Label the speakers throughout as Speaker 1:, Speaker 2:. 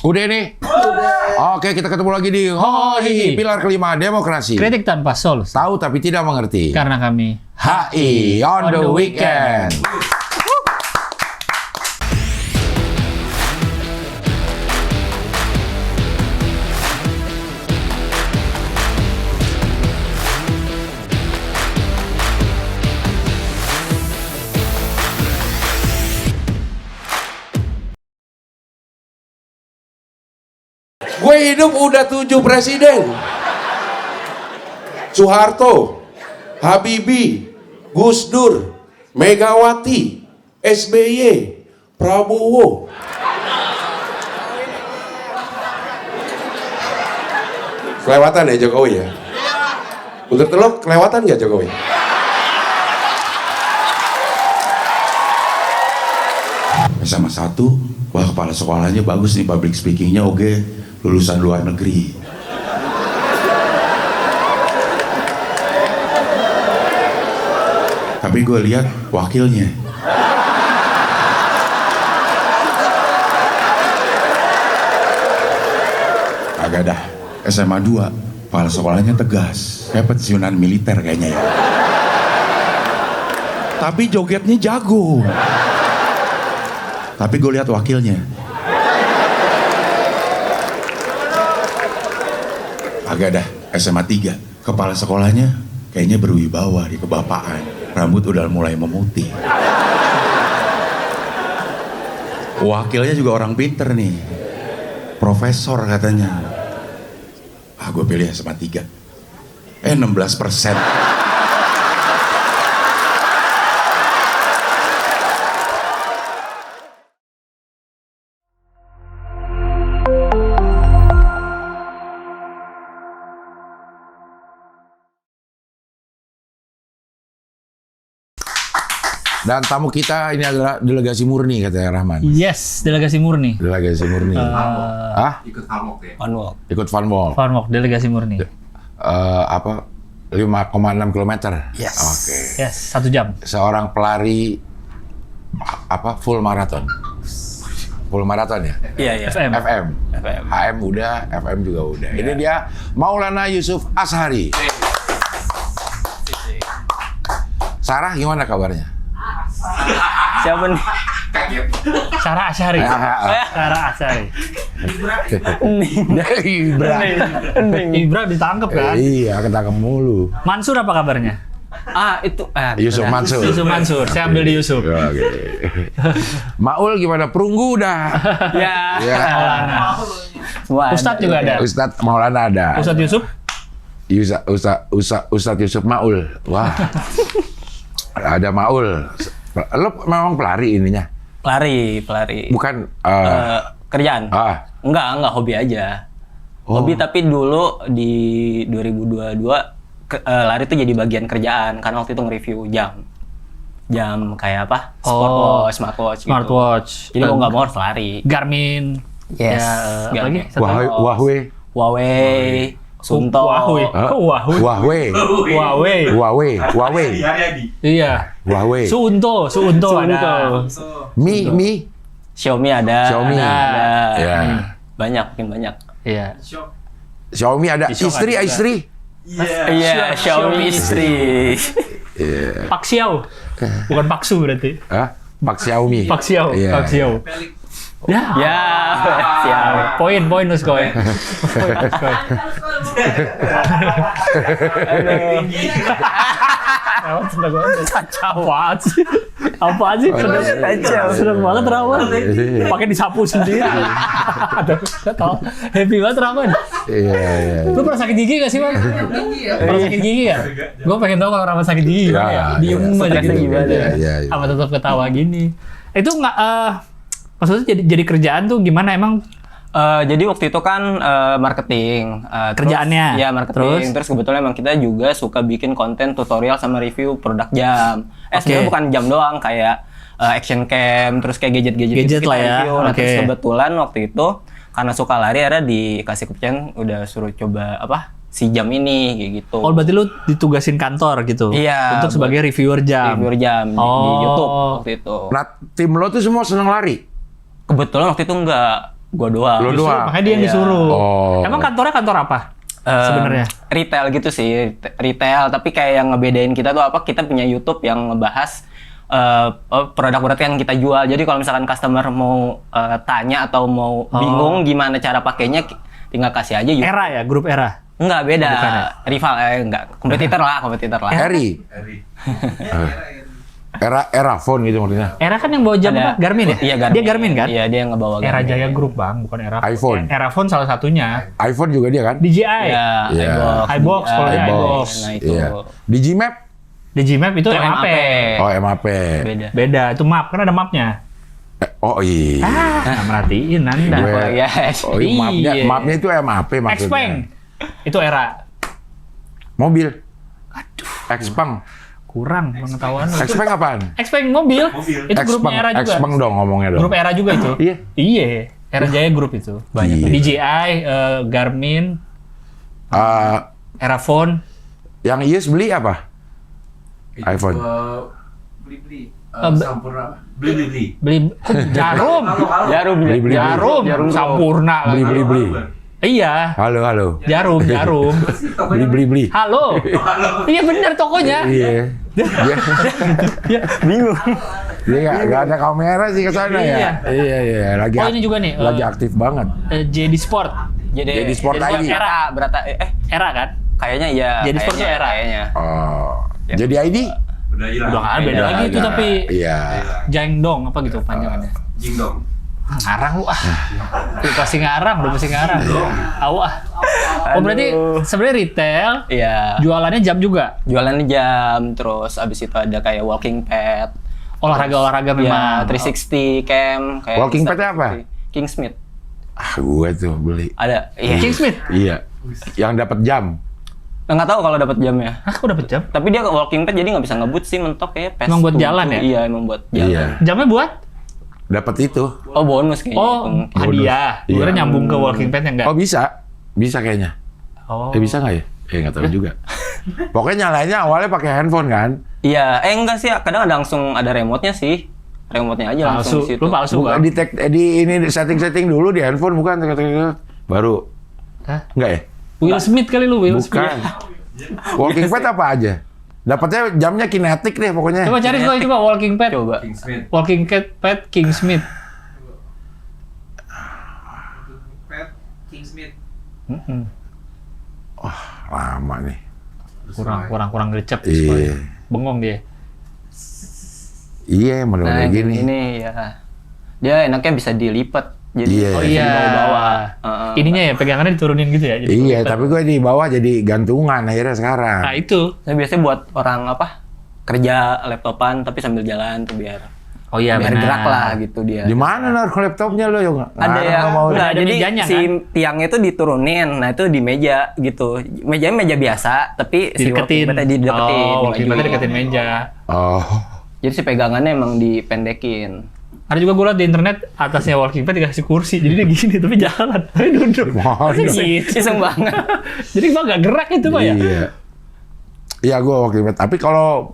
Speaker 1: Udah nih? Oke, kita ketemu lagi di Hohi, pilar kelima demokrasi.
Speaker 2: Kritik tanpa solusi.
Speaker 1: Tahu tapi tidak mengerti.
Speaker 2: Karena kami
Speaker 1: HI on the weekend. Gue hidup udah 7 presiden. Soeharto, Habibie, Gus Dur, Megawati, SBY, Prabowo. Kelewatan ya Jokowi ya? Untuk telok kelewatan nggak Jokowi? Sama satu, wah kepala sekolahnya bagus nih, public speakingnya oke. Lulusan luar negeri. Tapi gue lihat wakilnya. Agak dah, SMA 2, kepala sekolahnya tegas. Kayak pensiunan militer kayaknya ya. Tapi jogetnya jago. Tapi gue lihat wakilnya. Agak dah, SMA 3, kepala sekolahnya kayaknya berwibawa di kebapaan. Rambut udah mulai memutih. Wakilnya juga orang pinter nih. Profesor katanya. Gue pilih SMA 3. 16%. Dan tamu kita ini adalah delegasi murni katanya Rahman.
Speaker 2: Yes, delegasi murni.
Speaker 1: Delegasi murni.
Speaker 3: Ikut Farmok ya?
Speaker 4: Farmok.
Speaker 1: Ikut Farmok.
Speaker 2: Farmok, delegasi murni.
Speaker 1: 5,6 km.
Speaker 4: Yes.
Speaker 1: Oke.
Speaker 2: Yes, 1 jam.
Speaker 1: Seorang pelari full maraton. Full maraton ya?
Speaker 4: Iya.
Speaker 2: FM.
Speaker 1: HM udah, FM juga udah. Ini dia Maulana Yusuf Ashari. Sarah gimana kabarnya?
Speaker 4: Siapa nih?
Speaker 3: Kaget.
Speaker 2: Sarah Ashari. Sarah Ashari. Ibra ditangkap kan?
Speaker 1: Iya, ketangkep mulu.
Speaker 2: Mansur apa kabarnya?
Speaker 4: Itu.
Speaker 1: Yusuf Mansur.
Speaker 2: Yusuf Mansur. Saya ambil di Yusuf.
Speaker 1: Oke. Maul gimana? Perunggu udah.
Speaker 4: Ya.
Speaker 1: Ya.
Speaker 2: Ustadz juga ada.
Speaker 1: Ustadz Maulana ada.
Speaker 2: Ustadz Yusuf.
Speaker 1: Ustadz Yusuf Maul. Wah. Ada Maul. Lo memang pelari ininya?
Speaker 4: Pelari.
Speaker 1: Bukan
Speaker 4: Kerjaan? Enggak, hobi aja. Hobi, tapi dulu di 2022 lari tuh jadi bagian kerjaan karena waktu itu nge-review jam kayak apa? Smartwatch. Jadi mau nggak mau harus lari.
Speaker 2: Garmin.
Speaker 4: Yes.
Speaker 2: Ya, apa lagi?
Speaker 4: Huawei. Sunto.
Speaker 2: Huawei. Iya.
Speaker 1: Huawei.
Speaker 2: Suunto ada.
Speaker 1: Mi.
Speaker 4: Xiaomi ada.
Speaker 1: Ya.
Speaker 4: Mungkin banyak.
Speaker 2: Iya.
Speaker 1: Xiaomi ada. Istri.
Speaker 4: Iya, Xiaomi istri.
Speaker 2: Pak Xiao. Bukan Paksu berarti.
Speaker 1: Pak Xiaomi.
Speaker 2: Pak Xiao.
Speaker 1: Iya.
Speaker 2: Pak Xiao. Ya.
Speaker 4: Siap.
Speaker 2: Poin Nusko ya. Apaan sih? Seneng banget Rawan. Pakai disapu sendiri. Happy banget Rawan.
Speaker 1: Iya.
Speaker 2: Lu pernah sakit gigi gak sih, Bang? Pernah sakit gigi gak? Gue pengen tahu kalau Rawan sakit gigi gimana ya. Diem aja gitu gimana. Apa tetap ketawa gini. Itu nggak, maksudnya jadi kerjaan tuh gimana emang?
Speaker 4: Jadi waktu itu kan marketing.
Speaker 2: Kerjaannya?
Speaker 4: Iya, marketing. Terus kebetulan emang kita juga suka bikin konten tutorial sama review produk jam. Sebenarnya bukan jam doang, kayak action cam, terus kayak gadget
Speaker 2: lah ya.
Speaker 4: Review. Nah, terus kebetulan waktu itu karena suka lari, ada dikasih kepercayaan udah suruh coba si jam ini kayak gitu.
Speaker 2: Oh, berarti lu ditugasin kantor gitu?
Speaker 4: Iya.
Speaker 2: Untuk sebagai reviewer jam?
Speaker 4: Reviewer jam di YouTube waktu itu.
Speaker 1: Nah, tim lo tuh semua senang lari?
Speaker 4: Kebetulan waktu itu Gua doang.
Speaker 5: Lo
Speaker 2: Justru
Speaker 5: doang?
Speaker 2: makanya dia yang
Speaker 4: Iya.
Speaker 2: disuruh.
Speaker 5: Oh.
Speaker 2: Emang kantornya kantor apa? Sebenarnya
Speaker 4: Retail gitu sih, retail. Tapi kayak yang ngebedain kita tuh apa? Kita punya YouTube yang ngebahas produk-produk yang kita jual. Jadi kalau misalkan customer mau tanya atau mau bingung gimana cara pakainya, tinggal kasih aja YouTube.
Speaker 2: Era ya, grup Era.
Speaker 4: Enggak, beda.
Speaker 2: Bukan ya?
Speaker 4: Rival, enggak. Kompetitor lah.
Speaker 5: Eri. Era phone gitu maksudnya.
Speaker 2: Era kan yang bawa jam apa? Garmin ya?
Speaker 4: Iya, Garmin.
Speaker 2: Dia Garmin kan?
Speaker 4: Iya, dia yang ngebawa
Speaker 2: Era
Speaker 4: Garmin.
Speaker 2: Jaya Group bang, bukan Era.
Speaker 5: iPhone.
Speaker 2: Era Phone salah satunya.
Speaker 5: iPhone juga dia kan?
Speaker 2: DJI.
Speaker 4: Iya,
Speaker 5: Iya.
Speaker 2: iBox, kalau dia iBox.
Speaker 4: Nah, itu.
Speaker 5: Iya. Digimap?
Speaker 2: Digimap itu
Speaker 4: Itu
Speaker 2: MAP.
Speaker 5: Oh, MAP.
Speaker 4: Beda.
Speaker 2: Beda, itu map, kan ada mapnya.
Speaker 5: Oh iya.
Speaker 2: Nggak merhatiin Anda.
Speaker 5: Gue-
Speaker 4: ya.
Speaker 5: Oh iya,
Speaker 2: Iya.
Speaker 5: mapnya itu MAP maksudnya.
Speaker 2: Xpeng. Itu Era.
Speaker 5: Mobil. Xpeng.
Speaker 2: Kurang pengetahuan lu.
Speaker 5: Xpeng apaan?
Speaker 2: Xpeng mobil. Itu grupnya Era juga.
Speaker 5: Xpeng dong ngomongnya dong.
Speaker 2: Grup Era juga itu.
Speaker 5: Iya.
Speaker 2: Iya. Era Jaya Group itu. Banyak.
Speaker 5: Iya.
Speaker 2: DJI, Garmin,
Speaker 5: Eh,
Speaker 2: Era Phone.
Speaker 5: yang Ius beli apa? iPhone.
Speaker 3: Beli-beli.
Speaker 2: Eh,
Speaker 3: Sampurna. Beli-beli.
Speaker 2: Beli jarum.
Speaker 5: Beli.
Speaker 2: Jarum sampurna lah.
Speaker 5: Beli.
Speaker 2: Iya.
Speaker 5: Halo.
Speaker 2: Jarum.
Speaker 5: Beli.
Speaker 2: Halo. Iya benar tokonya.
Speaker 5: Iya.
Speaker 2: Iya. Bingung.
Speaker 5: Dia nggak ada kamera sih ke sana ya. Iya. Lagi
Speaker 2: Oh, ini juga nih,
Speaker 5: lagi aktif banget.
Speaker 2: JD Sport.
Speaker 5: Jadi Sport ID.
Speaker 4: Era berata
Speaker 2: Era kan?
Speaker 4: kayaknya iya.
Speaker 2: Jadi Sport
Speaker 4: kayaknya,
Speaker 2: tuh Era.
Speaker 4: Kayaknya.
Speaker 5: Oh. Jadi ID?
Speaker 3: Udah hilang.
Speaker 2: Udah nggak ada, beda lagi itu
Speaker 5: Nggak.
Speaker 2: tapi
Speaker 5: Iya.
Speaker 2: Jeng Dong apa gitu panjangannya.
Speaker 3: Jingdong.
Speaker 2: Ngarang lu ah. Udah pasti ngarang. Aw ah. Oh berarti sebenarnya retail,
Speaker 4: Iya.
Speaker 2: jualannya jam juga.
Speaker 4: Jualannya jam, terus abis itu ada kayak walking pad.
Speaker 2: Olahraga memang.
Speaker 4: Ya, 360 cam. Kayak
Speaker 5: Walking pad
Speaker 4: Insta-
Speaker 5: apa?
Speaker 4: Kingsmith.
Speaker 5: Gue tuh beli.
Speaker 4: Ada. Iya.
Speaker 2: Kingsmith.
Speaker 5: Iya. Yang dapat jam.
Speaker 4: Nggak tahu kalau dapat jamnya.
Speaker 2: Ah, kok dapet jam?
Speaker 4: Tapi dia walking pad jadi nggak bisa ngebut sih, mentok ya.
Speaker 2: Emang buat jalan ya?
Speaker 4: Iya, emang buat jalan.
Speaker 5: Iya.
Speaker 2: Jamnya buat?
Speaker 5: Dapat itu.
Speaker 4: Oh, bonus kayaknya.
Speaker 2: Oh,
Speaker 4: itu.
Speaker 2: hadiah.
Speaker 5: Iya.
Speaker 2: Gue nyambung ke walking pad yang enggak.
Speaker 5: Oh bisa. Bisa kayaknya.
Speaker 2: Oh.
Speaker 5: Bisa nggak ya? Nggak tahu juga. Pokoknya nyalainnya awalnya pakai handphone kan.
Speaker 4: Iya, enggak sih. Kadang ada langsung ada remote-nya sih. Remote-nya aja langsung
Speaker 2: Palsu.
Speaker 4: di situ.
Speaker 2: Lu palsu
Speaker 5: Bukan
Speaker 2: kan?
Speaker 5: di ini setting dulu di handphone bukan baru.
Speaker 2: Hah?
Speaker 5: Enggak ya?
Speaker 2: Will Smith kali lu, Will Smith.
Speaker 5: Bukan. Walking pad apa aja? Dapatnya jamnya kinetik deh pokoknya.
Speaker 2: Coba cari coba walking pad.
Speaker 4: Coba.
Speaker 3: Kingsmith.
Speaker 2: Walking pad Kingsmith.
Speaker 3: Pet. Kingsmith.
Speaker 5: Lama nih.
Speaker 2: Kurang gercep.
Speaker 5: Iya.
Speaker 2: Bengong dia.
Speaker 5: Iya, model
Speaker 4: Nah,
Speaker 5: kayak gini.
Speaker 4: ini ya. Dia enaknya bisa dilipat. Jadi
Speaker 5: Iya.
Speaker 2: Oh
Speaker 4: bisa
Speaker 2: iya.
Speaker 4: dibawa-bawa.
Speaker 2: Ininya ya pegangannya diturunin gitu ya. Jadi
Speaker 5: Iya,
Speaker 2: lipat.
Speaker 5: tapi gue di bawah jadi gantungan akhirnya sekarang.
Speaker 2: Nah itu.
Speaker 4: Saya biasanya buat orang apa? Kerja laptopan tapi sambil jalan tuh biar
Speaker 2: Oh iya
Speaker 4: biar
Speaker 2: benar.
Speaker 4: gerak lah gitu dia.
Speaker 5: Di mana naruh laptopnya lo yang
Speaker 4: Ada yang
Speaker 5: mau
Speaker 4: enggak,
Speaker 2: ada
Speaker 4: jadi
Speaker 2: mejanya,
Speaker 4: si
Speaker 2: kan?
Speaker 4: tiangnya itu diturunin. Nah, itu di meja gitu. Mejanya meja biasa, tapi si
Speaker 2: Dideketin.
Speaker 4: walking pad-nya dideketin.
Speaker 2: Oh, walking pad
Speaker 4: dimajuin.
Speaker 2: deketin meja.
Speaker 5: Oh.
Speaker 4: Jadi si pegangannya emang dipendekin.
Speaker 2: Ada juga gue liat di internet atasnya walking pad dikasih kursi. Jadi dia gini tapi jalan. Tapi duduk.
Speaker 5: Wah,
Speaker 2: Masa
Speaker 5: ini-
Speaker 2: gitu?
Speaker 4: Iseng banget.
Speaker 2: Jadi Bang gak gerak itu Pak ya?
Speaker 5: Iya. Iya gue walking pad. Tapi kalau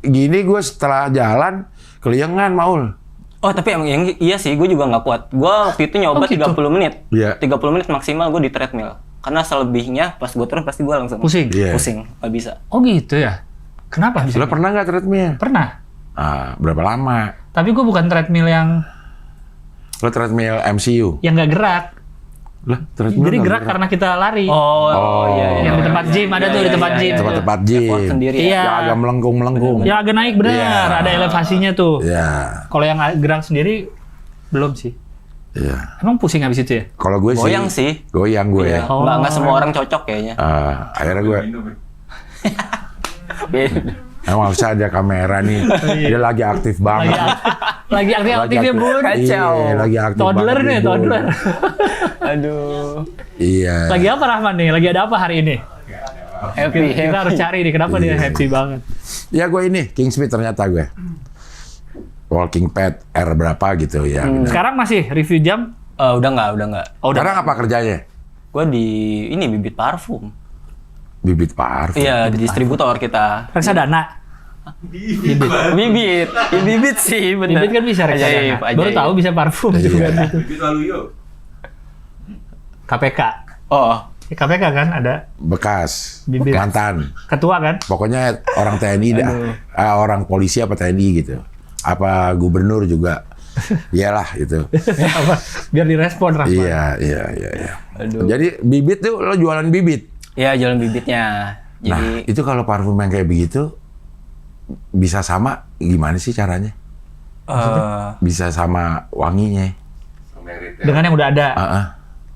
Speaker 5: gini gue setelah jalan keliengan Maul.
Speaker 4: Oh, tapi emang yang iya sih, gue juga nggak kuat. Gue waktu itu nyoba
Speaker 2: Oh, gitu?
Speaker 4: 30 menit.
Speaker 5: Iya.
Speaker 4: 30 menit maksimal gue di treadmill. Karena selebihnya pas gue turun pasti gue langsung
Speaker 2: Pusing?
Speaker 5: Iya.
Speaker 4: pusing, nggak bisa.
Speaker 2: Oh gitu ya? Kenapa bisa?
Speaker 5: Lo pernah nggak treadmill?
Speaker 2: Pernah.
Speaker 5: Berapa lama?
Speaker 2: Tapi gue bukan treadmill yang
Speaker 5: Lo treadmill MCU?
Speaker 2: nggak gerak.
Speaker 5: Lah, treadmill
Speaker 2: Jadi
Speaker 5: nggak
Speaker 2: gerak karena kita lari.
Speaker 5: Oh,
Speaker 4: iya.
Speaker 2: Yang di tempat gym ada tuh di tempat gym.
Speaker 5: Tempat-tempat gym.
Speaker 4: Effort sendiri ya.
Speaker 2: Iya.
Speaker 5: Yang agak melengkung-melengkung.
Speaker 2: Ya agak naik benar,
Speaker 5: Iya.
Speaker 2: ada elevasinya tuh.
Speaker 5: Iya.
Speaker 2: Kalau yang gerak sendiri belum sih.
Speaker 5: Iya.
Speaker 2: Emang pusing habis itu ya?
Speaker 5: Kalau gue sih.
Speaker 4: Goyang sih.
Speaker 5: Goyang gue.
Speaker 4: Iya.
Speaker 2: Oh.
Speaker 4: Nggak semua orang cocok kayaknya.
Speaker 5: Akhirnya gue. Emang harusnya ada kamera nih. Dia lagi aktif banget.
Speaker 2: Lagi aktif-aktifnya bun.
Speaker 4: Kacau.
Speaker 5: Iya, lagi aktif
Speaker 2: Toddler
Speaker 5: banget
Speaker 2: nih,
Speaker 5: Bun.
Speaker 2: toddler.
Speaker 4: Aduh.
Speaker 5: Iya.
Speaker 2: Lagi apa Rahman nih? Lagi ada apa hari ini?
Speaker 4: Happy.
Speaker 2: Kita harus cari nih, kenapa dia happy banget.
Speaker 5: Ya gue ini, Kingsmith ternyata gue. Walking pad R berapa gitu ya.
Speaker 2: Sekarang masih review jam?
Speaker 4: Udah nggak.
Speaker 2: Oh, udah.
Speaker 5: Sekarang apa kerjanya?
Speaker 4: Gue di ini bibit parfum.
Speaker 5: Bibit parfum.
Speaker 4: Iya, distributor kita.
Speaker 2: Reksadana.
Speaker 4: Bibit. Ya, bibit sih, bener.
Speaker 2: Bibit kan bisa reksadana.
Speaker 4: Ajaib,
Speaker 2: Baru
Speaker 4: ajaib.
Speaker 2: tahu bisa parfum juga
Speaker 5: Iya.
Speaker 2: gitu.
Speaker 3: Bibit lalu yuk.
Speaker 2: KPK.
Speaker 4: Oh,
Speaker 2: KPK kan ada
Speaker 5: Bekas,
Speaker 2: Bibit.
Speaker 5: mantan.
Speaker 2: ketua kan?
Speaker 5: Pokoknya orang TNI dah. Orang polisi apa TNI gitu. Apa gubernur juga. Iyalah itu.
Speaker 2: Apa? Biar direspon Rahman.
Speaker 5: Iya. Jadi bibit tuh lo jualan bibit.
Speaker 4: ya jualan bibitnya.
Speaker 5: Nah,
Speaker 4: Jadi
Speaker 5: itu kalau parfum yang kayak begitu bisa sama gimana sih caranya? Bisa sama wanginya.
Speaker 2: Dengan yang udah ada.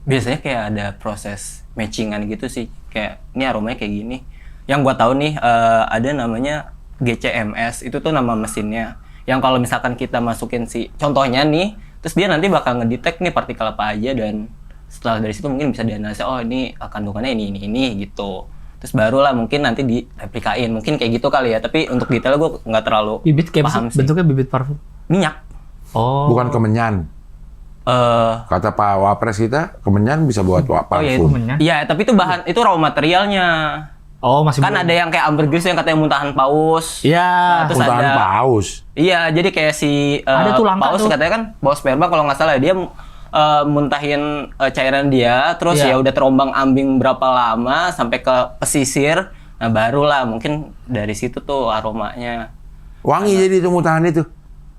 Speaker 4: biasanya kayak ada proses matchingan gitu sih. Kayak ini aromanya kayak gini. Yang gua tahu nih ada namanya GCMS, itu tuh nama mesinnya. Yang kalau misalkan kita masukin contohnya nih, terus dia nanti bakal ngedetect nih partikel apa aja, dan setelah dari situ mungkin bisa dianalisa, oh ini kandungannya ini gitu. Terus barulah mungkin nanti direplikain, mungkin kayak gitu kali ya. Tapi untuk detail gue nggak terlalu
Speaker 2: Bibit kayak
Speaker 4: paham sih.
Speaker 2: bentuknya bibit parfum.
Speaker 4: Minyak.
Speaker 2: Oh.
Speaker 5: Bukan kemenyan. Kata Pak Wapres kita, kemenyan bisa buat parfum.
Speaker 4: Oh iya,
Speaker 2: Kemenyan.
Speaker 4: iya, tapi itu bahan, itu raw materialnya.
Speaker 2: Oh, masih
Speaker 4: Kan
Speaker 2: belum.
Speaker 4: ada yang kayak ambergris yang katanya muntahan paus.
Speaker 2: Iya.
Speaker 4: Nah, terus
Speaker 5: Muntahan
Speaker 4: ada
Speaker 5: paus.
Speaker 4: Iya, jadi kayak si
Speaker 2: Ada tuh langka
Speaker 4: paus
Speaker 2: tuh.
Speaker 4: katanya kan paus sperma kalau nggak salah dia muntahin cairan dia, terus
Speaker 2: Iya.
Speaker 4: ya udah terombang-ambing berapa lama sampai ke pesisir. Nah, barulah mungkin dari situ tuh aromanya.
Speaker 5: Wangi jadi itu muntahan itu.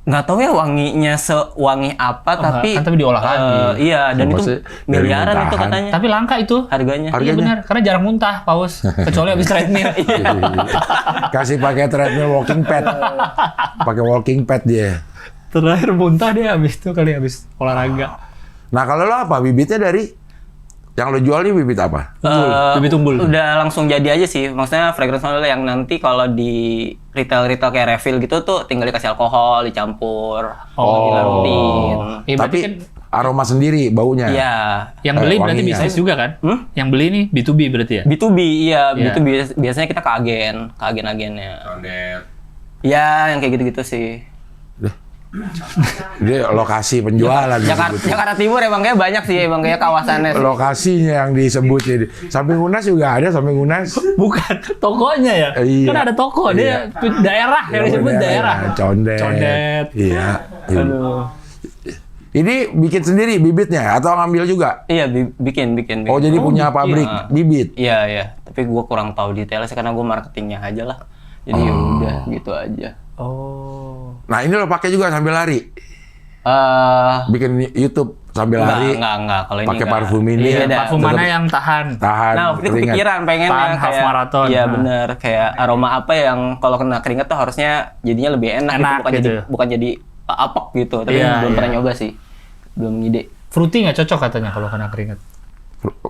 Speaker 4: Nggak tahu ya wanginya sewangi apa, tapi
Speaker 2: kan tapi diolah lagi.
Speaker 4: Iya, dan itu
Speaker 5: Maksudnya dari
Speaker 4: miliaran itu
Speaker 5: muntahan.
Speaker 4: katanya
Speaker 2: Tapi langka itu.
Speaker 4: harganya.
Speaker 2: Iya benar, karena jarang muntah paus, kecuali habis treadmill.
Speaker 5: Kasih pakai treadmill walking pad. Pakai walking pad dia.
Speaker 2: Terakhir muntah dia habis itu kali habis olahraga.
Speaker 5: Nah, kalau lo apa? Bibitnya dari yang lo jual nih bibit apa?
Speaker 2: Bibit unggul.
Speaker 4: Udah langsung jadi aja sih. Maksudnya fragrance oil yang nanti kalau di retail-retail kayak refill gitu tuh tinggal dikasih alkohol, dicampur, dilarutin.
Speaker 2: Iya, berarti
Speaker 5: Tapi
Speaker 2: kan
Speaker 5: aroma sendiri baunya.
Speaker 4: Iya.
Speaker 2: yang beli berarti
Speaker 5: wanginya.
Speaker 2: bisnis juga kan? Yang beli nih B2B berarti ya?
Speaker 4: B2B, iya.
Speaker 2: Iya.
Speaker 4: B2B biasanya kita ke agen-agennya.
Speaker 3: Condet.
Speaker 4: Ya, yang kayak gitu-gitu sih.
Speaker 5: Dia lokasi penjualan. disebutnya.
Speaker 4: Jakarta Timur emang kayak banyak sih, emang kayak kawasannya sih.
Speaker 5: Lokasinya yang disebut jadi. Samping Unas juga ada, samping Unas.
Speaker 2: Bukan tokonya ya?
Speaker 5: Iya.
Speaker 2: Kan ada toko, dia daerah yang disebut daerah.
Speaker 5: Condet.
Speaker 2: Condet.
Speaker 5: Iya.
Speaker 2: Aduh.
Speaker 5: Ini bikin sendiri bibitnya atau ngambil juga?
Speaker 4: Iya, bikin.
Speaker 5: Oh, jadi punya pabrik bibit.
Speaker 4: Iya, iya. Tapi gua kurang tahu detailnya sih karena gua marketingnya aja lah. Jadi ya udah gitu aja.
Speaker 2: Oh.
Speaker 5: Nah, ini lo pakai juga sambil lari. Bikin YouTube sambil lari.
Speaker 4: Enggak. Kalau ini
Speaker 5: Pakai
Speaker 4: enggak.
Speaker 5: parfum ini.
Speaker 4: Iya,
Speaker 5: Tetap-
Speaker 2: Parfum mana yang tahan?
Speaker 5: Tahan
Speaker 4: Nah, waktu itu
Speaker 5: keringat.
Speaker 4: kepikiran pengen
Speaker 2: Tahan
Speaker 4: yang
Speaker 2: half
Speaker 4: kayak
Speaker 2: marathon.
Speaker 4: Iya
Speaker 2: Nah.
Speaker 4: bener, kayak aroma apa yang kalau kena keringat tuh harusnya jadinya lebih enak,
Speaker 2: Enak
Speaker 4: gitu.
Speaker 2: gitu.
Speaker 4: Bukan jadi apek gitu. Tapi
Speaker 2: Iya,
Speaker 4: belum
Speaker 2: iya.
Speaker 4: pernah nyoba sih. Belum ngide.
Speaker 2: Fruity nggak cocok katanya kalau kena keringat.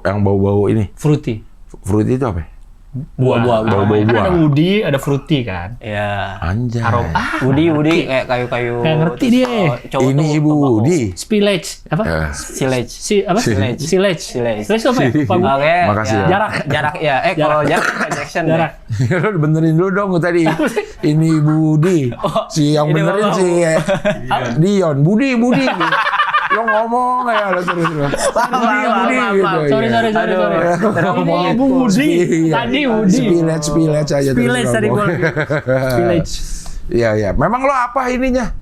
Speaker 5: Yang bau-bau ini.
Speaker 2: Fruity.
Speaker 5: Fruity itu apa?
Speaker 4: Buah-buah.
Speaker 5: Bau-bau
Speaker 2: Kan
Speaker 5: buah.
Speaker 2: ada woody, ada fruity kan.
Speaker 4: Iya.
Speaker 5: Anjay.
Speaker 2: Aroma.
Speaker 4: Woody kayak kayu-kayu.
Speaker 2: Nggak ngerti
Speaker 4: terus
Speaker 2: dia.
Speaker 4: kalau cowok
Speaker 5: Ini
Speaker 4: tuh
Speaker 5: Ibu
Speaker 4: tobacco.
Speaker 5: Budi.
Speaker 2: Spillage apa?
Speaker 4: Silage.
Speaker 2: Apa?
Speaker 5: Silage.
Speaker 2: Silage.
Speaker 4: Silage.
Speaker 2: Silage apa ya? Pak Bu?
Speaker 4: Oke.
Speaker 5: Makasih ya.
Speaker 2: Jarak.
Speaker 4: Ya. Kalau jarak projection.
Speaker 2: Jarak.
Speaker 5: Lo benerin dulu dong tadi. Ini Budi. Si yang
Speaker 4: ini
Speaker 5: benerin
Speaker 4: Bapak.
Speaker 5: si Dion. Budi. Lo ngomong ya lo terus. Budi gitu.
Speaker 2: Sorry.
Speaker 5: iya.
Speaker 2: Ini Ibu Budi. Tadi Budi.
Speaker 5: Spillage aja terus.
Speaker 2: Spillage tadi
Speaker 5: ngomong.
Speaker 2: gua. Spillage.
Speaker 5: Iya. Memang lo apa ininya?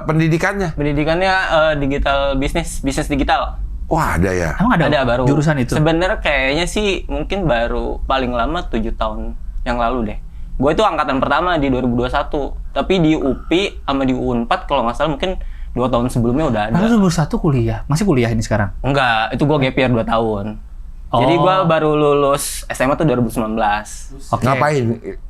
Speaker 5: Pendidikannya?
Speaker 4: Pendidikannya digital bisnis digital.
Speaker 5: Wah, ada ya.
Speaker 2: Emang ada
Speaker 4: baru
Speaker 2: jurusan itu?
Speaker 4: Sebenarnya kayaknya sih mungkin baru paling lama 7 tahun yang lalu deh. Gue itu angkatan pertama di 2021. Tapi di UPI sama di U4 kalau nggak salah mungkin 2 tahun sebelumnya udah ada.
Speaker 2: Lalu 21 kuliah. Masih kuliah ini sekarang?
Speaker 4: Enggak, itu gue gap year 2 tahun. Jadi gue baru lulus SMA tuh 2019.
Speaker 2: Oke.
Speaker 5: Ngapain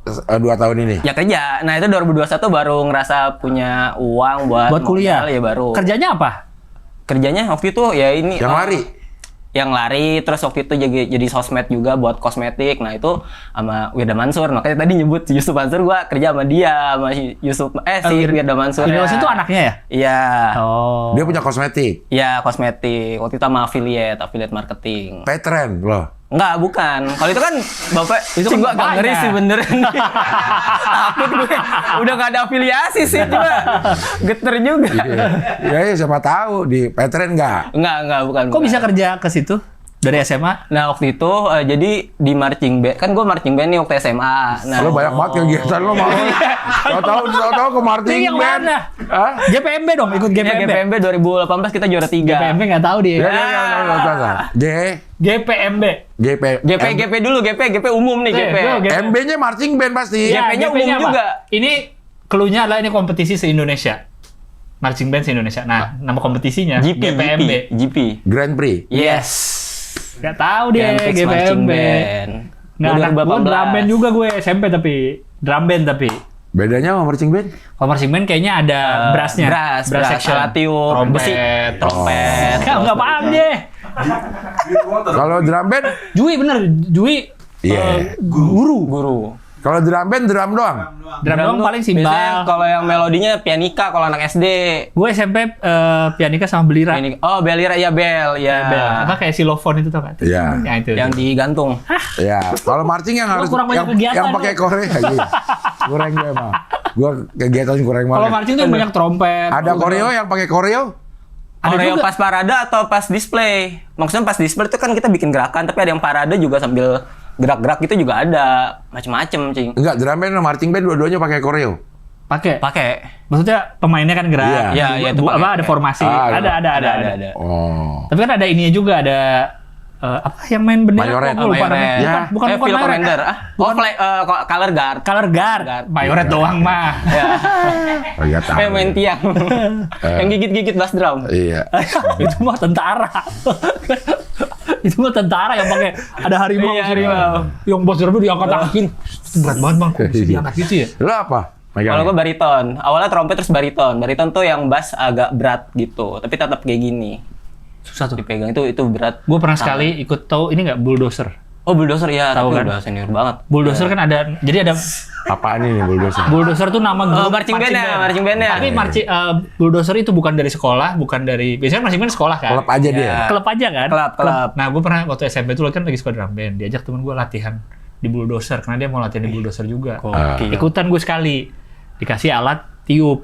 Speaker 5: 2 tahun ini?
Speaker 4: Ya kerja. Nah itu 2021 baru ngerasa punya uang buat
Speaker 2: kuliah?
Speaker 4: modal, ya baru.
Speaker 2: Kerjanya apa?
Speaker 4: Kerjanya waktu itu ya ini.
Speaker 5: Yang lari?
Speaker 4: Yang lari, terus waktu itu jadi sosmed juga buat kosmetik. Nah itu sama Wirda Mansur. Makanya tadi nyebut Yusuf Mansur, gue kerja sama dia, sama si Wirda Mansur.
Speaker 2: Wirda itu anaknya ya?
Speaker 4: Iya.
Speaker 2: Oh.
Speaker 5: Dia punya kosmetik.
Speaker 4: Iya, kosmetik. Waktu itu sama affiliate marketing.
Speaker 5: Veteran loh.
Speaker 4: Enggak, bukan. Kalau itu kan Bapak,
Speaker 2: Itu
Speaker 4: itu
Speaker 2: kan
Speaker 4: gue agak
Speaker 2: bapaknya.
Speaker 4: ngeri sih beneran. Takut gue. Udah gak ada afiliasi sih, cuma geter juga.
Speaker 5: Ya siapa tahu di veteran nggak?
Speaker 4: Enggak, bukan.
Speaker 2: Kok bisa kerja ke situ? Dari SMA?
Speaker 4: Nah waktu itu jadi di marching band, kan gue marching band nih waktu SMA. Nah,
Speaker 5: Lo banyak banget kegiatan lo mau. Tahu-tahu ke marching
Speaker 2: Ini yang
Speaker 5: band.
Speaker 2: mana?
Speaker 5: Hah?
Speaker 2: GPMB dong, ikut
Speaker 4: ya,
Speaker 2: GPMB.
Speaker 4: GPMB 2018 kita juara 3.
Speaker 2: GPMB nggak tahu dia. GPMB.
Speaker 4: GP dulu, GP umum nih, GP.
Speaker 5: MB-nya marching band pasti.
Speaker 4: Iya. GP-nya umum
Speaker 2: apa?
Speaker 4: juga.
Speaker 2: Ini clue-nya adalah ini kompetisi se-Indonesia. Marching band se-Indonesia. Nah, nama kompetisinya GPMB.
Speaker 4: GP.
Speaker 5: Grand Prix.
Speaker 4: Yes.
Speaker 2: Nggak tahu dia
Speaker 4: Grand Prix marching
Speaker 2: GPMB.
Speaker 4: band.
Speaker 2: Nggak, anak gue drum band juga gue SMP tapi drum band tapi.
Speaker 5: Bedanya sama marching band?
Speaker 2: Kalau marching band kayaknya ada brassnya.
Speaker 4: Brass
Speaker 2: section.
Speaker 4: alat tiup, besi, trompet.
Speaker 2: Nggak paham deh.
Speaker 5: Kalau drum band?
Speaker 2: Jui bener, Jui
Speaker 5: Iya.
Speaker 2: guru.
Speaker 5: Kalau drum band drum doang.
Speaker 2: Drum doang paling
Speaker 4: Biasanya
Speaker 2: simbal.
Speaker 4: kalau yang melodinya pianika kalau anak SD.
Speaker 2: Gue SMP pianika sama belira.
Speaker 4: Oh, belira ya bel, ya.
Speaker 2: Bel. Apa kayak xylophone itu tau kan?
Speaker 5: Iya.
Speaker 2: Yang itu.
Speaker 4: Yang digantung.
Speaker 5: Ya, kalau marching yang harus
Speaker 2: kurang banyak kegiatan,
Speaker 5: yang pakai
Speaker 2: lu.
Speaker 5: koreo gitu. Kurang gue emang. Gua kegiatan kurang
Speaker 2: Kalau
Speaker 5: banget.
Speaker 2: marching tuh banyak trompet.
Speaker 5: Ada koreo yang pakai koreo?
Speaker 2: Ada
Speaker 4: Koreo
Speaker 2: juga.
Speaker 4: pas parade atau pas display? Maksudnya pas display itu kan kita bikin gerakan, tapi ada yang parade juga sambil gerak-gerak gitu juga ada. Macem-macem, Cing.
Speaker 5: Enggak, drum band sama marching band dua-duanya pakai koreo.
Speaker 2: Pakai.
Speaker 4: Pakai.
Speaker 2: Maksudnya pemainnya kan gerak.
Speaker 5: Iya.
Speaker 4: Iya, itu pakai.
Speaker 2: Apa ada formasi?
Speaker 5: Ah,
Speaker 2: Ada.
Speaker 5: Oh.
Speaker 2: Tapi kan ada ininya juga ada apa yang main bendera?
Speaker 5: Mayoret.
Speaker 2: Gua lupa namanya.
Speaker 5: Ya.
Speaker 2: Bukan
Speaker 4: Field
Speaker 2: Mayoret.
Speaker 4: Commander. Color guard.
Speaker 2: Color guard. Mayoret doang mah.
Speaker 4: Ya.
Speaker 5: Enggak tahu.
Speaker 4: Kayak main tiang. Yang gigit-gigit bass drum.
Speaker 5: Iya.
Speaker 2: Itu mah tentara. Itu mah tentara yang pakai ada harimau.
Speaker 4: Iya,
Speaker 2: sini.
Speaker 4: harimau.
Speaker 2: Yang bos drumnya diangkat-angkatin. Berat banget bang. Bisa diangkat gitu ya.
Speaker 5: Lo apa?
Speaker 4: Kalau gue bariton. Awalnya trompet terus bariton. Bariton tuh yang bass agak berat gitu, tapi tetap kayak gini.
Speaker 2: Susah tuh.
Speaker 4: Dipegang itu berat.
Speaker 2: Gue pernah sekali ikut tahu ini nggak bulldozer.
Speaker 4: Oh, bulldozer ya,
Speaker 2: Tahu
Speaker 4: tapi
Speaker 2: kan?
Speaker 4: udah senior banget.
Speaker 2: Bulldozer kan ada, jadi ada
Speaker 5: Apaan ini bulldozer?
Speaker 2: bulldozer tuh nama grup
Speaker 4: Marching band-nya.
Speaker 2: Tapi bulldozer itu bukan dari sekolah, bukan dari biasanya marching band sekolah kan.
Speaker 5: Klub aja dia.
Speaker 2: Klub aja kan.
Speaker 4: Klub.
Speaker 2: Nah gue pernah waktu SMP itu kan lagi suka drum band, diajak temen gue latihan di bulldozer karena dia mau latihan di bulldozer juga. Ikutan gue sekali, dikasih alat tiup,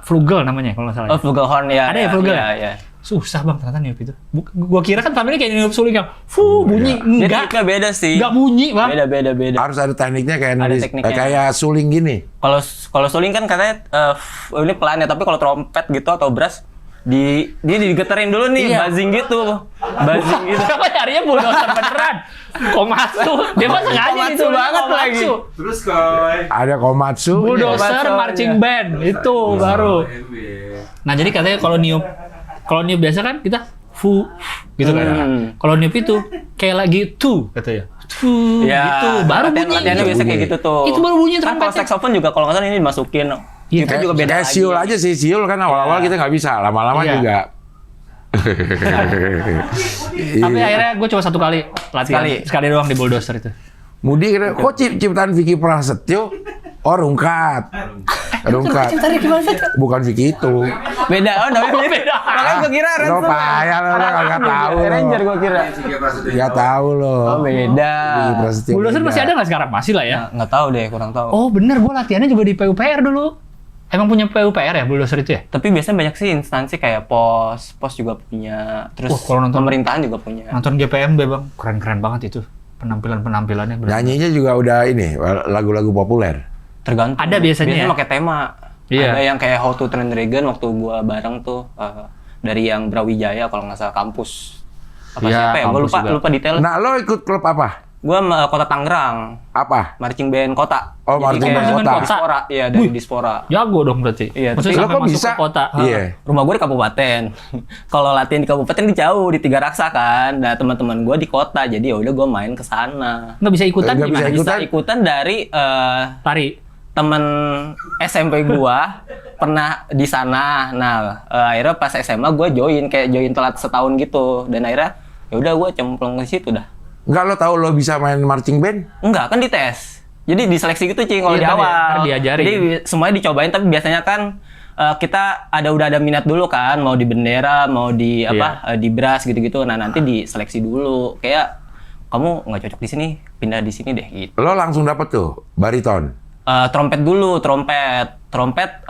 Speaker 2: flugel namanya kalau nggak salah.
Speaker 4: Oh, flugelhorn ya.
Speaker 2: Ada ya flugel?
Speaker 4: Iya.
Speaker 2: Susah bang ternyata niup itu. Gue kira kan tampilnya kayak niup suling yang bunyi.
Speaker 4: Dia
Speaker 2: Enggak.
Speaker 4: tekniknya beda sih.
Speaker 2: Enggak bunyi bang.
Speaker 4: Beda.
Speaker 5: Harus ada tekniknya kayak
Speaker 4: Ada tekniknya.
Speaker 5: kayak suling gini.
Speaker 4: Kalau suling kan katanya ini pelan ya, tapi kalau trompet gitu atau brass dia digeterin dulu nih,
Speaker 2: Iya.
Speaker 4: buzzing gitu.
Speaker 2: Siapa nyarinya bulldozer beneran? Komatsu. Dia mah sengaja
Speaker 4: Komatsu
Speaker 2: ditulis
Speaker 4: banget lagi.
Speaker 3: Terus koy.
Speaker 5: Ada Komatsu.
Speaker 2: Bulldozer
Speaker 4: Komatsu,
Speaker 2: marching
Speaker 4: ya.
Speaker 2: band itu baru. Nah jadi katanya kalau niup biasa kan kita gitu kan. Kalau niup itu kayak lagi katanya. Gitu baru bunyi.
Speaker 4: Latihannya biasa kayak gitu tuh.
Speaker 2: Itu baru bunyi
Speaker 4: Kan kalau
Speaker 2: trompetnya.
Speaker 4: saxophone juga kalau nggak salah ini dimasukin.
Speaker 2: Iya,
Speaker 4: Itu juga beda
Speaker 5: Kayak
Speaker 4: lagi.
Speaker 5: siul aja sih, siul kan awal-awal kita nggak bisa, lama-lama
Speaker 2: Iya.
Speaker 5: juga.
Speaker 2: Tapi akhirnya gue cuma 1 kali latihan. Sekali doang di bulldozer itu.
Speaker 5: Mudi kira, kok ciptaan Vicky Prasetyo? Oh, Rungkat. Rungkat. Bukan Vicky itu.
Speaker 4: Beda, namanya beda. Makanya gue kira
Speaker 5: Lo
Speaker 4: Ranger.
Speaker 5: payah lo, nggak tahu lo.
Speaker 4: Ranger gue kira.
Speaker 5: Nggak tahu lo.
Speaker 4: Oh, beda.
Speaker 5: Vicky Prasetyo
Speaker 2: Bulldozer
Speaker 5: beda.
Speaker 2: masih ada nggak sekarang? Masih lah ya.
Speaker 4: Nggak tahu deh, kurang tahu.
Speaker 2: Oh bener, gue latihannya juga di PUPR dulu. Emang punya PUPR ya bulldozer itu ya?
Speaker 4: Tapi biasanya banyak sih instansi kayak pos juga punya. Terus
Speaker 2: kalau nonton-
Speaker 4: pemerintahan juga punya.
Speaker 2: Nonton GPMB bang, keren-keren banget itu penampilannya. bener.
Speaker 5: Nyanyinya juga udah ini, lagu-lagu populer.
Speaker 4: Tergantung.
Speaker 2: Ada biasanya ya?
Speaker 4: pakai tema.
Speaker 2: Iya.
Speaker 4: Ada yang kayak How to Train Dragon waktu gua bareng tuh dari yang Brawijaya kalau nggak salah kampus. Apa
Speaker 2: Iya,
Speaker 4: siapa ya? Gua
Speaker 2: kampus juga.
Speaker 4: lupa detail.
Speaker 5: Nah, lo ikut klub apa?
Speaker 4: Gua Kota Tangerang,
Speaker 5: Apa?
Speaker 4: marching band kota.
Speaker 5: Oh,
Speaker 4: Jadi
Speaker 5: marching
Speaker 4: kayak
Speaker 5: band kota.
Speaker 4: Dispora, iya dari Dispora.
Speaker 2: Jago dong berarti.
Speaker 4: Iya,
Speaker 2: Maksudnya
Speaker 5: Lo
Speaker 2: sampai
Speaker 5: kok
Speaker 2: masuk
Speaker 5: bisa?
Speaker 2: ke kota.
Speaker 5: Iya.
Speaker 4: Rumah gue di kabupaten. Kalau latihan di kabupaten di jauh di Tiga Raksa kan. Nah, teman-teman gue di kota. Jadi ya udah gue main ke sana.
Speaker 2: Nggak bisa ikutan
Speaker 5: Nggak bisa
Speaker 2: gimana?
Speaker 5: ikut.
Speaker 4: Bisa ikutan dari
Speaker 2: Lari.
Speaker 4: temen SMP gua pernah di sana. Nah, akhirnya pas SMA gua join telat setahun gitu. Dan akhirnya ya udah gua cemplung ke situ dah.
Speaker 5: Enggak, lo tahu lo bisa main marching band?
Speaker 4: Enggak, kan dites. Jadi diseleksi gitu, Cing, kalau
Speaker 2: Iya,
Speaker 4: di awal.
Speaker 2: ntar diajarin.
Speaker 4: Jadi semuanya dicobain, tapi biasanya kan kita udah ada minat dulu kan, mau di bendera, mau di di brass gitu-gitu. Nah, nanti diseleksi dulu. Kayak kamu nggak cocok di sini, pindah di sini deh gitu.
Speaker 5: Lo langsung dapet tuh bariton.
Speaker 4: Trompet dulu, trompet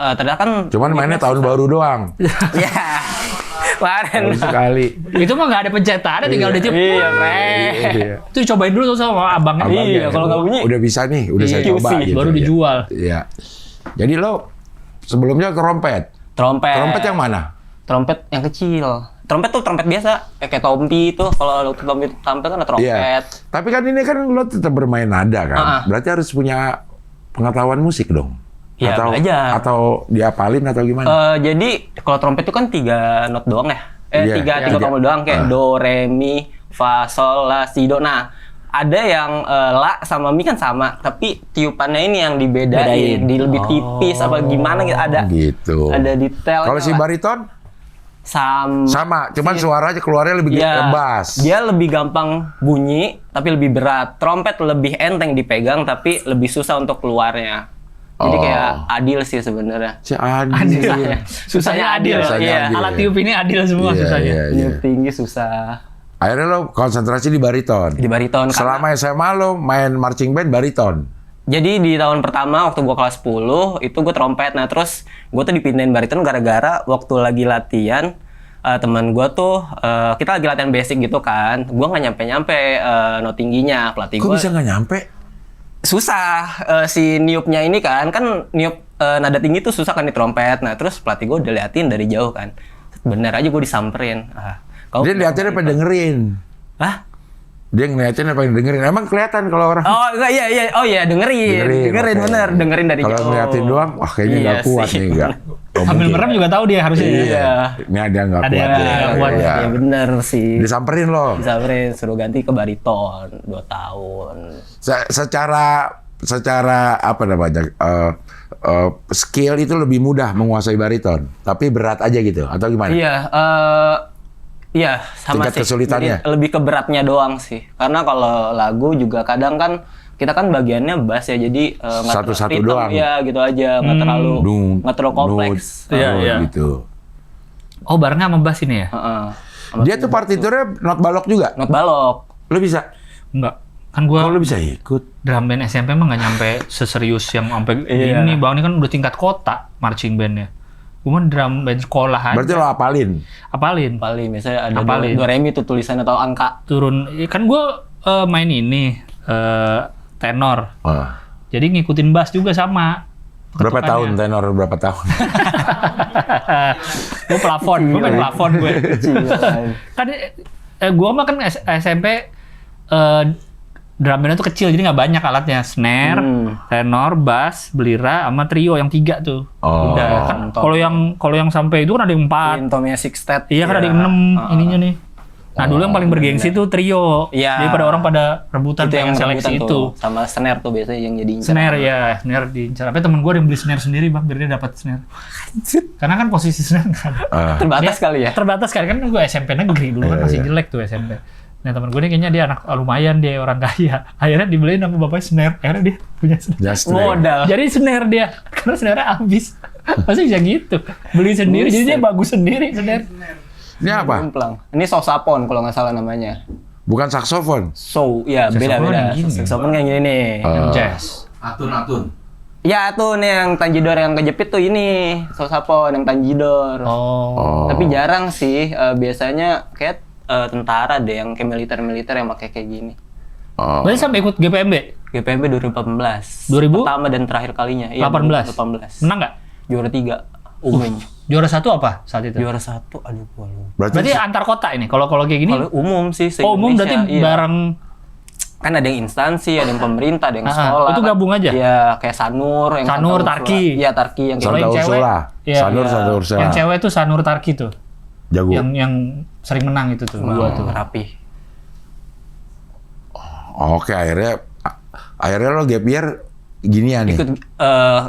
Speaker 4: ternyata kan
Speaker 5: Cuman mainnya tahun baru doang.
Speaker 4: ya Kemarin.
Speaker 5: Baru sekali.
Speaker 2: Itu mah nggak ada pencetannya, tinggal dijepit.
Speaker 4: Iya, Bre.
Speaker 5: Iya.
Speaker 2: Itu cobain dulu tuh sama abangnya.
Speaker 4: Iya, kalau nggak bunyi.
Speaker 5: Udah bisa nih, udah saya
Speaker 4: Iya,
Speaker 5: coba
Speaker 4: QC,
Speaker 5: gitu.
Speaker 2: baru
Speaker 5: ya.
Speaker 2: dijual.
Speaker 5: Iya. Jadi lo sebelumnya trompet.
Speaker 4: Trompet.
Speaker 5: Trompet yang mana?
Speaker 4: Trompet yang kecil. Trompet tuh trompet biasa, kayak tompi itu. Kalau tompi tampil kan ada trompet.
Speaker 5: Iya. Tapi kan ini kan lo tetap bermain nada kan. Berarti harus punya pengetahuan musik dong.
Speaker 4: Iya, belajar.
Speaker 5: Atau diapalin atau gimana?
Speaker 4: Jadi kalau trompet itu kan 3 not doang ya.
Speaker 5: Iya,
Speaker 4: tiga
Speaker 5: tiga.
Speaker 4: tombol doang kayak do, re, mi, fa, sol, la, si, do. Nah, ada yang la sama mi kan sama, tapi tiupannya ini yang dibedain, di lebih tipis apa gimana gitu. Ada
Speaker 5: Gitu.
Speaker 4: ada detail.
Speaker 5: Kalau si bariton sama, cuman suaranya keluarnya lebih bass.
Speaker 4: Dia lebih gampang bunyi tapi lebih berat. Trompet lebih enteng dipegang tapi lebih susah untuk keluarnya. Jadi kayak adil sih sebenarnya.
Speaker 5: Si adil.
Speaker 2: Susahnya adil.
Speaker 5: Susahnya
Speaker 2: Iya.
Speaker 5: adil.
Speaker 2: Alat tiup ini adil semua
Speaker 5: Iya,
Speaker 2: susahnya.
Speaker 5: iya, iya.
Speaker 4: Niup tinggi susah.
Speaker 5: Akhirnya lo konsentrasi di bariton.
Speaker 4: Di bariton.
Speaker 5: Selama SMA lo main marching band bariton.
Speaker 4: Jadi di tahun pertama waktu gua kelas 10 itu gua trompet. Nah terus gua tuh dipindahin bariton gara-gara waktu lagi latihan teman gua tuh kita lagi latihan basic gitu kan. Gua nggak nyampe not tingginya. Pelatih
Speaker 5: Kok
Speaker 4: gua
Speaker 5: bisa nggak nyampe?
Speaker 4: susah si niupnya ini kan niup nada tinggi tuh susah kan di trompet. Nah terus pelatih gua udah liatin dari jauh kan. Bener aja gua disamperin.
Speaker 5: Dia liatin apa dengerin?
Speaker 4: Hah?
Speaker 5: Dia ngeliatin apa yang dengerin? Emang kelihatan kalau orang
Speaker 4: Oh enggak, iya. Oh iya, dengerin
Speaker 5: oke.
Speaker 4: bener, dengerin dari jauh.
Speaker 5: Kalau ngeliatin doang, wah kayaknya nggak
Speaker 4: Iya
Speaker 5: kuat
Speaker 4: sih.
Speaker 5: nih nggak. Oh,
Speaker 2: Sambil
Speaker 5: mungkin.
Speaker 2: merem juga tahu dia harusnya.
Speaker 4: Iya.
Speaker 5: Ini ada nggak
Speaker 2: Ada
Speaker 5: kuat
Speaker 2: yang
Speaker 5: dia.
Speaker 2: nggak kuat.
Speaker 5: Iya.
Speaker 4: Ya bener sih.
Speaker 5: Disamperin lo.
Speaker 4: Disamperin, suruh ganti ke bariton 2 tahun.
Speaker 5: Secara apa namanya skill itu lebih mudah menguasai bariton, tapi berat aja gitu atau gimana?
Speaker 4: Iya, sama
Speaker 5: Tingkat
Speaker 4: sih.
Speaker 5: kesulitannya?
Speaker 4: Jadi lebih ke beratnya doang sih. Karena kalau lagu juga kadang kan kita kan bagiannya bass ya, jadi nggak
Speaker 5: Satu-satu
Speaker 4: terlalu
Speaker 5: doang.
Speaker 4: ya gitu aja, nggak terlalu kompleks.
Speaker 2: Iya.
Speaker 5: Gitu.
Speaker 2: Oh, barengnya sama bass ini ya?
Speaker 4: Heeh.
Speaker 5: Dia tuh partiturnya not balok juga.
Speaker 4: Not balok.
Speaker 5: Lo bisa?
Speaker 2: Enggak. Kan gua
Speaker 5: Lo bisa ikut.
Speaker 2: drum band SMP mah nggak nyampe seserius yang sampai
Speaker 4: Iya.
Speaker 2: ini. Bang, ini kan udah tingkat kota marching bandnya. Gua mah drum band sekolah aja.
Speaker 5: Berarti lo apalin.
Speaker 2: Apalin.
Speaker 4: Paling misalnya ada
Speaker 2: Apalin.
Speaker 4: do, re, mi itu tulisannya atau angka.
Speaker 2: Turun. Kan gua main ini tenor.
Speaker 5: Wah.
Speaker 2: Jadi ngikutin bass juga sama.
Speaker 5: Berapa
Speaker 2: Ketukannya.
Speaker 5: tahun tenor? Berapa tahun?
Speaker 2: Gue plafon, gue main plafon gue. Kan gue mah kan SMP drum bandnya tuh kecil, jadi nggak banyak alatnya. Snare, tenor, bass, belira, sama trio yang 3 tuh.
Speaker 5: Oh.
Speaker 2: Udah kan. Kalau yang sampai itu kan ada yang 4.
Speaker 4: Tommy Sixtet.
Speaker 2: Iya kan ada yang 6 ininya nih. Nah dulu yang paling bergengsi tuh trio.
Speaker 4: Iya.
Speaker 2: Jadi pada orang pada rebutan
Speaker 4: Itu yang
Speaker 2: pengen seleksi
Speaker 4: rebutan
Speaker 2: itu.
Speaker 4: tuh. Sama snare tuh biasanya yang jadi
Speaker 2: Snare ya, snare diincar. Tapi temen gue ada yang beli snare sendiri bang, biar dia dapat snare. Karena kan posisi snare kan.
Speaker 4: terbatas kali ya.
Speaker 2: Terbatas kali kan gue SMP negeri dulu kan masih jelek tuh SMP. Nah temen gue ini kayaknya dia anak lumayan, dia orang kaya. Akhirnya dibeliin sama bapaknya snare. Akhirnya dia punya snare.
Speaker 5: Just straight.
Speaker 4: Modal.
Speaker 2: Jadi snare dia, karena snare habis. Masa bisa gitu? Beli sendiri, jadi dia bagus sendiri snare.
Speaker 5: Ini apa?
Speaker 4: Jomplang. Ini saxophone kalau nggak salah namanya.
Speaker 5: Bukan saksofon.
Speaker 4: Ya
Speaker 2: Saxophone
Speaker 4: beda-beda.
Speaker 2: yang gini.
Speaker 4: Saxophone kayak gini nih.
Speaker 2: Jazz.
Speaker 3: Atun.
Speaker 4: Ya tuh nih yang tanjidor yang kejepit tuh ini saxophone yang tanjidor.
Speaker 2: Oh.
Speaker 4: Tapi jarang sih. Biasanya kayak tentara deh yang kayak militer yang pakai kayak gini.
Speaker 5: Oh.
Speaker 2: Berarti sampai ikut GPMB?
Speaker 4: GPMB 2018.
Speaker 2: 2000?
Speaker 4: Pertama dan terakhir kalinya. Iya,
Speaker 2: 18?
Speaker 4: 18.
Speaker 2: Menang nggak?
Speaker 4: Juara 3 umum.
Speaker 2: Juara 1 apa saat itu?
Speaker 4: Juara 1, aduh gua lupa.
Speaker 2: Berarti antar kota ini, kalau kayak gini?
Speaker 4: Kalau umum sih
Speaker 2: Umum berarti
Speaker 4: se-Indonesia, iya.
Speaker 2: bareng.
Speaker 4: Kan ada yang instansi, ada yang pemerintah, ada yang
Speaker 2: Ah,
Speaker 4: sekolah.
Speaker 2: itu
Speaker 4: kan.
Speaker 2: gabung aja?
Speaker 4: Iya, kayak Sanur, yang
Speaker 2: Sanur,
Speaker 4: Santa Ursula.
Speaker 2: Tarki.
Speaker 4: Iya, Tarki yang
Speaker 5: Santa
Speaker 2: Kalau yang cewek,
Speaker 5: Ursula.
Speaker 2: iya.
Speaker 5: Sanur,
Speaker 4: Iya.
Speaker 5: Santa Ursula.
Speaker 2: Yang cewek tuh Sanur Tarki tuh.
Speaker 5: Jago.
Speaker 2: Yang sering menang itu tuh, dua tuh.
Speaker 4: rapi.
Speaker 5: Oke, akhirnya lo gap year ginian nih.
Speaker 4: Ikut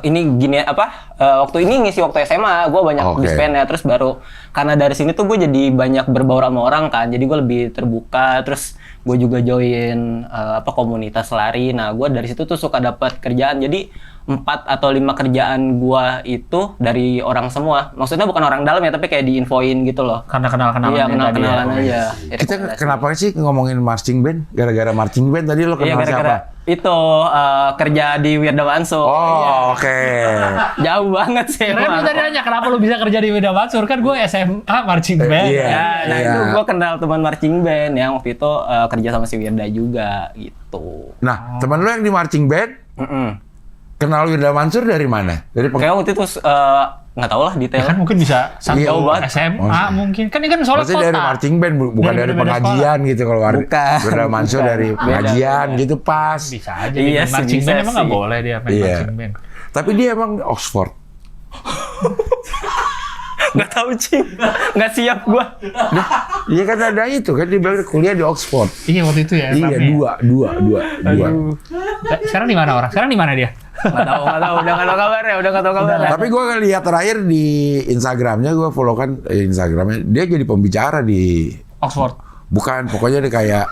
Speaker 4: ini gini apa? Waktu ini ngisi waktu SMA, gue banyak
Speaker 5: Oke.
Speaker 4: di band ya. Terus baru karena dari sini tuh gue jadi banyak berbaur sama orang kan. Jadi gue lebih terbuka. Terus gue juga join komunitas lari. Nah gue dari situ tuh suka dapat kerjaan. Jadi 4 atau 5 kerjaan gua itu dari orang semua. Maksudnya bukan orang dalam ya, tapi kayak diinfoin gitu loh.
Speaker 2: Karena kenal-kenalan.
Speaker 4: Iya, kenal-kenalan aja.
Speaker 5: Kita kenapa sih ngomongin marching band? Gara-gara marching band tadi lo
Speaker 4: Iya,
Speaker 5: kenal
Speaker 4: gara-gara
Speaker 5: siapa?
Speaker 4: itu kerja di Wirda Mansur.
Speaker 5: Oh, oke.
Speaker 4: Jauh banget sih.
Speaker 2: Karena lu tadi nanya kenapa lu bisa kerja di Wirda Mansur, kan gue SMA marching band.
Speaker 5: Iya.
Speaker 4: Ya, nah
Speaker 5: Iya.
Speaker 4: itu gue kenal teman marching band yang waktu itu kerja sama si Wirda juga gitu.
Speaker 5: Nah, teman lo yang di marching band kenal Wirda Mansur dari mana? Dari
Speaker 4: Kayak waktu itu nggak tahu lah
Speaker 2: Ya
Speaker 4: detail.
Speaker 2: kan mungkin bisa
Speaker 5: Iya,
Speaker 2: jauh banget
Speaker 5: maksudnya.
Speaker 2: SMA mungkin. Kan ini kan soalnya
Speaker 5: Maksudnya dari
Speaker 2: kota.
Speaker 5: marching band, bukan dari
Speaker 2: Beda-beda
Speaker 5: pengajian gitu kalau
Speaker 4: Bukan.
Speaker 5: Wirda Mansur
Speaker 4: Bukan.
Speaker 5: dari
Speaker 4: Beda,
Speaker 5: pengajian
Speaker 4: beda.
Speaker 5: gitu pas.
Speaker 2: Bisa aja
Speaker 4: Iya
Speaker 2: dia
Speaker 4: sih,
Speaker 2: marching
Speaker 4: bisa
Speaker 2: band emang nggak
Speaker 4: sih.
Speaker 2: boleh dia main
Speaker 5: Iya.
Speaker 2: marching band.
Speaker 5: Tapi dia emang Oxford.
Speaker 4: Nggak tahu Cing. Nggak siap gue.
Speaker 5: Iya kan ada itu kan dia bilang kuliah di Oxford.
Speaker 2: Iya waktu itu ya.
Speaker 5: Iya,
Speaker 2: rame.
Speaker 5: dua.
Speaker 2: Sekarang di mana orang? Sekarang di mana dia?
Speaker 4: Nggak tahu. Udah nggak tahu kabarnya. Udah nggak tahu kabarnya.
Speaker 5: Tapi gue lihat terakhir di Instagramnya, gue follow kan Instagramnya, dia jadi pembicara di
Speaker 2: Oxford.
Speaker 5: bukan, pokoknya dia kayak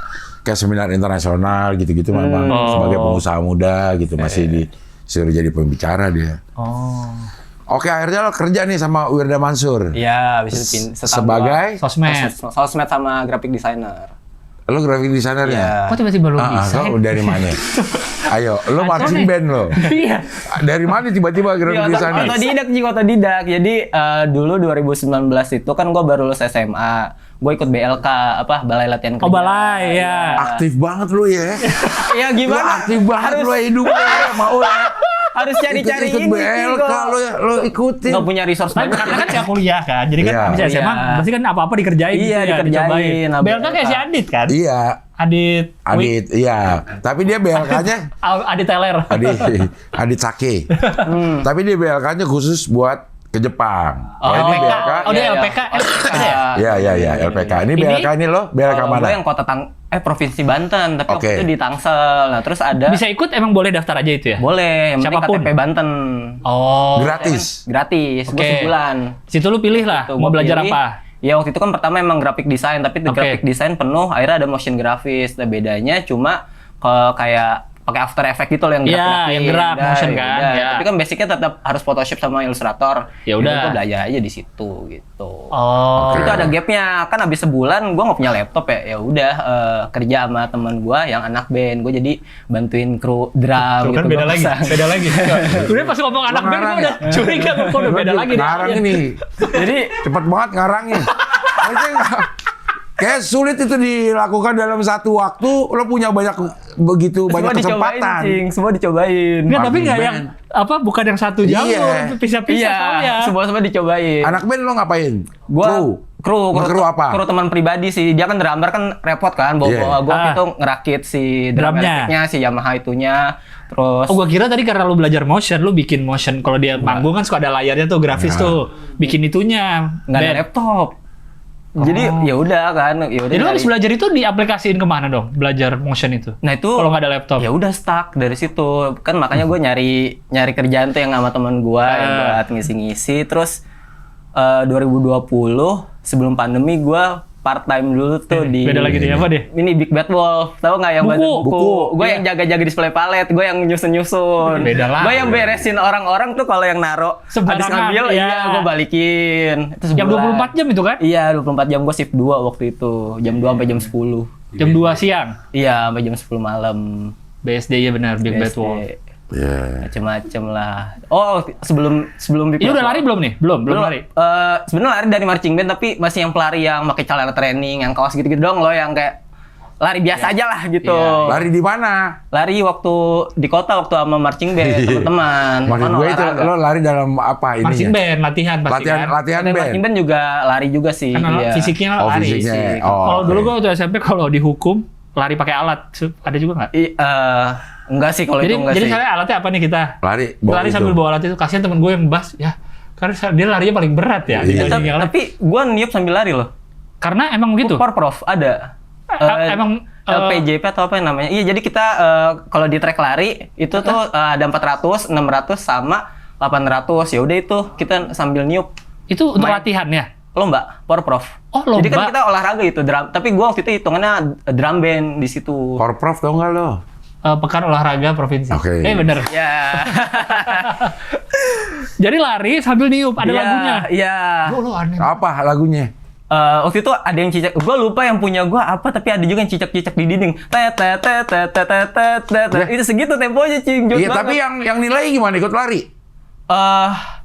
Speaker 5: seminar internasional gitu-gitu memang sebagai pengusaha muda gitu masih disuruh jadi pembicara dia.
Speaker 2: Oh.
Speaker 5: Oke, akhirnya lo kerja nih sama Wirda Mansur.
Speaker 4: Iya, habis itu
Speaker 5: Sebagai
Speaker 2: Sosmed.
Speaker 4: sosmed sama graphic designer.
Speaker 5: lo graphic designer ya?
Speaker 2: Kok tiba-tiba lu
Speaker 5: Ah,
Speaker 2: bisa?
Speaker 5: lo dari mana? Ayo, lo
Speaker 2: Kacau
Speaker 5: marching
Speaker 2: nih.
Speaker 5: band lo.
Speaker 2: Iya.
Speaker 5: Dari mana tiba-tiba graphic designer?
Speaker 4: Otodidak. Jadi dulu 2019 itu kan gue baru lulus SMA. Gue ikut BLK, Balai Latihan Kerja.
Speaker 2: Oh, balai, ya.
Speaker 5: Aktif banget lo ya.
Speaker 4: Ya
Speaker 5: Lo
Speaker 4: gimana?
Speaker 5: aktif banget lo hidupnya ya, mau ya.
Speaker 4: Harus cari-cari
Speaker 5: Ikut
Speaker 4: ini.
Speaker 5: BLK lo ya, lo ikutin.
Speaker 4: Nggak punya resource
Speaker 2: Tapi
Speaker 4: banyak.
Speaker 2: karena kan nggak kuliah kan, jadi kan
Speaker 5: Iya.
Speaker 2: bisa SMA,
Speaker 4: Iya.
Speaker 2: pasti kan apa-apa dikerjain
Speaker 4: Iya,
Speaker 2: gitu ya,
Speaker 4: dikerjain.
Speaker 2: dicobain.
Speaker 4: Nah,
Speaker 2: BLK kayak si Adit kan?
Speaker 5: Iya,
Speaker 2: Adit,
Speaker 5: Adit, iya. Tapi dia BLK-nya
Speaker 2: Adit Teller.
Speaker 5: Adit Sake. Tapi dia BLK-nya khusus buat ke Jepang.
Speaker 4: Oh,
Speaker 5: ini
Speaker 2: LPK.
Speaker 5: BLK.
Speaker 2: Oh, dia
Speaker 4: Iya,
Speaker 2: LPK. LPK ya?
Speaker 5: Iya, LPK. Ini
Speaker 2: Ini-
Speaker 5: BLK ini lo, BLK
Speaker 4: Kalau
Speaker 5: mana?
Speaker 4: gue yang Provinsi Banten, tapi
Speaker 5: Oke.
Speaker 4: waktu itu di Tangsel. Nah, terus ada
Speaker 2: Bisa ikut emang boleh daftar aja itu ya?
Speaker 4: boleh, yang penting
Speaker 2: Siapapun.
Speaker 4: KTP Banten.
Speaker 2: Oh.
Speaker 5: Gratis.
Speaker 4: Gratis, gue
Speaker 2: Oke.
Speaker 4: sebulan.
Speaker 2: Situ lu pilih lah,
Speaker 4: Tuh,
Speaker 2: mau
Speaker 4: gua
Speaker 2: belajar
Speaker 4: pilih.
Speaker 2: apa?
Speaker 4: Ya waktu itu kan pertama emang graphic design, tapi di
Speaker 2: Oke.
Speaker 4: graphic design penuh, akhirnya ada motion grafis. Nah, bedanya cuma kayak pakai After Effects gitu loh yang
Speaker 2: Iya,
Speaker 4: gerak-gerakin.
Speaker 2: yang gerak,
Speaker 4: Udah,
Speaker 2: motion
Speaker 4: ya
Speaker 2: kan,
Speaker 4: udah.
Speaker 2: ya.
Speaker 4: Tapi kan basicnya tetap harus Photoshop sama Illustrator.
Speaker 2: Ya udah.
Speaker 4: Jadi gua belajar aja di situ gitu.
Speaker 2: Oh.
Speaker 5: Oke.
Speaker 4: Itu ada gapnya, kan abis sebulan gue nggak punya laptop ya. Ya udah kerja sama teman gue yang anak band, gue jadi bantuin kru drum
Speaker 2: Tuh
Speaker 4: gitu.
Speaker 2: kan beda
Speaker 4: Gua
Speaker 2: lagi,
Speaker 4: pasang.
Speaker 2: beda lagi. Udah pas ngomong anak band gue udah curiga, kok udah beda lagi deh.
Speaker 5: Ngarang ini.
Speaker 4: Jadi
Speaker 5: Cepet banget ngarangnya. Maksudnya kayak sulit itu dilakukan dalam satu waktu. Lo punya begitu
Speaker 4: semua
Speaker 5: banyak
Speaker 4: dicobain,
Speaker 5: kesempatan.
Speaker 4: Cing. Semua dicobain.
Speaker 2: Enggak, tapi
Speaker 5: Marching
Speaker 2: nggak yang
Speaker 5: band.
Speaker 2: bukan yang satu
Speaker 5: Iya.
Speaker 2: jalur, pisah-pisah
Speaker 4: Iya,
Speaker 2: soalnya.
Speaker 4: semua dicobain.
Speaker 5: Anak band lo ngapain?
Speaker 4: Gua kru
Speaker 5: apa?
Speaker 4: Kru teman pribadi sih. Dia kan drummer kan repot kan.
Speaker 5: Iya.
Speaker 4: Gue
Speaker 2: Ah.
Speaker 4: itu ngerakit si drum
Speaker 2: Drumnya.
Speaker 4: elektriknya, si Yamaha itunya. Terus
Speaker 2: Oh, gua kira tadi karena lu belajar motion, lu bikin motion. Kalau dia manggung kan suka ada layarnya tuh, grafis tuh. Bikin itunya.
Speaker 4: nggak ada
Speaker 2: band.
Speaker 4: laptop. Jadi ya udah kan, ya udah.
Speaker 2: Jadi lu habis
Speaker 4: nyari-
Speaker 2: belajar itu diaplikasiin kemana dong? Belajar motion itu?
Speaker 4: Nah itu
Speaker 2: Kalau nggak ada laptop.
Speaker 4: ya udah stuck dari situ kan, makanya gue nyari kerjaan tuh yang sama teman gue yang buat ngisi-ngisi. Terus 2020 sebelum pandemi gue part time dulu tuh di
Speaker 2: Beda lagi deh, apa deh?
Speaker 4: ini Big Bad Wolf, tahu nggak yang
Speaker 2: Buku.
Speaker 4: baca
Speaker 5: Buku.
Speaker 4: Gue yang jaga-jaga display palet, gue yang nyusun-nyusun.
Speaker 2: Beda lah.
Speaker 4: Gue yang beresin orang-orang tuh kalau yang naro habis
Speaker 2: Sembarangan,
Speaker 4: ngambil,
Speaker 2: iya.
Speaker 4: iya gue balikin. Itu
Speaker 2: Yang
Speaker 4: sebulan.
Speaker 2: 24 jam itu kan?
Speaker 4: Iya 24 jam, gue shift 2 waktu itu, jam 2 sampai jam 10.
Speaker 2: Jam 2 siang.
Speaker 4: Iya sampai jam 10 malam.
Speaker 2: BSD ya benar, Big Bad
Speaker 4: BSD.
Speaker 2: Wolf.
Speaker 5: Iya.
Speaker 4: Macem-macem lah. Oh, sebelum Big
Speaker 2: Ini
Speaker 4: Bad
Speaker 2: udah lari
Speaker 4: Wolf-
Speaker 2: belum nih? Belum lari.
Speaker 4: Sebenarnya lari dari marching band, tapi masih yang pelari yang pakai celana training, yang kaos gitu-gitu dong loh, yang kayak lari biasa aja lah gitu.
Speaker 2: Iya.
Speaker 5: Lari di mana?
Speaker 4: Lari waktu di kota waktu sama marching band teman-teman.
Speaker 5: Maksud
Speaker 4: Kan
Speaker 5: gue itu
Speaker 4: olahraga.
Speaker 5: lo lari dalam apa ininya?
Speaker 2: Marching band, latihan pasti
Speaker 5: Latihan
Speaker 2: kan?
Speaker 5: latihan
Speaker 4: Dan
Speaker 5: band.
Speaker 4: marching band juga lari juga sih.
Speaker 2: Karena
Speaker 4: iya.
Speaker 2: fisiknya
Speaker 5: Oh,
Speaker 2: lari.
Speaker 5: fisiknya.
Speaker 2: Kalau
Speaker 5: Oh,
Speaker 2: dulu
Speaker 5: oke.
Speaker 2: gua waktu SMP kalau dihukum lari pakai alat, ada juga nggak?
Speaker 4: Enggak sih kalau
Speaker 2: Jadi
Speaker 4: itu enggak
Speaker 2: jadi
Speaker 4: sih.
Speaker 2: saya alatnya apa nih kita?
Speaker 5: Lari
Speaker 2: Lari
Speaker 5: itu.
Speaker 2: sambil bawa alat itu. Kasihan temen gue yang bass ya. Karena dia larinya paling berat ya.
Speaker 5: Iya.
Speaker 2: dibanding yang lain.
Speaker 4: Tapi gua niup sambil lari loh.
Speaker 2: Karena emang gitu.
Speaker 4: Prof ada.
Speaker 2: Emang
Speaker 4: LPJP atau apa yang namanya? Iya, jadi kita kalau di track lari itu tuh ada 400, 600 sama 800. Ya udah itu kita sambil niup.
Speaker 2: itu untuk latihan ya.
Speaker 4: Lomba, Prof.
Speaker 2: Oh, lomba.
Speaker 4: Jadi kan kita olahraga itu drum. Tapi gua waktu itu hitungannya drum band di situ.
Speaker 5: Korprof tau nggak lo?
Speaker 2: Pekan Olahraga Provinsi.
Speaker 5: Oke.
Speaker 2: Bener.
Speaker 4: Ya.
Speaker 2: Jadi lari sambil niup, ada lagunya.
Speaker 4: Iya.
Speaker 2: Lo aneh.
Speaker 5: Apa lagunya?
Speaker 4: Waktu itu ada yang cicak, gue lupa yang punya gue apa, tapi ada juga yang cicak-cicak di dinding. Itu segitu temponya, Cing.
Speaker 5: Iya, tapi yang nilai gimana ikut lari?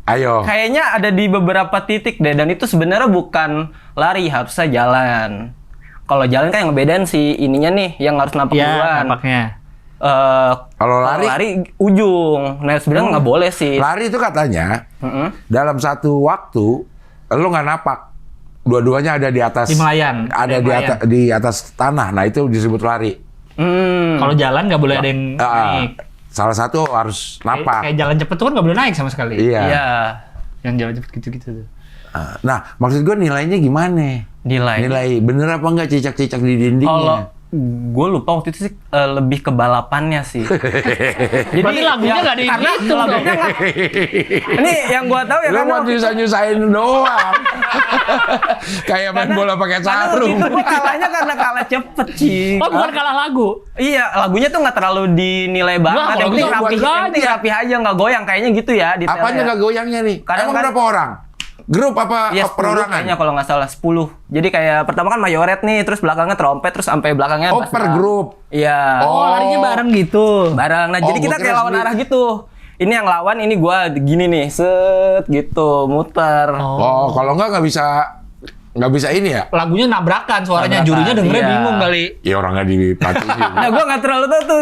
Speaker 5: Ayo.
Speaker 4: Kayaknya ada di beberapa titik deh, dan itu sebenarnya bukan lari, harusnya jalan. Kalau jalan kan yang ngebedain si ininya nih, yang harus napak duluan.
Speaker 2: Nampaknya.
Speaker 4: Kalau lari ujung. Nah, sebenarnya nggak boleh sih.
Speaker 5: Lari itu katanya dalam satu waktu lo nggak napak. Dua-duanya ada di atas.
Speaker 2: Di Melayan.
Speaker 5: Ada di atas tanah. Nah, itu disebut lari.
Speaker 2: Kalau jalan nggak boleh ada yang naik.
Speaker 5: Salah satu harus napak.
Speaker 2: Kayak jalan cepet tuh kan nggak boleh naik sama sekali.
Speaker 5: Iya.
Speaker 2: Yang jalan cepet gitu-gitu tuh.
Speaker 5: Nah, maksud gue nilainya gimana? Nilai bener apa nggak cicak-cicak di dindingnya?
Speaker 4: Kalau gue lupa waktu itu sih lebih ke balapannya sih.
Speaker 2: Jadi lagunya nggak dihitung dong.
Speaker 4: Ini yang gue tahu ya
Speaker 5: Lo
Speaker 4: kan.
Speaker 5: mau nyusahin doang. Kayak main bola pakai sarung.
Speaker 4: Itu gue kalahnya karena kalah cepet, Cing.
Speaker 2: Oh, bukan kalah lagu.
Speaker 4: Iya, lagunya tuh nggak terlalu dinilai banget. Yang penting rapi aja, nggak goyang kayaknya gitu ya.
Speaker 5: Apanya nggak goyangnya nih? Emang berapa orang? Grup apa perorangan?
Speaker 4: Kayaknya kalau nggak salah 10. Jadi kayak pertama kan mayoret nih, terus belakangnya trompet, terus sampai belakangnya bass
Speaker 5: per
Speaker 4: drum.
Speaker 5: grup.
Speaker 4: Iya.
Speaker 2: Oh, larinya bareng gitu.
Speaker 4: Bareng. Nah, jadi kita kayak lawan arah gitu. Ini yang lawan, ini gua gini nih, set gitu, muter.
Speaker 5: Oh, kalau nggak bisa ini ya?
Speaker 2: Lagunya nabrakan, suaranya jurinya dengernya bingung kali.
Speaker 5: Ya orang nggak dipatiin.
Speaker 4: Nah, gua nggak terlalu tahu tuh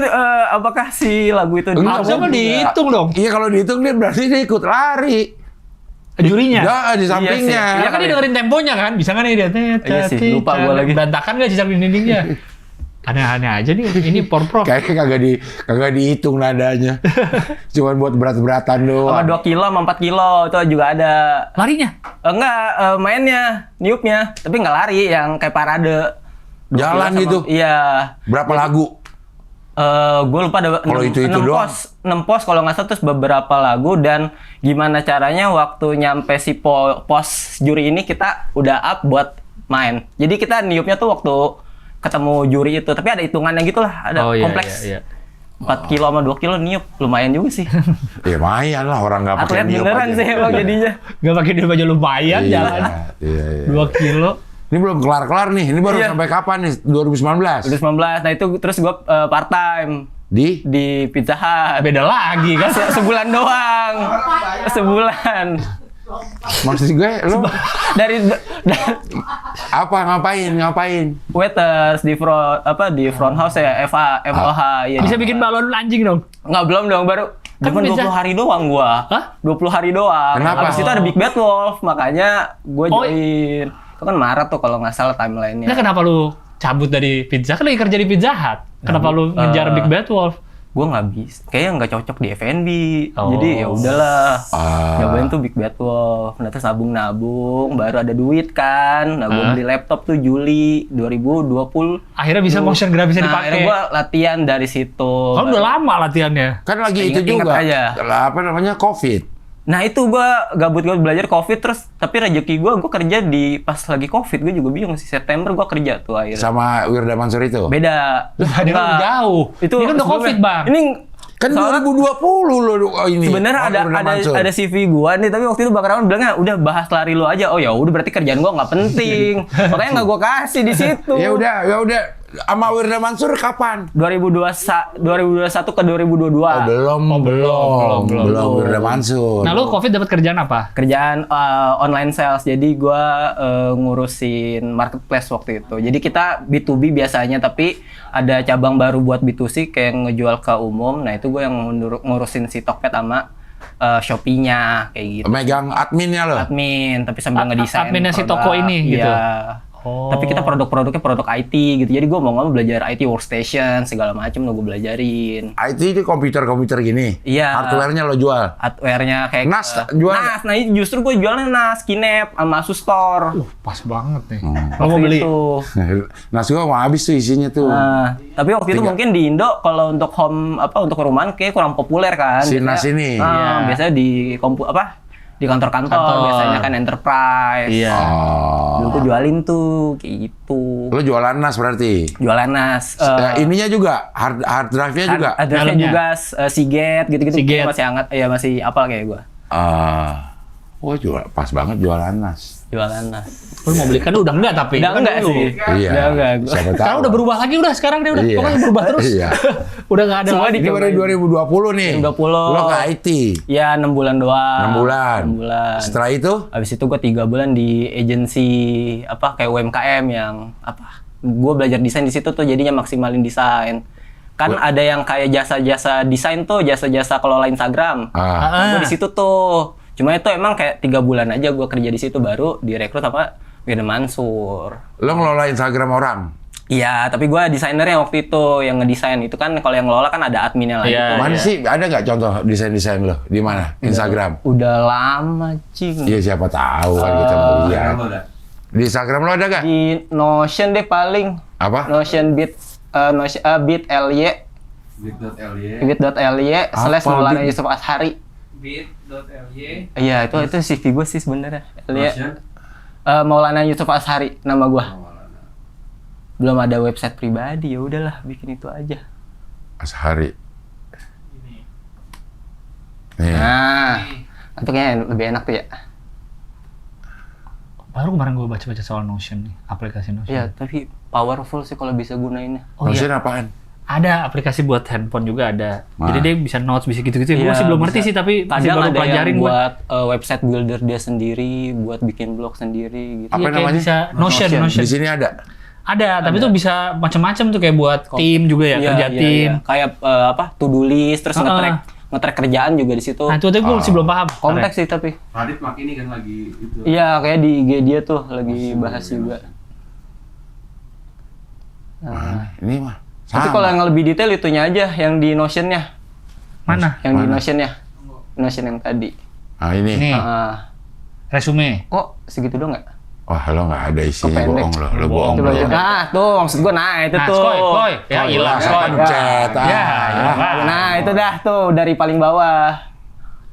Speaker 4: apakah si lagu itu
Speaker 2: Harusnya mah dihitung dong.
Speaker 5: Iya, kalau dihitung dia berarti dia ikut lari.
Speaker 2: Jurinya.
Speaker 5: Di sampingnya.
Speaker 2: Ya kan dia dengerin temponya kan, bisa nggak nih dia?
Speaker 4: Iya sih, lupa gua lagi.
Speaker 2: Berantakan nggak cicak di dindingnya? Aneh-aneh aja nih, ini porprov.
Speaker 5: Kayaknya kagak dihitung nadanya. Cuman buat berat-beratan doang.
Speaker 4: Sama 2 kilo sama 4 kilo itu juga ada.
Speaker 2: Larinya?
Speaker 4: Enggak, mainnya, niupnya, tapi nggak lari, yang kayak parade.
Speaker 5: Jalan gitu?
Speaker 4: Iya.
Speaker 5: Berapa lagu?
Speaker 4: Gue lupa ada
Speaker 5: kalau itu
Speaker 4: 6
Speaker 5: doang.
Speaker 4: 6 pos kalau nggak salah, terus beberapa lagu, dan gimana caranya waktu nyampe si pos juri ini kita udah up buat main. Jadi kita niupnya tuh waktu ketemu juri itu, tapi ada hitungannya gitu lah, ada kompleks.
Speaker 2: Iya.
Speaker 4: 4 kilo sama 2 kilo niup, lumayan juga sih.
Speaker 5: Ya lumayan lah, orang nggak pakai
Speaker 4: Atlet
Speaker 5: niup
Speaker 4: beneran
Speaker 5: aja.
Speaker 4: sih emang jadinya.
Speaker 2: Gak pakai dia baju lumayan jalan.
Speaker 5: Iya.
Speaker 2: 2 kilo.
Speaker 5: Ini belum kelar-kelar nih. Ini baru sampai kapan nih? 2019.
Speaker 4: 2019. Nah itu terus gue part time
Speaker 5: di
Speaker 4: Pizza Hut.
Speaker 2: Beda lagi kan.
Speaker 4: Sebulan doang. Sebulan.
Speaker 5: Maksud gue lo
Speaker 4: dari
Speaker 5: apa ngapain?
Speaker 4: Waiters di front house ya, FOH ya.
Speaker 2: Bisa bikin balon anjing dong.
Speaker 4: Nggak, belum dong, baru
Speaker 2: Kan
Speaker 4: cuma
Speaker 2: bisa.
Speaker 4: 20 hari doang gua.
Speaker 2: Hah?
Speaker 4: 20 hari doang.
Speaker 5: Kenapa?
Speaker 4: Habis itu ada Big Bad Wolf, makanya gue join. Itu kan Maret tuh kalau nggak salah timeline-nya.
Speaker 2: Nah, kenapa lu cabut dari Pizza? Kan lagi kerja di Pizza Hut. Kenapa lu ngejar Big Bad Wolf?
Speaker 4: Gue nggak bisa, kayaknya nggak cocok di F&B. Jadi ya udahlah, nyobain tuh Big Bad Wolf. Nah terus nabung, baru ada duit kan. Nah gue beli laptop tuh Juli 2020.
Speaker 2: Akhirnya bisa motion grafisnya dipakai.
Speaker 4: Akhirnya gue latihan dari situ.
Speaker 2: Kalau udah lama latihannya.
Speaker 5: Kan lagi itu
Speaker 4: Ingat-ingat
Speaker 5: juga.
Speaker 4: aja.
Speaker 5: Apa namanya? COVID.
Speaker 4: Nah itu gue gabut belajar COVID, terus tapi rezeki gue kerja di pas lagi COVID. Gue juga bingung sih, September gue kerja tuh akhirnya.
Speaker 5: Sama Wirda Mansur itu?
Speaker 4: Beda.
Speaker 2: Dia kan udah jauh.
Speaker 4: Itu
Speaker 2: ini kan udah COVID, Bang.
Speaker 4: Ini
Speaker 5: Kan 2020 loh ini.
Speaker 4: sebenarnya ada CV gua nih, tapi waktu itu Bang Rawan bilangnya udah bahas lari lu aja. Oh ya udah, berarti kerjaan gua nggak penting. Makanya nggak gua kasih di situ.
Speaker 5: Ya udah. Sama Wirda Mansur kapan?
Speaker 4: 2021 ke 2022.
Speaker 5: Belum Wirda Mansur.
Speaker 2: Nah, lu COVID dapat kerjaan apa?
Speaker 4: Kerjaan online sales. Jadi gua ngurusin marketplace waktu itu. Jadi kita B2B biasanya, tapi ada cabang baru buat B2C kayak ngejual ke umum. Nah, itu gua yang ngurusin si Tokped sama Shopee-nya kayak gitu.
Speaker 5: Megang adminnya lo?
Speaker 4: Admin, tapi sambil ngedesain
Speaker 2: adminnya si
Speaker 4: produk.
Speaker 2: toko ini gitu?
Speaker 4: Iya. Tapi kita produk-produknya produk IT gitu. Jadi gue mau belajar IT workstation segala macam lo gue belajarin.
Speaker 5: IT itu komputer gini.
Speaker 4: Iya.
Speaker 5: Hardware-nya lo jual.
Speaker 4: Hardware-nya kayak
Speaker 5: NAS jual.
Speaker 4: NAS. Nah, justru gue jualnya NAS, Kinect sama Asus Store.
Speaker 2: Pas banget nih.
Speaker 4: Waktu
Speaker 2: Lo mau beli?
Speaker 4: itu.
Speaker 5: NAS gua mau habis tuh isinya tuh.
Speaker 4: Nah, tapi waktu itu mungkin di Indo kalau untuk home untuk perumahan kayak kurang populer kan.
Speaker 5: Si NAS ini.
Speaker 4: Biasanya di Di kantor-kantor
Speaker 2: Kantor.
Speaker 4: biasanya kan enterprise.
Speaker 2: Iya.
Speaker 4: Dulu gue jualin tuh kayak gitu.
Speaker 5: Lo jualan NAS berarti?
Speaker 4: Jualan NAS.
Speaker 5: Ininya juga, hard drive-nya juga?
Speaker 4: Ada
Speaker 2: Dalamnya.
Speaker 4: juga Seagate gitu-gitu.
Speaker 2: Seagate.
Speaker 4: Masih hangat, ya masih apal kayak gue.
Speaker 5: Pas banget jualan NAS.
Speaker 4: Jualan NAS.
Speaker 2: Lu mau beli kan udah enggak tapi.
Speaker 4: Udah
Speaker 2: Kan
Speaker 4: enggak
Speaker 2: dulu.
Speaker 4: sih.
Speaker 5: Iya.
Speaker 4: Udah enggak.
Speaker 5: Siapa tahu.
Speaker 2: Sekarang udah berubah lagi udah sekarang dia udah
Speaker 5: Iya.
Speaker 2: pokoknya berubah terus.
Speaker 5: Iya.
Speaker 2: Udah enggak ada
Speaker 4: Semua
Speaker 2: lagi.
Speaker 5: Ini baru 2020 nih.
Speaker 4: 2020.
Speaker 5: Lo ke IT.
Speaker 4: Ya 6 bulan doang.
Speaker 5: 6 bulan.
Speaker 4: 6 bulan.
Speaker 5: Setelah itu?
Speaker 4: Habis itu gue 3 bulan di agensi apa kayak UMKM yang apa? Gue belajar desain di situ tuh jadinya maksimalin desain. Kan ada yang kayak jasa-jasa desain tuh, jasa-jasa kelola Instagram. Gue di situ tuh. Cuma itu emang kayak 3 bulan aja gue kerja di situ baru direkrut sama Firda Mansur.
Speaker 5: Lo ngelola Instagram orang?
Speaker 4: Iya, tapi gue desainernya waktu itu yang ngedesain. Itu kan kalau yang ngelola kan ada adminnya lagi.
Speaker 2: Iya.
Speaker 4: tuh.
Speaker 5: Mana sih? Ada nggak contoh desain-desain lo? Di mana? Instagram?
Speaker 4: Udah lama, cing.
Speaker 5: Iya siapa tahu kan kita mau lihat.
Speaker 3: Lo udah.
Speaker 5: Di Instagram lo ada gak?
Speaker 4: Di Notion deh paling.
Speaker 5: Apa?
Speaker 4: Notion bit.ly
Speaker 3: Bit.ly.
Speaker 4: bit.ly slash
Speaker 5: Apa,
Speaker 4: Maulana
Speaker 5: Bit?
Speaker 4: Yusuf Ashari.
Speaker 3: Bit.ly.
Speaker 4: Iya, itu CV gue sih sebenarnya.
Speaker 3: Notion.
Speaker 4: Maulana Yusuf Ashari nama gue. Belum ada website pribadi, ya udahlah bikin itu aja.
Speaker 5: Ashari.
Speaker 3: Ini.
Speaker 5: Nih.
Speaker 4: Nah, itu kayaknya lebih enak tuh ya.
Speaker 2: Baru kemarin gue baca-baca soal Notion nih, aplikasi Notion.
Speaker 4: Iya, tapi powerful sih kalau bisa gunainnya.
Speaker 2: Oh iya.
Speaker 5: Notion apaan?
Speaker 2: Ada aplikasi buat handphone juga ada.
Speaker 5: Mana?
Speaker 2: Jadi dia bisa notes, bisa gitu-gitu. Gue
Speaker 4: Iya,
Speaker 2: masih belum
Speaker 4: bisa.
Speaker 2: ngerti sih, tapi masih
Speaker 4: Kadang
Speaker 2: baru
Speaker 4: ada
Speaker 2: pelajarin
Speaker 4: yang
Speaker 2: gue.
Speaker 4: buat website builder dia sendiri, buat bikin blog sendiri gitu.
Speaker 5: Apa
Speaker 2: Iya, kayak
Speaker 5: namanya?
Speaker 2: bisa Notion.
Speaker 5: Di sini ada.
Speaker 2: Ada, tapi tuh bisa macam-macam tuh kayak buat tim juga ya, kerja tim.
Speaker 4: Iya. Kayak apa? To-do list terus nge-track kerjaan juga di situ.
Speaker 2: Nah, itu gue masih belum paham.
Speaker 4: Kompleks sih tapi.
Speaker 3: Radit mak ini kan lagi itu.
Speaker 4: Iya, kayak di IG dia tuh lagi bahas juga.
Speaker 5: Mana? Ini mah.
Speaker 4: Tapi
Speaker 5: Sama.
Speaker 4: kalau yang lebih detail itunya aja, yang di Notion-nya.
Speaker 2: Mana?
Speaker 4: Yang di
Speaker 5: Mana?
Speaker 4: Notion-nya. Notion yang tadi.
Speaker 5: Nah ini.
Speaker 2: Nih,
Speaker 4: Ah,
Speaker 2: resume.
Speaker 4: kok segitu doang nggak?
Speaker 5: Wah lo nggak ada isinya,
Speaker 4: Kependek.
Speaker 5: bohong lo. Lo bohong
Speaker 2: Coba,
Speaker 5: lo.
Speaker 2: coba.
Speaker 4: Nah, tuh maksud gua itu
Speaker 2: Nah,
Speaker 4: tuh.
Speaker 2: skoy. Ya, hilang, skoy.
Speaker 5: Pencet.
Speaker 2: Ya, ya.
Speaker 4: Nah, itu dah tuh dari paling bawah.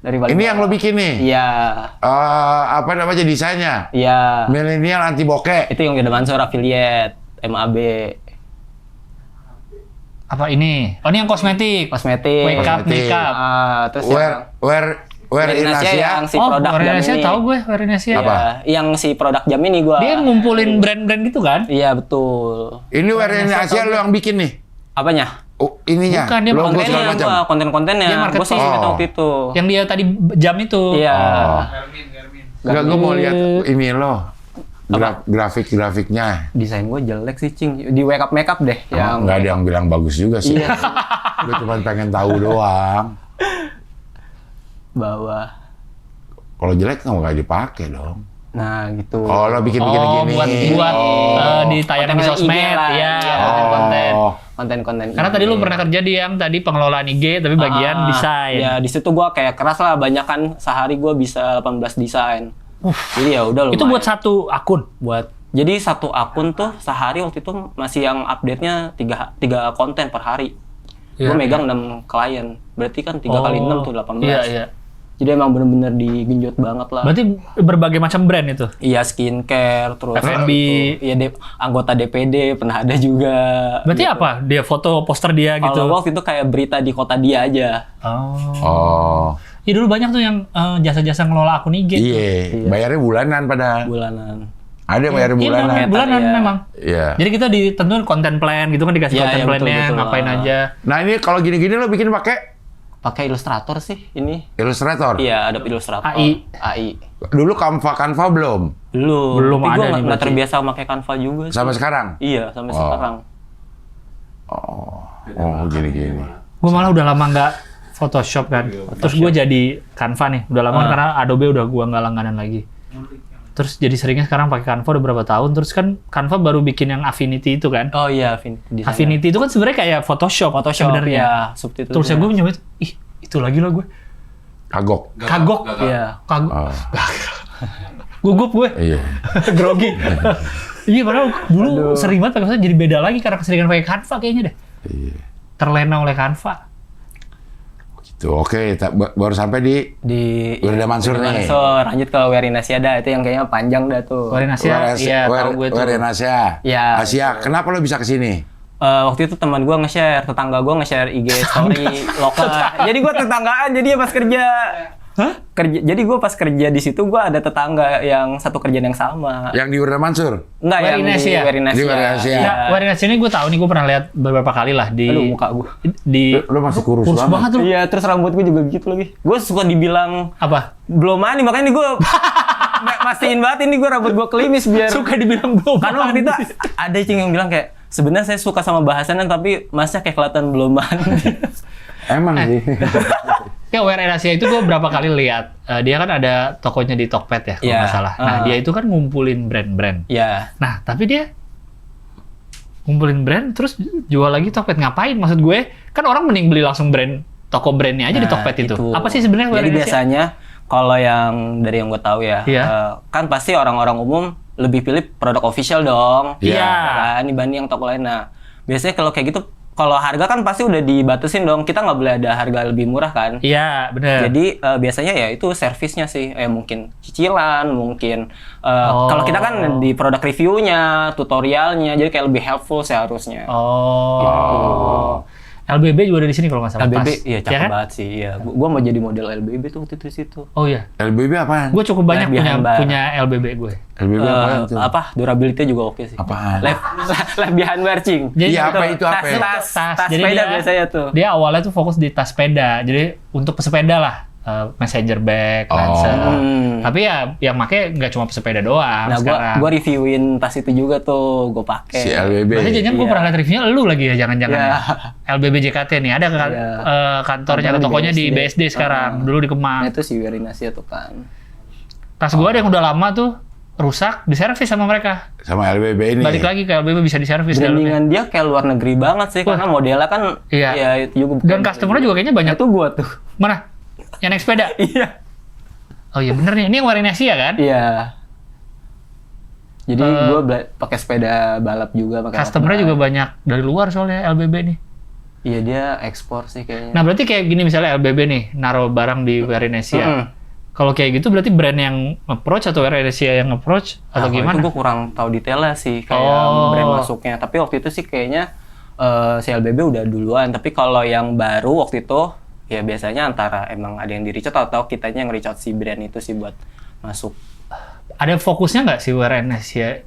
Speaker 4: Dari paling
Speaker 5: Ini
Speaker 4: bawah.
Speaker 5: yang lo bikin nih?
Speaker 4: Iya.
Speaker 5: Apa namanya desainnya?
Speaker 4: Iya.
Speaker 5: Milenial anti bokeh.
Speaker 4: Itu yang udah Mansur affiliate MAB
Speaker 2: Apa ini? Oh, ini yang kosmetik.
Speaker 4: kosmetik.
Speaker 2: Wake up,
Speaker 5: Kosmetik.
Speaker 2: makeup.
Speaker 4: Terus
Speaker 5: Where in Asia?
Speaker 4: yang si
Speaker 2: Oh,
Speaker 4: produk jam
Speaker 2: Indonesia
Speaker 4: ini.
Speaker 2: tahu gue, Indonesia.
Speaker 5: Apa?
Speaker 4: Iya, yang si produk jam ini gua.
Speaker 2: Dia ngumpulin brand-brand gitu kan?
Speaker 4: Iya, betul.
Speaker 5: Ini Where in Asia lo yang bikin nih?
Speaker 4: Apanya?
Speaker 5: Oh, ininya.
Speaker 2: Bukan, dia
Speaker 5: Logo
Speaker 2: kontennya
Speaker 5: segala macam.
Speaker 4: Konten-kontennya.
Speaker 2: Dia market
Speaker 4: Gua sih
Speaker 5: Oh.
Speaker 4: ingat waktu itu.
Speaker 2: Yang dia tadi jam itu.
Speaker 4: Iya.
Speaker 5: Oh.
Speaker 3: Garmin.
Speaker 5: Enggak, gue mau lihat ini lo. Grafik-grafiknya.
Speaker 4: Desain gue jelek sih, Cing. Di wake up makeup deh. Yang
Speaker 5: Nggak ada yang bilang bagus juga sih.
Speaker 4: Iya.
Speaker 5: Gue cuma pengen tahu doang.
Speaker 4: bawah.
Speaker 5: Kalau jelek nggak dipakai dong.
Speaker 4: Nah, gitu.
Speaker 5: Oh, lo bikin-bikin
Speaker 2: Oh,
Speaker 5: gini.
Speaker 2: buat ditayang di
Speaker 4: Konten
Speaker 2: sosmed.
Speaker 4: IG lah,
Speaker 2: Iya,
Speaker 4: iya.
Speaker 2: konten-konten.
Speaker 5: Oh.
Speaker 4: Konten-konten.
Speaker 2: Karena tadi lu pernah kerja di yang tadi pengelolaan IG, tapi bagian desain.
Speaker 4: Ya, di situ gua kayak keras lah, banyak kan sehari gua bisa 18 desain. Jadi ya udah
Speaker 2: Itu
Speaker 4: lumayan.
Speaker 2: buat satu akun.
Speaker 4: Jadi satu akun tuh sehari waktu itu masih yang update-nya 3 konten per hari.
Speaker 2: Iya,
Speaker 4: Gue megang 6 klien. Berarti kan 3 kali 6 tuh 18.
Speaker 2: Iya, iya.
Speaker 4: Jadi emang bener-bener digenjot banget lah.
Speaker 2: Berarti berbagai macam brand itu.
Speaker 4: Iya, skincare, terus
Speaker 2: F&B.
Speaker 4: Iya, anggota DPD pernah ada juga.
Speaker 2: Berarti
Speaker 4: gitu.
Speaker 2: apa? Dia foto poster dia gitu.
Speaker 4: Kalau waktu itu kayak berita di kota dia aja.
Speaker 5: Oh.
Speaker 2: Iya dulu banyak tuh yang jasa-jasa ngelola akun IG.
Speaker 5: Iya. Bayarnya bulanan pada.
Speaker 4: Bulanan.
Speaker 5: Ada yang bayar
Speaker 2: Iya,
Speaker 5: bulanan.
Speaker 2: memang bulanan
Speaker 4: Iya.
Speaker 2: memang.
Speaker 5: Iya.
Speaker 2: Jadi kita ditentuin konten plan gitu kan, dikasih
Speaker 4: Iya,
Speaker 2: konten
Speaker 4: iya,
Speaker 2: plan-nya,
Speaker 4: betul.
Speaker 2: ngapain aja.
Speaker 5: Nah ini kalau gini-gini lo bikin pakai
Speaker 4: Pakai Illustrator sih ini.
Speaker 5: Illustrator.
Speaker 4: Iya, ada Illustrator.
Speaker 2: AI.
Speaker 5: Dulu Canva belum.
Speaker 2: Belum
Speaker 4: Tapi
Speaker 2: ada
Speaker 4: gue
Speaker 2: nih
Speaker 4: nggak
Speaker 2: berarti.
Speaker 4: terbiasa pakai Canva juga sih.
Speaker 5: Sampai sekarang.
Speaker 4: Iya, sampai
Speaker 5: Oh.
Speaker 4: sekarang.
Speaker 5: Oh gini-gini.
Speaker 2: Gue malah udah lama nggak Photoshop kan. Terus gue jadi Canva nih. Udah lama kan karena Adobe udah gue nggak langganan lagi. Terus jadi seringnya sekarang pakai Canva udah berapa tahun. Terus kan Canva baru bikin yang Affinity itu kan.
Speaker 4: Oh iya, desainer.
Speaker 2: Affinity itu kan sebenarnya kayak Photoshop sebenarnya.
Speaker 4: ya, subtitle.
Speaker 2: Terus gue nyoba itu lagi lah gue.
Speaker 5: Kagok.
Speaker 2: Kagok.
Speaker 4: Iya.
Speaker 2: Kagok.
Speaker 5: Oh,
Speaker 2: Gugup gue.
Speaker 5: iya.
Speaker 2: Grogi. Iya, padahal dulu sering banget pakai jadi beda lagi karena keseringan pakai Canva kayaknya deh.
Speaker 5: Iya.
Speaker 2: Terlena oleh Canva.
Speaker 5: Gitu. Oke, baru sampai di Wirda Mansur nih.
Speaker 4: Mansur, lanjut ke Werinasiada itu yang kayaknya panjang dah tuh.
Speaker 2: Werinasiada, iya tahu gue tuh.
Speaker 5: Werinasiada.
Speaker 4: Iya.
Speaker 5: Asia, kenapa lo bisa kesini?
Speaker 4: Waktu itu teman gue nge-share, tetangga gue nge-share IG story lokal. Jadi gue tetanggaan, jadi pas kerja. Jadi gue pas kerja di situ gue ada tetangga yang satu kerjaan yang sama.
Speaker 5: Yang di Wirda Mansur?
Speaker 4: Enggak, yang di Werinasiada.
Speaker 5: Di Werinasiada.
Speaker 2: Ya, Werinasiada ini gue tahu nih, gue pernah lihat beberapa kali lah di.
Speaker 4: Aduh, muka gue.
Speaker 5: Lo masih kurus
Speaker 2: banget lu.
Speaker 4: Iya, terus rambut gue juga gitu lagi. Gue suka dibilang
Speaker 2: Apa?
Speaker 4: belum mandi, makanya nih gue mastiin banget ini gue rambut gue klimis biar.
Speaker 2: Suka dibilang belum.
Speaker 4: Karena waktu itu ada cing yang bilang kayak sebenarnya saya suka sama bahasannya tapi masnya kayak kelihatan belum mandi.
Speaker 5: Emang sih.
Speaker 2: Ya, Werinasiada itu gue berapa kali lihat. Dia kan ada tokonya di Tokped ya, kalau nggak salah. Nah, dia itu kan ngumpulin brand-brand.
Speaker 4: Iya.
Speaker 2: Nah, tapi dia ngumpulin brand terus jual lagi Tokped. Ngapain? Maksud gue, kan orang mending beli langsung toko brandnya aja di Tokped itu. Apa sih sebenarnya
Speaker 4: Jadi
Speaker 2: Werinasiada?
Speaker 4: biasanya kalau yang dari yang gue tahu ya, kan pasti orang-orang umum lebih pilih produk official dong.
Speaker 2: Iya.
Speaker 4: Kan dibanding yang toko lain. Nah, biasanya kalau kayak gitu, kalau harga kan pasti udah dibatasin dong. Kita nggak boleh ada harga lebih murah kan.
Speaker 2: Iya, benar.
Speaker 4: Jadi biasanya ya itu servisnya sih, mungkin cicilan, mungkin kalau kita kan di produk reviewnya, tutorialnya, jadi kayak lebih helpful seharusnya.
Speaker 2: LBB juga ada di sini kalau nggak salah.
Speaker 4: LBB, iya cakep
Speaker 2: kan?
Speaker 4: banget sih. Iya, gua mau jadi model LBB tuh waktu itu di situ.
Speaker 2: Oh iya.
Speaker 5: LBB apaan?
Speaker 2: Gue cukup banyak
Speaker 4: Lebihan
Speaker 2: punya LBB gue.
Speaker 5: LBB apaan tuh?
Speaker 4: Apa durability juga oke sih.
Speaker 5: Apaan?
Speaker 4: Lebihan wearching.
Speaker 2: Jadi
Speaker 5: Iya, apa itu apa?
Speaker 4: Tas
Speaker 2: Jadi
Speaker 4: sepeda
Speaker 2: dia-
Speaker 4: biasanya tuh.
Speaker 2: Dia awalnya tuh fokus di tas sepeda. Jadi untuk pesepeda lah. Messenger bag, Lancer. Tapi ya yang make nggak cuma pesepeda doang
Speaker 4: Nah,
Speaker 2: sekarang.
Speaker 4: gua reviewin tas itu juga tuh, gua pakai.
Speaker 5: Si LBB.
Speaker 2: Berarti jangan gue
Speaker 4: Iya.
Speaker 2: pernah lihat reviewnya lu lagi ya, jangan-jangan
Speaker 4: Iya.
Speaker 2: ya. LBB JKT nih, ada kan
Speaker 4: Iya.
Speaker 2: kantornya atau tokonya di BSD sekarang, dulu di
Speaker 4: Nah,
Speaker 2: Kemang.
Speaker 4: itu si Werinasiada tuh kan.
Speaker 2: Tas gue ada yang udah lama tuh, rusak, diservis sama mereka.
Speaker 5: Sama LBB ini.
Speaker 2: Balik lagi ke LBB bisa diservis dalamnya.
Speaker 4: Brandingan dia kayak luar negeri banget sih, karena modelnya kan
Speaker 2: Iya.
Speaker 4: ya itu juga.
Speaker 2: Dan customer-nya juga kayaknya banyak.
Speaker 4: Itu gua tuh.
Speaker 2: Mana? Yang naik sepeda?
Speaker 4: Iya.
Speaker 2: Oh iya bener nih, ini yang Werinasiada kan?
Speaker 4: Iya. Jadi gua pakai sepeda balap juga, pakai
Speaker 2: Customer-nya juga banyak dari luar soalnya LBB nih.
Speaker 4: Iya, dia ekspor sih kayaknya.
Speaker 2: Nah berarti kayak gini misalnya LBB nih, naruh barang di Werinasiada. Kalau kayak gitu berarti brand yang approach atau Werinasiada yang approach atau
Speaker 4: Kalau
Speaker 2: gimana?
Speaker 4: itu gue kurang tahu detailnya sih kayak brand masuknya. Tapi waktu itu sih kayaknya si LBB udah duluan. Tapi kalau yang baru waktu itu ya biasanya antara emang ada yang di-reach out atau kitanya yang reach out si brand itu sih buat masuk.
Speaker 2: Ada fokusnya nggak sih Werinasiada?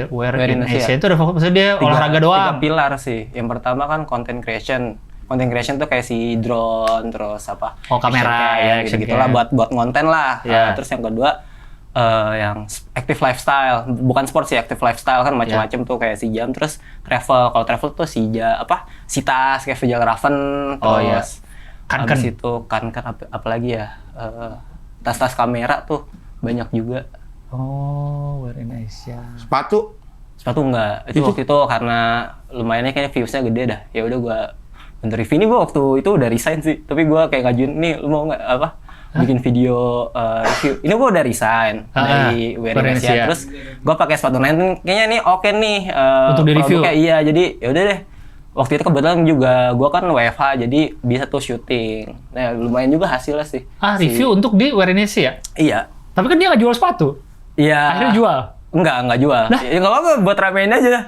Speaker 2: Werinasiada itu ada fokus, maksudnya dia olahraga
Speaker 4: Tiga
Speaker 2: doang.
Speaker 4: pilar sih. Yang pertama kan content creation. Content creation tuh kayak si drone, terus apa?
Speaker 2: Kamera, ya,
Speaker 4: gitu gitulah buat konten lah.
Speaker 2: Ya.
Speaker 4: Terus yang kedua yang active lifestyle, bukan sport sih, active lifestyle kan macam-macam tuh kayak si jam, terus travel. Kalau travel tuh si si tas kayak Fjallraven, terus
Speaker 2: Kanken.
Speaker 4: habis itu Kanken apalagi ya? Tas-tas kamera tuh banyak juga.
Speaker 2: Oh, Werinasiada.
Speaker 5: Sepatu?
Speaker 4: Sepatu enggak. Itu waktu itu karena lumayannya kayaknya viewsnya gede dah. Ya udah gua bentuk review ini gua waktu itu udah resign sih. Tapi gua kayak ngajuin nih lu mau nggak bikin video review. Ini gua udah resign dari Werinasiada. Terus gua pakai sepatu Nike kayaknya nih oke nih
Speaker 2: untuk di review.
Speaker 4: Iya, jadi ya udah deh. Waktu itu kebetulan juga gua kan WFH jadi bisa tuh syuting. Nah, lumayan juga hasilnya sih.
Speaker 2: Review untuk di Werinasiada?
Speaker 4: Iya.
Speaker 2: Tapi kan dia nggak jual sepatu.
Speaker 4: Iya.
Speaker 2: Akhirnya jual?
Speaker 4: Enggak jual. Ya nggak apa-apa, buat ramein aja.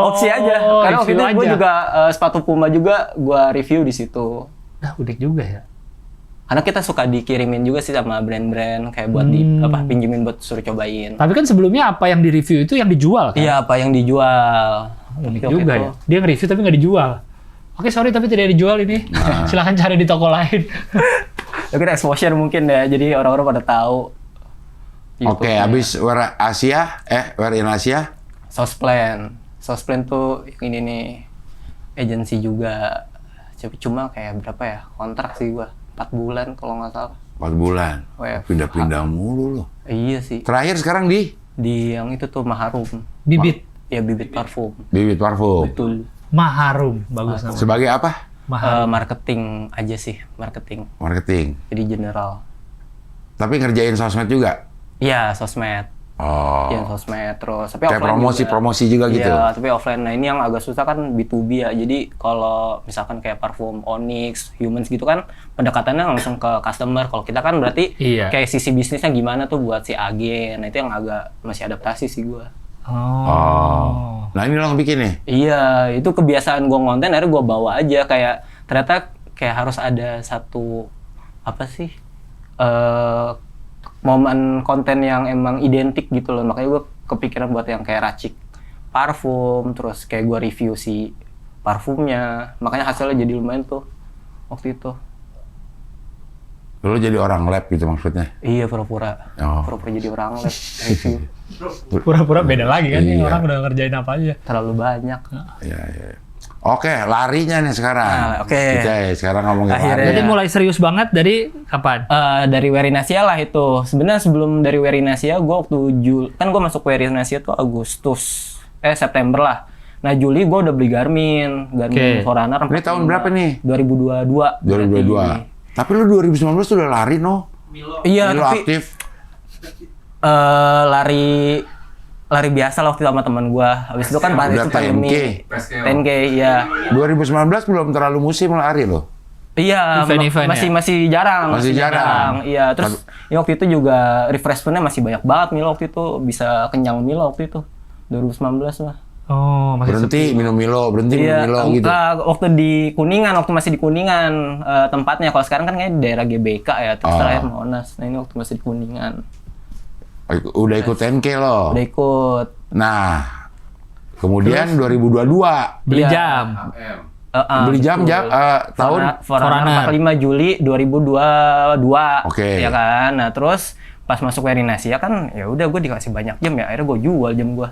Speaker 4: Opsi aja. Karena waktu itu
Speaker 2: review
Speaker 4: gue
Speaker 2: aja.
Speaker 4: juga sepatu Puma juga gue review di situ.
Speaker 2: Nah, unik juga ya.
Speaker 4: Karena kita suka dikirimin juga sih sama brand-brand kayak buat pinjemin buat suruh cobain.
Speaker 2: Tapi kan sebelumnya apa yang di-review itu yang dijual kan?
Speaker 4: Iya, apa yang dijual.
Speaker 2: Unik juga ya. Dia nge-review tapi nggak dijual. Oke, sorry tapi tidak dijual ini. Silahkan cari di toko lain.
Speaker 4: Mungkin exposure mungkin ya, jadi orang-orang pada tahu.
Speaker 5: Oke, habis Werinasiada?
Speaker 4: Sosplan tuh yang ini nih, agensi juga. Cuma kayak berapa ya, kontrak sih gua 4 bulan kalau nggak salah.
Speaker 5: 4 bulan.
Speaker 4: WFH.
Speaker 5: Pindah-pindah mulu loh.
Speaker 4: Iya sih.
Speaker 5: Terakhir sekarang di
Speaker 4: Yang itu tuh Maharum.
Speaker 2: Bibit.
Speaker 4: Ya, bibit parfum.
Speaker 5: Bibit Parfum.
Speaker 4: Betul.
Speaker 2: Maharum, bagus namanya.
Speaker 5: Sebagai apa?
Speaker 4: Marketing aja sih, marketing.
Speaker 5: Marketing.
Speaker 4: Jadi general.
Speaker 5: Tapi ngerjain sosmed juga?
Speaker 4: Iya, sosmed.
Speaker 5: Oh.
Speaker 4: Yang sosmed terus. Tapi
Speaker 5: Kayak
Speaker 4: offline
Speaker 5: promosi juga gitu.
Speaker 4: Iya, tapi offline. Nah ini yang agak susah kan B2B ya. Jadi kalau misalkan kayak parfum Onyx, Humans gitu kan pendekatannya langsung ke customer. Kalau kita kan berarti kayak sisi bisnisnya gimana tuh buat si agen. Nah itu yang agak masih adaptasi sih gua.
Speaker 5: Oh. Nah ini lo yang bikin nih?
Speaker 4: Iya, itu kebiasaan gua ngonten akhirnya gua bawa aja. Kayak ternyata kayak harus ada satu apa sih momen konten yang emang identik gitu loh. Makanya gue kepikiran buat yang kayak racik parfum, terus kayak gue review si parfumnya. Makanya hasilnya jadi lumayan tuh waktu itu.
Speaker 5: Lo jadi orang lab gitu maksudnya?
Speaker 4: Iya, pura-pura. Pura-pura jadi orang lab, review.
Speaker 2: Pura-pura beda lagi kan,
Speaker 5: Iya.
Speaker 2: orang udah ngerjain apa aja.
Speaker 4: Terlalu banyak.
Speaker 5: Iya. Oke, larinya nih sekarang.
Speaker 4: Oke.
Speaker 5: Sekarang ngomongin
Speaker 4: Akhirnya.
Speaker 5: lari.
Speaker 2: Jadi mulai serius banget dari kapan?
Speaker 4: Dari Werinasia lah itu. Sebenarnya sebelum dari Werinasia, gue waktu kan gue masuk Werinasia tuh September lah. Nah Juli gue udah beli Garmin Forerunner.
Speaker 5: Ini tahun berapa nih?
Speaker 4: 2022.
Speaker 5: 2022. Tapi lu 2019 udah lari
Speaker 4: Iya,
Speaker 5: Lu
Speaker 4: tapi
Speaker 5: aktif.
Speaker 4: lari biasa lah waktu itu sama teman gue. Habis itu kan pas
Speaker 5: Udah
Speaker 4: itu pandemi. 10K, iya.
Speaker 5: 2019 belum terlalu musim lari lo.
Speaker 4: Iya,
Speaker 2: Event-event
Speaker 4: masih jarang.
Speaker 5: Masih jarang.
Speaker 4: Iya, terus ya waktu itu juga refreshment-nya masih banyak banget Milo waktu itu. Bisa kenyang Milo waktu itu. 2019 lah.
Speaker 2: Oh, masih
Speaker 5: Berhenti minum Milo, berhenti minum Milo gitu.
Speaker 4: Waktu di Kuningan, waktu masih di Kuningan tempatnya. Kalau sekarang kan kayak daerah GBK ya, terus terakhir Monas. Nah ini waktu masih di Kuningan.
Speaker 5: Udah ikut 10K lo.
Speaker 4: Udah ikut.
Speaker 5: Nah, kemudian 2022
Speaker 2: beli
Speaker 4: Iya.
Speaker 2: jam.
Speaker 5: beli jam tahun
Speaker 4: Forerunner 45 Juli 2022.
Speaker 5: Oke.
Speaker 4: Ya kan. Nah, terus pas masuk Werinasia kan ya udah gue dikasih banyak jam ya. Akhirnya gue jual jam gue.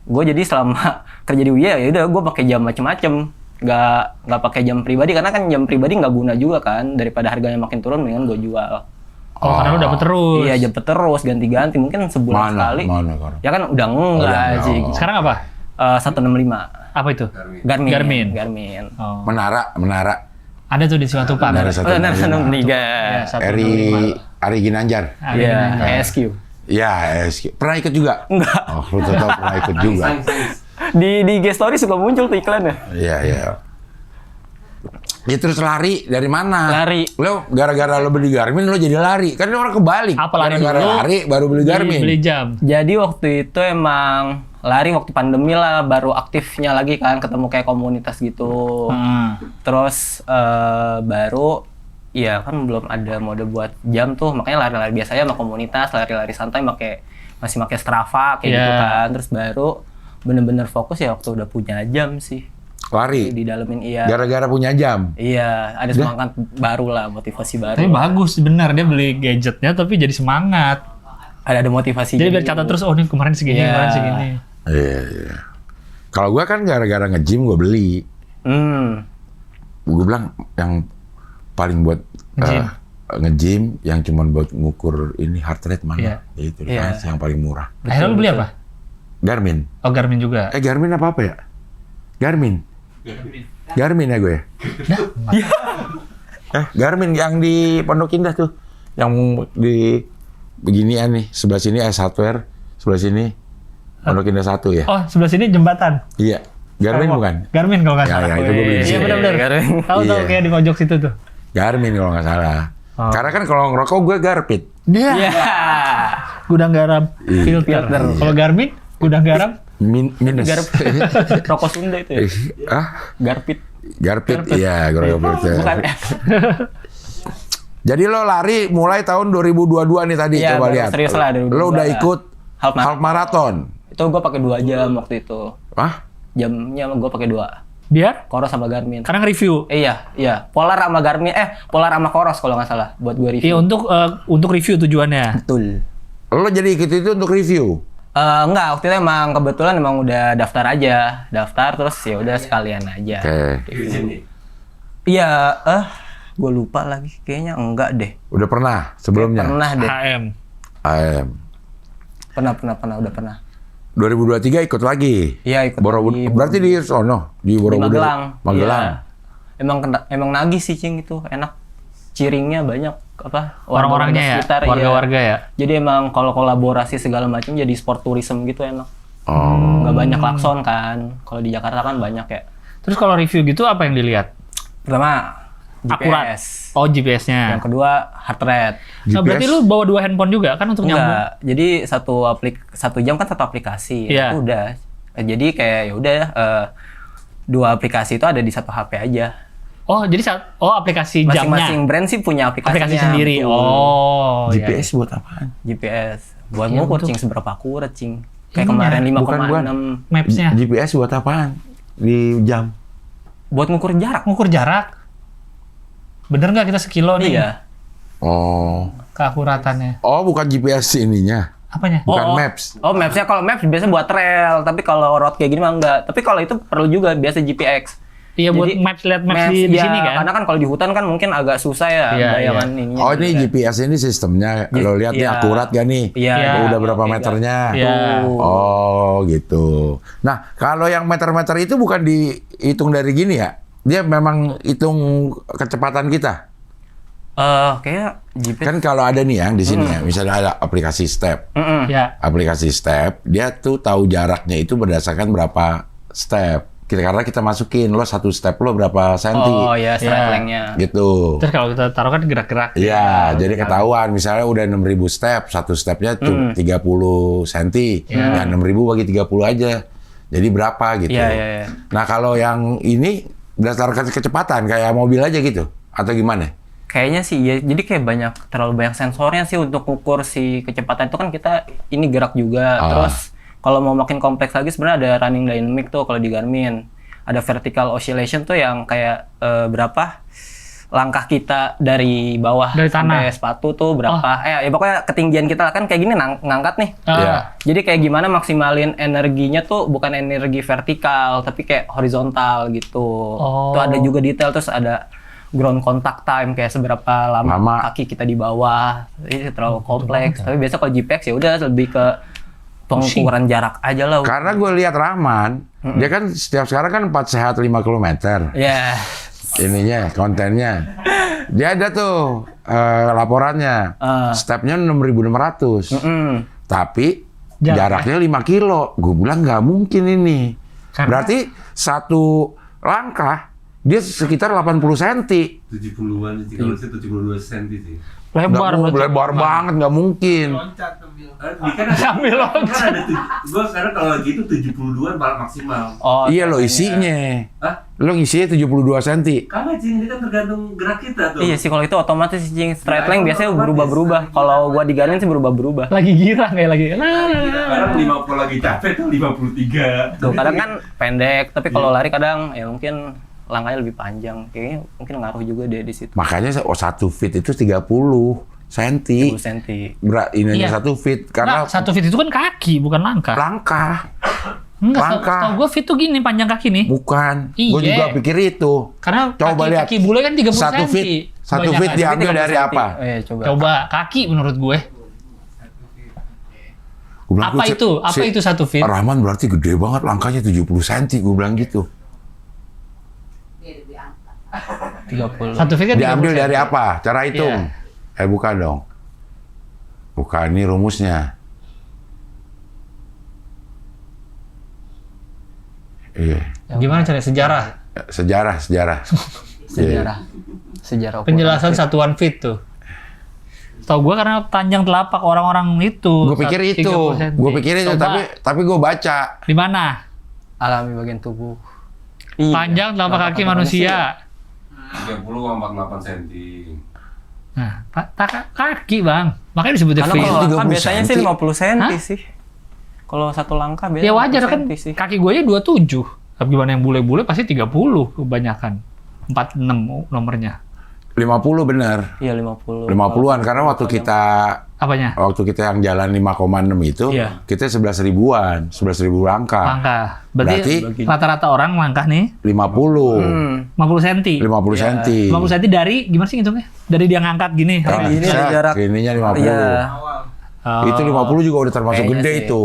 Speaker 4: Gue jadi selama kerja di UIA ya udah gue pakai jam macem-macem. Nggak pakai jam pribadi karena kan jam pribadi nggak guna juga kan, daripada harganya makin turun mendingan gue jual.
Speaker 2: Oh, karena lu dapet terus.
Speaker 4: Iya, dapet terus ganti-ganti mungkin sebulan sekali.
Speaker 5: Mana?
Speaker 4: Ya kan udah enggak sih.
Speaker 2: Sekarang apa?
Speaker 4: 165.
Speaker 2: Apa itu?
Speaker 4: Garmin.
Speaker 2: Oh.
Speaker 5: Menara.
Speaker 2: Ada tuh di Simatupang.
Speaker 5: Menara 165.
Speaker 2: Ya, 165.
Speaker 5: Ari Ginanjar.
Speaker 4: Iya, ESQ.
Speaker 5: Ya, SQ. Pernah ikut juga?
Speaker 4: Enggak.
Speaker 5: Oh, lu tahu pernah ikut juga.
Speaker 4: Di IG story suka muncul tuh iklannya.
Speaker 5: Iya. Ya terus lari dari mana?
Speaker 4: Lari.
Speaker 5: Lo gara-gara lo beli Garmin lo jadi lari. Kan orang kebalik.
Speaker 2: Apa lari
Speaker 5: gara-gara
Speaker 2: dulu?
Speaker 5: lari baru beli Garmin.
Speaker 2: Beli jam.
Speaker 4: Jadi waktu itu emang lari waktu pandemi lah, baru aktifnya lagi kan, ketemu kayak komunitas gitu. Terus baru ya kan belum ada mode buat jam tuh, makanya lari-lari biasa aja sama komunitas, lari-lari santai masih pakai Strava kayak gitu kan. Terus baru bener-bener fokus ya waktu udah punya jam sih.
Speaker 5: Lari.
Speaker 4: Di dalemin iya.
Speaker 5: Gara-gara punya jam.
Speaker 4: Iya, ada semangat baru lah, motivasi baru.
Speaker 2: Tapi bagus benar dia beli gadgetnya tapi jadi semangat.
Speaker 4: Ada motivasi.
Speaker 2: Jadi biar catat terus, oh ini kemarin segini, kemarin segini.
Speaker 5: Iya. Kalau gua kan gara-gara nge-gym gua beli. Gua bilang yang paling buat nge-gym yang cuma buat ngukur ini heart rate mana. Itu kan yang paling murah.
Speaker 2: Akhirnya lu beli apa?
Speaker 5: Garmin.
Speaker 2: Oh, Garmin juga.
Speaker 5: Garmin apa ya? Garmin ya gue ya? Garmin yang di Pondok Indah tuh. Yang di beginian nih. Sebelah sini hardware, sebelah sini Pondok Indah 1 ya?
Speaker 2: Oh, sebelah sini jembatan.
Speaker 5: Iya. Garmin bukan?
Speaker 2: Garmin kalau nggak salah.
Speaker 5: Ya, itu gue beli di
Speaker 2: Iya,
Speaker 5: sini.
Speaker 2: benar-benar. Tahu kayak di pojok situ tuh.
Speaker 5: Garmin kalau nggak salah. Karena kan kalau ngerokok gue Garpit.
Speaker 2: Iya. Gudang garam filter. Kalau Garmin, gudang garam
Speaker 5: minus.
Speaker 4: Rokok Sunda itu ya? Garpit,
Speaker 5: iya. Garpit.
Speaker 4: Bukan.
Speaker 5: Jadi lo lari mulai tahun 2022 nih tadi, coba lihat.
Speaker 4: Serius lah, 2022.
Speaker 5: Lo udah ikut half marathon.
Speaker 4: Itu gue pakai 2 jam waktu itu. Jamnya gue pakai 2.
Speaker 2: Biar?
Speaker 4: Koros sama Garmin.
Speaker 2: Karena review.
Speaker 4: Iya. Polar sama Garmin, Polar sama Koros kalau nggak salah buat gue review.
Speaker 2: Iya, untuk review tujuannya.
Speaker 4: Betul.
Speaker 5: Lo jadi ikut itu untuk review?
Speaker 4: Enggak, waktu itu emang kebetulan udah daftar aja. Daftar terus ya udah sekalian aja.
Speaker 5: Oke.
Speaker 4: Iya, gue lupa lagi. Kayaknya enggak deh.
Speaker 5: Udah pernah sebelumnya?
Speaker 4: Pernah deh.
Speaker 2: AM.
Speaker 4: Udah pernah.
Speaker 5: 2023 ikut lagi?
Speaker 4: Iya, ikut
Speaker 5: lagi. Berarti di sono? Di Borobudur?
Speaker 4: Magelang. Iya. Emang nagih sih, Cing, itu. Enak. Ciringnya banyak.
Speaker 2: Orang-orangnya ya,
Speaker 4: sekitar,
Speaker 2: warga-warga ya.
Speaker 4: Jadi emang kalau kolaborasi segala macam jadi sport tourism gitu enak.
Speaker 5: Oh.
Speaker 4: Nggak banyak klakson kan. Kalau di Jakarta kan banyak ya.
Speaker 2: Terus kalau review gitu apa yang dilihat?
Speaker 4: Pertama GPS.
Speaker 2: Akurat. Oh, GPS-nya.
Speaker 4: Yang kedua heart rate.
Speaker 2: Nah, berarti lu bawa 2 handphone juga kan untuk nyambung?
Speaker 4: Enggak. Jadi satu jam kan satu aplikasi.
Speaker 2: Iya.
Speaker 4: Udah. Jadi kayak ya udah 2 aplikasi itu ada di satu HP aja.
Speaker 2: Oh, jadi aplikasi jamnya.
Speaker 4: Masing-masing brand sih punya aplikasinya.
Speaker 2: Aplikasi sendiri.
Speaker 4: Betul.
Speaker 2: Oh,
Speaker 5: GPS
Speaker 2: iya.
Speaker 5: buat apaan?
Speaker 4: GPS. Buat
Speaker 2: Iya,
Speaker 4: ngukur
Speaker 2: betul.
Speaker 4: cing seberapa akurat cing. Kayak
Speaker 2: Iya.
Speaker 4: kemarin
Speaker 5: Bukan,
Speaker 4: 5,6
Speaker 2: Maps-nya.
Speaker 5: GPS buat apaan? Di jam.
Speaker 4: buat ngukur jarak.
Speaker 2: Ngukur jarak. Bener nggak kita sekilo nih?
Speaker 4: Iya.
Speaker 5: Oh.
Speaker 2: Keakuratannya.
Speaker 5: Oh, bukan GPS ininya.
Speaker 2: Apanya?
Speaker 5: Bukan Maps.
Speaker 4: Oh, Maps-nya kalau Maps biasa buat trail, tapi kalau road kayak gini mah enggak. Tapi kalau itu perlu juga biasa GPX.
Speaker 2: Iya, buat
Speaker 4: Jadi,
Speaker 2: maps, lihat maps di
Speaker 4: ya,
Speaker 2: sini kan?
Speaker 4: Karena kan kalau di hutan kan mungkin agak susah ya
Speaker 2: Iya,
Speaker 4: bayangan ininya.
Speaker 5: Oh, ini
Speaker 4: gitu kan.
Speaker 5: GPS ini sistemnya. Lo lihat nih
Speaker 4: Iya.
Speaker 5: akurat gak nih?
Speaker 4: Iya.
Speaker 2: Iya.
Speaker 5: Oh, udah berapa
Speaker 4: Oke,
Speaker 5: meternya?
Speaker 2: Iya.
Speaker 5: Oh, gitu. Nah, kalau yang meter-meter itu bukan dihitung dari gini ya? Dia memang hitung kecepatan kita.
Speaker 4: Kayak GPS.
Speaker 5: Kan kalau ada nih yang di sini ya, misalnya ada aplikasi Step.
Speaker 4: Mm-mm.
Speaker 2: Ya.
Speaker 5: Aplikasi Step, dia tuh tahu jaraknya itu berdasarkan berapa step. Karena kita masukin lo 1 step lo berapa senti.
Speaker 4: Oh ya, straight
Speaker 2: Iya.
Speaker 4: length-nya.
Speaker 5: Gitu.
Speaker 2: Terus kalau kita taruh kan gerak-gerak.
Speaker 5: Iya, jadi ketahuan misalnya udah 6.000 step, 1 stepnya tuh 30 cm. Ya 6.000 bagi 30 aja. Jadi berapa gitu.
Speaker 4: Iya, iya, iya.
Speaker 5: Nah, kalau yang ini berdasarkan kecepatan kayak mobil aja gitu atau gimana?
Speaker 4: Kayaknya sih ya, jadi kayak terlalu banyak sensornya sih untuk ukur si kecepatan itu kan kita ini gerak juga. Terus kalau mau makin kompleks lagi sebenarnya ada running dynamic tuh kalau di Garmin. Ada vertical oscillation tuh yang kayak berapa langkah kita dari bawah
Speaker 2: Dari tanah.
Speaker 4: sampai sepatu tuh berapa. Ya pokoknya ketinggian kita kan kayak gini ngangkat nih.
Speaker 5: Iya.
Speaker 4: Jadi kayak gimana maksimalin energinya tuh bukan energi vertikal tapi kayak horizontal gitu.
Speaker 2: Oh.
Speaker 4: Tuh ada juga detail, terus ada ground contact time kayak seberapa lama kaki kita di bawah. Ini terlalu kompleks. Tapi biasa kalau GPX ya udah lebih ke pengukuran jarak aja lah.
Speaker 5: Karena gue lihat Rahman, dia kan setiap sekarang kan 4 sehat 5 km.
Speaker 4: Ya.
Speaker 5: Ininya, kontennya. Dia ada tuh laporannya. Stepnya 6.600. Tapi jaraknya 5 kilo. Gue bilang nggak mungkin ini. Berarti satu langkah dia sekitar 80 cm.
Speaker 6: 70-an sih, kalau saya 72 cm sih.
Speaker 2: Lebar.
Speaker 5: Lebar banget, nggak mungkin.
Speaker 2: Sambil loncat.
Speaker 6: Gue sekarang kalau lagi itu 72-an paling maksimal.
Speaker 4: Oh,
Speaker 5: Iya lo isinya.
Speaker 6: Hah?
Speaker 5: Lo ngisinya 72 cm.
Speaker 6: Kagak Cing, ini kan tergantung gerak kita tuh.
Speaker 4: Iya sih, kalau itu otomatis sih straight length biasanya berubah-berubah. Kalau gua di Garmin sih berubah-berubah.
Speaker 2: Lagi girang kayak lagi.
Speaker 6: Kadang 50 lagi capek tuh 53.
Speaker 4: Tuh, kadang kan pendek, tapi kalau lari kadang ya mungkin langkahnya lebih panjang. Kayaknya mungkin ngaruh juga deh di situ.
Speaker 5: Makanya 1 feet itu 30 cm.
Speaker 4: 10 cm.
Speaker 5: Ininya
Speaker 2: Iya.
Speaker 5: 1 feet karena
Speaker 2: Nggak, 1 feet itu kan kaki, bukan langkah.
Speaker 5: langkah.
Speaker 2: Enggak,
Speaker 5: langkah.
Speaker 2: setahu gue feet tuh gini, panjang kaki nih.
Speaker 5: Bukan.
Speaker 2: Iya.
Speaker 5: Gue juga pikir itu.
Speaker 2: Karena
Speaker 5: Coba lihat.
Speaker 2: kaki bule kan 30
Speaker 5: 1
Speaker 2: cm.
Speaker 5: feet. 1 feet diambil dari apa?
Speaker 4: Iya, coba.
Speaker 2: Coba, kaki menurut gue.
Speaker 5: Gua bilang,
Speaker 2: Apa itu? Apa itu 1 feet?
Speaker 5: Rahman berarti gede banget langkahnya 70 cm. Gue bilang gitu.
Speaker 4: 30.
Speaker 2: 1 feet kan 30
Speaker 5: Diambil
Speaker 2: cm.
Speaker 5: dari apa? Cara hitung.
Speaker 2: Iya.
Speaker 5: Bukan dong. Bukan, ini rumusnya. Iya.
Speaker 2: Gimana cara sejarah?
Speaker 5: Sejarah.
Speaker 4: Sejarah
Speaker 2: Penjelasan satuan feet tuh. Tahu gue karena panjang telapak orang-orang itu.
Speaker 5: Gue pikir itu.
Speaker 2: 30 cm.
Speaker 5: Gue pikir itu,
Speaker 2: Coba,
Speaker 5: tapi gue baca.
Speaker 2: di mana?
Speaker 4: alami bagian tubuh.
Speaker 2: Panjang telapak kaki manusia.
Speaker 6: 30,48 cm.
Speaker 2: Nah, kaki bang. Makanya disebutnya
Speaker 4: Karena
Speaker 2: feet.
Speaker 4: kalau langkah
Speaker 5: 30
Speaker 4: biasanya sih
Speaker 5: cm.
Speaker 4: 50 cm
Speaker 2: Hah?
Speaker 4: sih. Kalau satu langkah biasanya
Speaker 2: Ya wajar
Speaker 4: 50
Speaker 2: kan,
Speaker 4: cm sih.
Speaker 2: kaki gue ya 27. Tapi gimana yang bule-bule pasti 30 kebanyakan. 46 nomornya.
Speaker 5: 50 bener.
Speaker 4: Iya 50.
Speaker 5: 50-an karena waktu kita yang jalan 5,6 itu
Speaker 2: Iya.
Speaker 5: kita 11 ribuan, 11 ribu langkah.
Speaker 2: Langkah. Berarti rata-rata orang langkah nih
Speaker 5: 50.
Speaker 2: 50 cm.
Speaker 5: 50 cm.
Speaker 2: 50 cm dari, gimana sih ngitungnya? Dari dia ngangkat gini.
Speaker 5: Nah,
Speaker 4: Ini ada jarak.
Speaker 5: Ininya 50.
Speaker 4: Iya.
Speaker 2: Oh.
Speaker 5: Itu 50 juga udah termasuk
Speaker 4: Kayaknya
Speaker 5: gede
Speaker 4: sih.
Speaker 5: itu.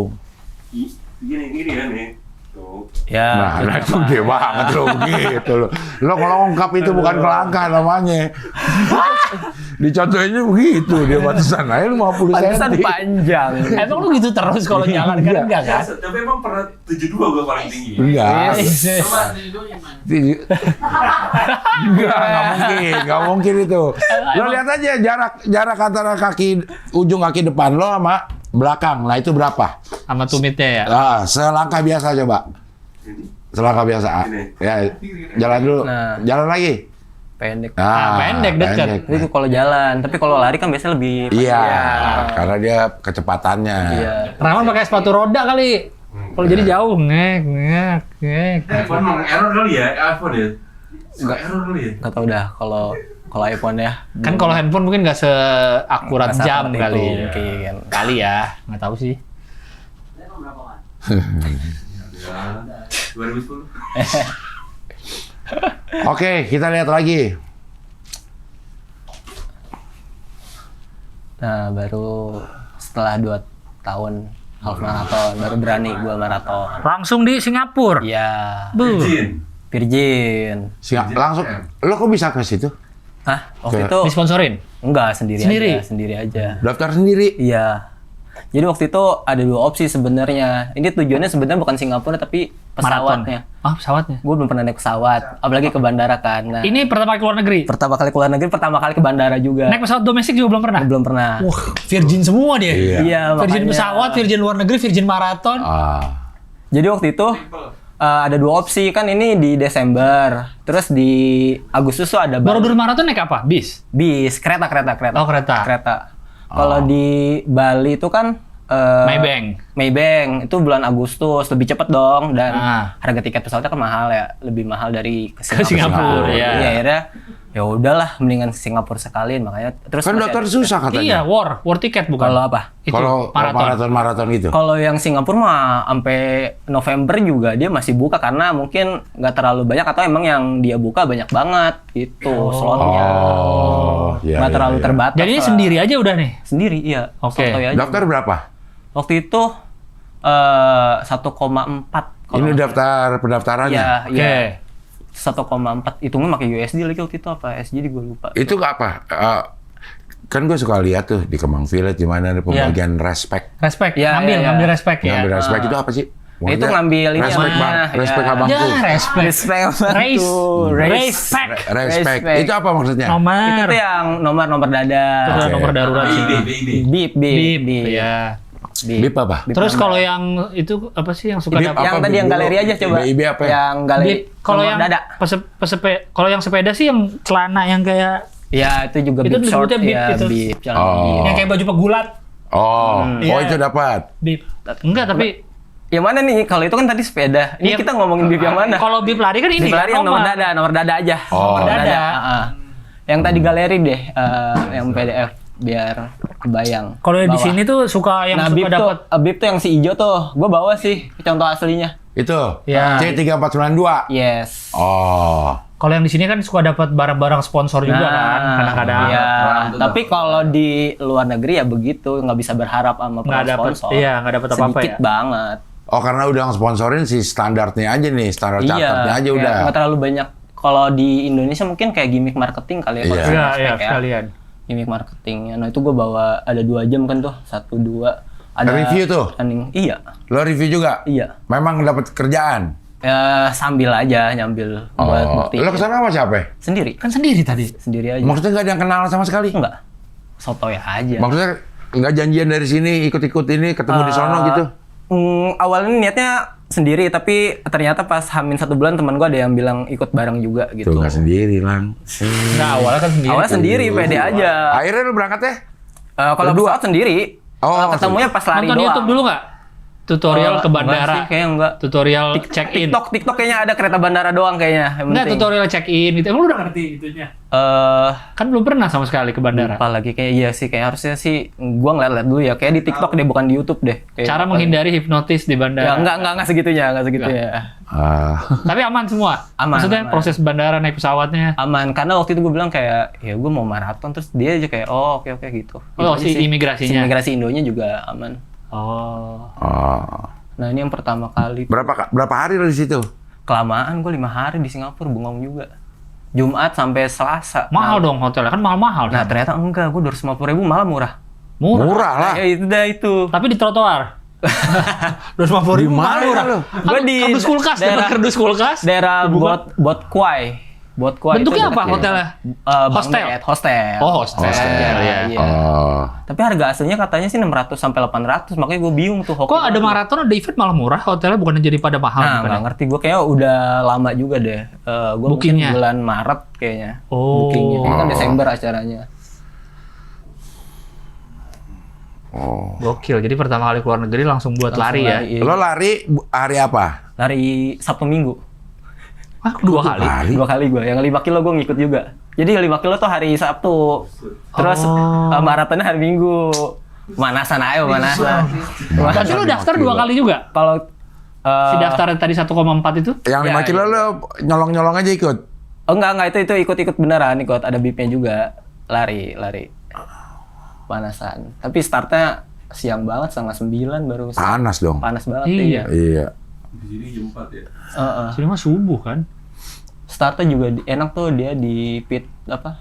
Speaker 6: Gini kan nih. Tuh.
Speaker 4: Ya,
Speaker 5: Nah, itu gede banget lo gitu lo. Lo kalau ungkap itu bukan kelangka namanya. Dicontohinnya begitu, dia batasan aja 50
Speaker 4: pantesan
Speaker 5: cm.
Speaker 4: panjang.
Speaker 2: Emang lu gitu terus kalau jalan kan enggak kan?
Speaker 6: Tapi emang pernah 72 gua paling tinggi.
Speaker 5: Enggak.
Speaker 3: Coba itu gimana?
Speaker 5: Nggak mungkin itu. Lo lihat aja jarak antara ujung kaki depan lo sama belakang. Nah itu berapa?
Speaker 2: Sama tumitnya ya.
Speaker 5: Nah, selangkah biasa coba. Selangkah biasa.
Speaker 6: Ini.
Speaker 5: Ya, jalan dulu.
Speaker 4: Nah.
Speaker 5: Jalan lagi.
Speaker 4: Pendek.
Speaker 2: pendek, dekat.
Speaker 4: Itu kalau jalan, tapi kalau lari kan biasanya lebih
Speaker 5: Iya,
Speaker 4: panjang.
Speaker 5: karena dia kecepatannya.
Speaker 4: Iya.
Speaker 2: Rahman pakai sepatu roda kali. Kalau jadi jauh, ngek.
Speaker 6: iPhone mau error kali ya? iPhone ya? Suka error kali ya?
Speaker 4: Nggak tahu dah kalau iPhone ya.
Speaker 2: Kan kalau handphone mungkin nggak seakurat
Speaker 4: Nggak
Speaker 2: jam
Speaker 4: seakurat
Speaker 2: kali.
Speaker 4: itu, mungkin.
Speaker 2: Kali ya, nggak tahu sih.
Speaker 6: Ya, 2010.
Speaker 5: Oke, kita lihat lagi.
Speaker 4: Nah, baru setelah 2 tahun half marathon baru berani gua marathon.
Speaker 2: Langsung di Singapura.
Speaker 4: Iya.
Speaker 2: Bu.
Speaker 6: Virgin.
Speaker 4: Virgin.
Speaker 5: Langsung, lo kok bisa ke situ?
Speaker 4: Hah? Waktu
Speaker 5: Oke.
Speaker 4: itu
Speaker 2: Disponsorin.
Speaker 4: enggak sendiri
Speaker 2: Sendiri?
Speaker 4: aja, sendiri aja.
Speaker 5: Daftar sendiri?
Speaker 4: Iya. Jadi waktu itu ada 2 opsi sebenarnya. Ini tujuannya sebenarnya bukan Singapura tapi pesawatnya.
Speaker 2: Ah, pesawatnya.
Speaker 4: Gue belum pernah naik pesawat, apalagi ke bandara kan. Nah,
Speaker 2: Ini pertama kali keluar negeri.
Speaker 4: pertama kali ke luar negeri, pertama kali ke bandara juga.
Speaker 2: Naik pesawat domestik juga belum pernah.
Speaker 4: Belum pernah.
Speaker 2: Wah, virgin semua dia.
Speaker 5: Iya.
Speaker 4: Iya,
Speaker 2: Virgin
Speaker 4: makanya.
Speaker 2: pesawat, virgin luar negeri, virgin maraton.
Speaker 4: Jadi waktu itu ada 2 opsi kan, ini di Desember. Terus di Agustus tuh ada
Speaker 2: Borobudur maraton naik apa? Bis.
Speaker 4: bis, kereta.
Speaker 2: Oh, kereta.
Speaker 4: Kalau di Bali itu kan Maybank itu bulan Agustus, lebih cepet dong, dan harga tiket pesawatnya kan mahal ya, lebih mahal dari ke
Speaker 2: Singapura, ya.
Speaker 4: Iya, akhirnya ya udahlah mendingan Singapura sekalian, makanya terus
Speaker 5: Kan
Speaker 4: masih
Speaker 5: daftar
Speaker 4: ada-
Speaker 5: susah katanya.
Speaker 2: Iya, war tiket bukan?
Speaker 4: Kalau apa?
Speaker 2: Itu,
Speaker 5: Kalau maraton itu.
Speaker 4: Kalau yang Singapura mah sampai November juga dia masih buka karena mungkin nggak terlalu banyak atau emang yang dia buka banyak banget gitu slotnya.
Speaker 5: Iya,
Speaker 4: Nggak terlalu terbatas.
Speaker 2: Jadi ini
Speaker 4: lah.
Speaker 2: sendiri aja udah nih.
Speaker 4: Sendiri, iya.
Speaker 2: Oke.
Speaker 4: Sotoy aja.
Speaker 5: Daftar berapa?
Speaker 4: Waktu itu 1,4.
Speaker 5: Ini daftar pendaftarannya.
Speaker 4: Iya,
Speaker 2: Oke.
Speaker 4: iya. 1,4. Hitungnya pakai USD lagi waktu itu apa? SGD gue lupa.
Speaker 5: Itu nggak apa? Kan gue suka lihat tuh di Kemang Village di mana ada pembagian respect.
Speaker 2: Respect,
Speaker 4: Ya,
Speaker 2: ngambil,
Speaker 4: ya, ya.
Speaker 2: ngambil respect ya.
Speaker 5: Ngambil respect itu apa sih?
Speaker 4: Itu ngambil ini
Speaker 5: respect
Speaker 4: apa?
Speaker 5: bang, respect
Speaker 4: Ya.
Speaker 5: abangku.
Speaker 2: Ya, respect.
Speaker 4: Respect
Speaker 2: Race.
Speaker 4: Respect.
Speaker 5: Respect.
Speaker 4: Respect.
Speaker 5: Itu apa maksudnya?
Speaker 4: Itu
Speaker 2: Nomor.
Speaker 4: tuh yang nomor dada.
Speaker 2: Itu
Speaker 5: Oke.
Speaker 2: nomor darurat sih.
Speaker 4: Bip, bip,
Speaker 2: Bip. Iya.
Speaker 5: BIP apa?
Speaker 2: Terus kalau yang itu apa sih yang suka
Speaker 5: Bip
Speaker 2: dapat?
Speaker 4: yang
Speaker 5: apa
Speaker 4: tadi yang
Speaker 5: dulu?
Speaker 4: galeri aja coba.
Speaker 5: BIB apa ya?
Speaker 4: Yang galeri.
Speaker 2: Bip. Kalau
Speaker 4: nomor
Speaker 2: yang
Speaker 4: dada.
Speaker 2: kalau yang sepeda sih yang celana yang kayak
Speaker 4: Ya, itu juga
Speaker 2: Itu
Speaker 4: bip short
Speaker 2: disebutnya bip
Speaker 4: ya,
Speaker 2: itu.
Speaker 4: bip. Jangan
Speaker 5: Oh.
Speaker 4: bip.
Speaker 2: yang kayak baju pegulat.
Speaker 5: Oh,
Speaker 2: Iya.
Speaker 5: oh itu dapat.
Speaker 2: Bip. Enggak, tapi
Speaker 4: Yang mana nih? Kalau itu kan tadi sepeda. Ini
Speaker 2: Iya.
Speaker 4: kita ngomongin bip yang mana?
Speaker 2: kalau bip lari kan ini
Speaker 4: Bip lari
Speaker 2: kan
Speaker 4: yang nomor dada aja.
Speaker 5: Oh.
Speaker 4: Nomor
Speaker 2: Dada.
Speaker 4: Heeh. Yang tadi galeri deh, yang PDF biar kebayang.
Speaker 2: Kalau di
Speaker 4: Bawah.
Speaker 2: sini tuh suka yang
Speaker 4: Nah,
Speaker 2: suka
Speaker 4: bip
Speaker 2: dapat
Speaker 4: tuh, bip tuh yang si hijau tuh. Gue bawa sih contoh aslinya.
Speaker 5: Itu.
Speaker 2: Ya.
Speaker 5: C3492.
Speaker 4: Yes.
Speaker 5: Oh.
Speaker 2: kalau yang di sini kan suka dapat barang-barang sponsor juga kan kadang-kadang.
Speaker 4: Iya.
Speaker 6: Tuh,
Speaker 4: Tapi kalau di luar negeri ya begitu, nggak bisa berharap sama
Speaker 2: Nggak dapat,
Speaker 4: sponsor.
Speaker 2: iya, nggak dapat apa-apa
Speaker 4: Sedikit
Speaker 2: ya.
Speaker 4: banget.
Speaker 5: Oh karena udah sponsorin si standarnya aja nih, standar charternya aja
Speaker 4: kayak
Speaker 5: udah.
Speaker 4: nggak terlalu banyak. Kalau di Indonesia mungkin kayak gimmick marketing kali ya. kalau
Speaker 5: Iya.
Speaker 4: sama
Speaker 2: Iya,
Speaker 4: Spek
Speaker 2: iya,
Speaker 4: ya.
Speaker 2: sekalian.
Speaker 4: Gimmick marketing. Nah itu gue bawa ada 2 jam kan tuh, 1-2. Ada
Speaker 5: Review tuh?
Speaker 4: Running. Iya,
Speaker 5: Lo review juga?
Speaker 4: iya.
Speaker 5: Memang dapat kerjaan?
Speaker 4: Ya, sambil aja nyambil buat
Speaker 5: Oh.
Speaker 4: bukti.
Speaker 5: Lo kesana sama siapa?
Speaker 4: Sendiri,
Speaker 2: Kan sendiri tadi.
Speaker 4: sendiri aja.
Speaker 5: Maksudnya nggak ada yang kenal sama sekali?
Speaker 4: Enggak, sotoy aja.
Speaker 5: Maksudnya nggak janjian dari sini ikut-ikut ini ketemu di sono gitu?
Speaker 4: Awalnya niatnya sendiri, tapi ternyata pas Hamin 1 bulan teman gue ada yang bilang ikut bareng juga gitu.
Speaker 5: Tuh nggak sendiri lang.
Speaker 2: Nah, awalnya kan sendiri.
Speaker 4: Awalnya sendiri, pede aja.
Speaker 5: Akhirnya lo berangkat ya?
Speaker 4: Kalau
Speaker 5: Berdua?
Speaker 4: pesawat sendiri,
Speaker 5: Oh,
Speaker 4: ketemunya pas lari
Speaker 2: Nonton
Speaker 4: doang.
Speaker 2: YouTube dulu nggak? Tutorial ke
Speaker 4: Enggak
Speaker 2: bandara.
Speaker 4: sih, kayaknya enggak.
Speaker 2: Tutorial check in.
Speaker 4: TikTok kayaknya ada kereta bandara doang kayaknya. Yang
Speaker 2: Enggak,
Speaker 4: penting.
Speaker 2: tutorial check in gitu. Emang lu udah ngerti itunya? Kan belum pernah sama sekali ke bandara.
Speaker 4: Lupa lagi kayak iya sih, kayak harusnya sih gua ngeliat-liat dulu ya. Kayak di TikTok deh, bukan di YouTube deh. Kayak
Speaker 2: Cara
Speaker 4: apa-
Speaker 2: menghindari hipnotis di
Speaker 4: Ya
Speaker 2: bandara.
Speaker 4: enggak segitunya, enggak segitunya.
Speaker 2: Tapi aman semua.
Speaker 4: Aman,
Speaker 2: Maksudnya
Speaker 4: aman.
Speaker 2: proses bandara naik pesawatnya.
Speaker 4: Aman, karena waktu itu gue bilang kayak, ya gue mau maraton, terus dia aja kayak, oh oke gitu.
Speaker 2: Oh,
Speaker 4: Gitu
Speaker 2: si
Speaker 4: aja sih.
Speaker 2: imigrasinya.
Speaker 4: Si imigrasi Indonya juga aman.
Speaker 2: Oh.
Speaker 5: Oh.
Speaker 4: Nah ini yang pertama kali.
Speaker 5: Berapa hari lo di situ?
Speaker 4: Kelamaan, gue 5 hari di Singapura, bengong juga. Jumat sampai Selasa.
Speaker 2: Mahal dong hotelnya, kan mahal-mahal.
Speaker 4: Nah ternyata enggak, gue 250.000 malah murah.
Speaker 5: Murah lah.
Speaker 4: Ya itu.
Speaker 2: Tapi di trotoar. 250.000
Speaker 5: Di mana
Speaker 2: murah.
Speaker 5: lu?
Speaker 4: Gue di
Speaker 2: kardus kulkas, kardus kulkas.
Speaker 4: daerah Bot Kuai.
Speaker 2: Bentuknya
Speaker 4: itu
Speaker 2: apa hotelnya? Hostel?
Speaker 4: Hostel.
Speaker 2: Oh, hostel.
Speaker 4: Iya.
Speaker 5: Oh.
Speaker 4: Tapi harga aslinya katanya sih 600 sampai 800, makanya gue bingung tuh.
Speaker 2: Kok ada maraton, ada event malah murah hotelnya, bukannya jadi pada mahal?
Speaker 4: Nah, nggak ngerti. Gue kayaknya udah lama juga deh. Gue mungkin
Speaker 2: Bookingnya?
Speaker 4: bulan Maret kayaknya.
Speaker 2: Oh.
Speaker 4: Bookingnya. Ini kan Desember acaranya.
Speaker 2: Gokil, jadi pertama kali keluar negeri langsung buat lari ya?
Speaker 4: Iya.
Speaker 5: Lo lari hari apa?
Speaker 4: Lari Sabtu Minggu.
Speaker 2: Ah, 2 kali?
Speaker 4: 2 kali gue. Yang 5 kilo gue ngikut juga. Jadi 5 kilo tuh hari Sabtu. Terus maratonnya hari Minggu. Manasan ayo, manasan.
Speaker 2: Berarti lu daftar 2 kali juga?
Speaker 4: Kalau
Speaker 2: Si daftar tadi 1,4 itu?
Speaker 5: Yang 5 kilo lo nyolong-nyolong aja ikut?
Speaker 4: Oh enggak, itu ikut beneran, ikut ada BIP-nya juga. Lari. Panasan. Tapi startnya siang banget, 8:30 baru.
Speaker 5: Panas dong.
Speaker 4: Panas banget
Speaker 2: Iya.
Speaker 5: Iya.
Speaker 6: Di sini jam 4 ya.
Speaker 2: Sini mah subuh kan?
Speaker 4: Startnya juga enak tuh, dia di pit apa?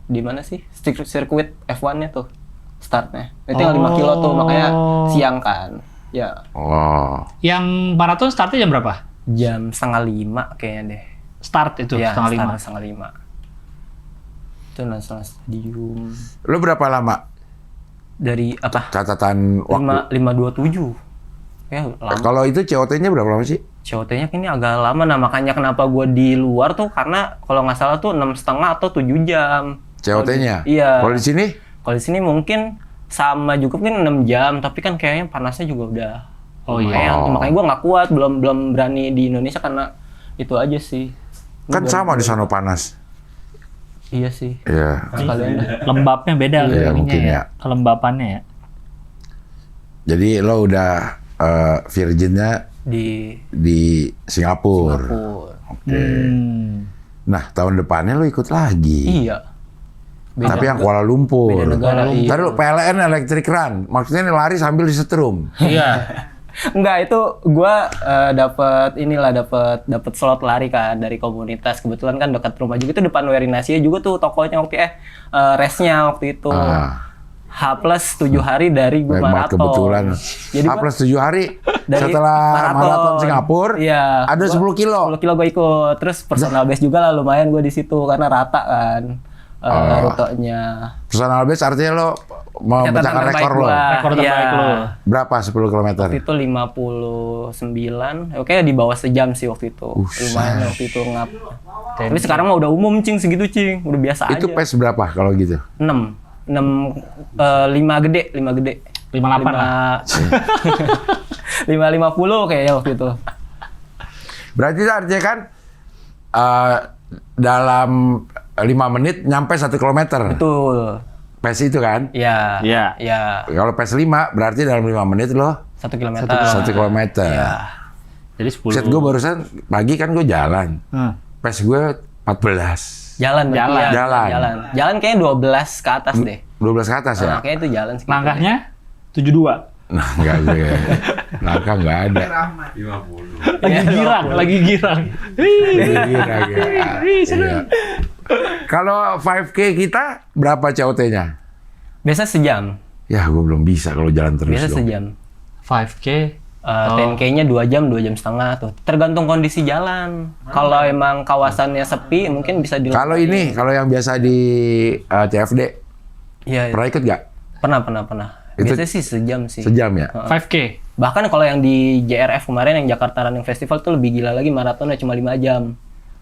Speaker 4: Di mana sih? Sirkuit F1-nya tuh startnya. Itu yang 5 kilo tuh, makanya siang kan. Ya.
Speaker 5: Oh.
Speaker 2: Yang maraton startnya jam berapa?
Speaker 4: Jam 4:30 kayaknya deh.
Speaker 2: Start itu
Speaker 4: Ya,
Speaker 2: 4:30.
Speaker 4: 4:30. Itu National Stadium.
Speaker 5: Lo berapa lama
Speaker 4: Dari apa?
Speaker 5: catatan waktu?
Speaker 4: 5:27. Ya lama.
Speaker 5: Kalau itu COT-nya berapa lama sih?
Speaker 4: COT-nya kayaknya agak lama. Nah makanya kenapa gue di luar tuh karena kalau nggak salah tuh 6,5 atau 7 jam.
Speaker 5: COT-nya?
Speaker 4: Iya.
Speaker 5: Kalau di sini?
Speaker 4: Kalau di sini mungkin sama juga, mungkin 6 jam. Tapi kan kayaknya panasnya juga udah.
Speaker 2: Oh iya.
Speaker 4: lumayan. Makanya gue nggak kuat, belum berani di Indonesia karena itu aja sih.
Speaker 5: Kan
Speaker 4: Gua
Speaker 5: sama
Speaker 4: baru-
Speaker 5: di sana panas.
Speaker 4: Iya sih.
Speaker 5: Iya.
Speaker 4: Sekalian dah.
Speaker 2: Lembabnya beda
Speaker 5: Iya,
Speaker 2: ininya
Speaker 5: mungkin ya.
Speaker 2: Kelembapannya ya.
Speaker 5: Jadi lo udah virginnya
Speaker 4: Di
Speaker 5: Singapura.
Speaker 4: Singapura.
Speaker 5: Oke. Nah, tahun depannya lo ikut lagi.
Speaker 4: Iya.
Speaker 5: Tapi yang Kuala Lumpur.
Speaker 4: Beda negara. Iya.
Speaker 5: Ntar lo PLN Electric Run. Maksudnya ini lari sambil disetrum.
Speaker 2: Iya.
Speaker 4: Enggak, itu gua dapat slot lari kan dari komunitas. Kebetulan kan dekat rumah juga, itu depan Werinasia juga tuh tokonya race-nya waktu itu. H+7 hari dari gue
Speaker 5: Banget
Speaker 4: maraton.
Speaker 5: kebetulan.
Speaker 4: Jadi gua
Speaker 5: H+7 hari
Speaker 4: dari
Speaker 5: setelah maraton Singapura,
Speaker 4: iya,
Speaker 5: ada 10 kilo.
Speaker 4: 10 kilo gue ikut. Terus personal best juga lah, lumayan gue di situ karena rata kan rutenya.
Speaker 5: Personal best artinya lo mau
Speaker 4: Catatan
Speaker 5: memecahkan
Speaker 4: terbaik
Speaker 5: rekor lo.
Speaker 4: gua.
Speaker 2: Rekor terbaik
Speaker 4: Iya.
Speaker 2: lo.
Speaker 5: Berapa 10 km?
Speaker 4: Waktu itu 59, oke di bawah sejam sih waktu itu. Lumayan waktu itu ngap. Tapi sekarang mah udah umum cing, segitu cing, udah biasa
Speaker 5: Itu
Speaker 4: aja.
Speaker 5: pace berapa kalau gitu?
Speaker 4: 5 gede.
Speaker 2: 58 lah.
Speaker 4: 550 kayaknya waktu itu.
Speaker 5: Berarti itu artinya kan dalam 5 menit nyampe 1 kilometer.
Speaker 4: Betul.
Speaker 5: Pace itu kan?
Speaker 4: Iya.
Speaker 2: Iya.
Speaker 4: Iya.
Speaker 5: Kalau pace 5 berarti dalam 5 menit lo
Speaker 4: 1 kilometer.
Speaker 5: 1 kilometer.
Speaker 4: Iya.
Speaker 2: Jadi 10.
Speaker 5: Set gue barusan pagi kan gue jalan. Pace gue 14.
Speaker 4: Jalan. Jalan kayaknya 12 ke atas deh.
Speaker 5: 12 ke atas ya?
Speaker 4: Nah, kayaknya itu jalan segitu.
Speaker 2: Langkahnya 72.
Speaker 5: Nah, enggak gue. Langkah enggak ada.
Speaker 6: 50.
Speaker 2: Lagi girang.
Speaker 5: Iya. Kalau 5K kita berapa COT-nya?
Speaker 4: Biasa sejam.
Speaker 5: Ya, gue belum bisa kalau jalan terus
Speaker 4: Biasa
Speaker 5: dong.
Speaker 4: sejam.
Speaker 2: 5K.
Speaker 4: 10K-nya 2 jam setengah tuh. Tergantung kondisi jalan. Kalau emang kawasannya sepi, mungkin bisa di.
Speaker 5: Kalau ini, kalau yang biasa di CFD,
Speaker 4: Iya.
Speaker 5: pernah ikut nggak?
Speaker 4: Pernah.
Speaker 5: Itu
Speaker 4: Biasanya sih sejam sih.
Speaker 5: Sejam ya?
Speaker 2: 5K.
Speaker 4: Bahkan kalau yang di JRF kemarin yang Jakarta Running Festival tuh lebih gila lagi, maratonnya cuma 5 jam.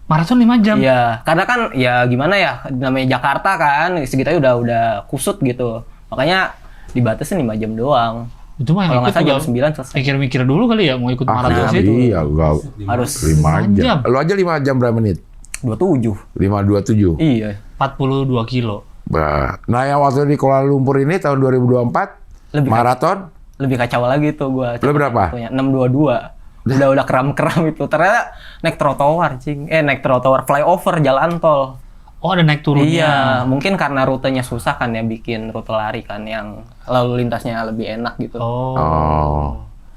Speaker 2: Maraton 5 jam.
Speaker 4: Iya, karena kan ya gimana ya, namanya Jakarta kan, segitanya udah kusut gitu. Makanya dibatasin 5 jam doang.
Speaker 2: Itu mah
Speaker 4: Kalau
Speaker 2: yang
Speaker 4: nggak
Speaker 2: ikut
Speaker 4: salah jam
Speaker 2: juga
Speaker 4: 9 selesai.
Speaker 2: mikir-mikir dulu kali ya mau ikut maraton
Speaker 5: Ah,
Speaker 2: situ.
Speaker 5: iya, gua
Speaker 4: Harus
Speaker 5: 5
Speaker 2: jam.
Speaker 5: jam. Lo aja 5 jam berapa menit?
Speaker 4: 27.
Speaker 5: 5:27.
Speaker 4: Iya.
Speaker 2: 42 kilo.
Speaker 5: Nah, yang waktu di Kuala Lumpur ini tahun 2024
Speaker 4: Lebih
Speaker 5: maraton
Speaker 4: Lebih kacau lagi tuh gua.
Speaker 5: Lo berapa?
Speaker 4: 622. Udah kram-kram itu. Ternyata naik trotoar, cing. Naik trotoar flyover jalan tol.
Speaker 2: Oh, ada naik turunnya.
Speaker 4: Iya, mungkin karena rutenya susah kan ya, bikin rute lari kan yang lalu lintasnya lebih enak gitu.
Speaker 2: Oh.
Speaker 5: Oh.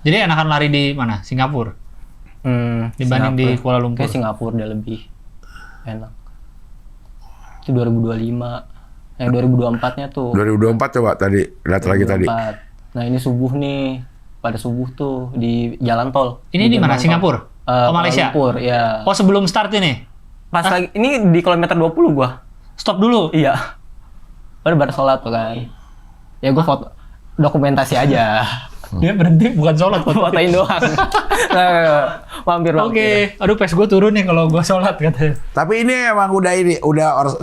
Speaker 2: Jadi enakan lari di mana? Singapura? Dibanding di Kuala Lumpur?
Speaker 4: Kayak Singapura udah lebih enak. Itu 2025. Yang 2024-nya tuh.
Speaker 5: 2024 coba tadi, lihat lagi tadi.
Speaker 4: 2024. Nah ini subuh nih, pada subuh tuh di jalan tol.
Speaker 2: Ini di mana?
Speaker 4: jalan tol.
Speaker 2: Singapura?
Speaker 4: Kuala
Speaker 2: Malaysia?
Speaker 4: Lumpur, ya.
Speaker 2: Oh sebelum start ini?
Speaker 4: Pas lagi, ini di kilometer 20 gua.
Speaker 2: Stop dulu?
Speaker 4: Iya. Baru sholat tuh kan. Ya gua foto, dokumentasi aja.
Speaker 2: Dia berhenti bukan sholat,
Speaker 4: Fotoin doang. Mampir.
Speaker 2: Oke, aduh pes gue turun nih kalau gue sholat katanya.
Speaker 5: Tapi ini emang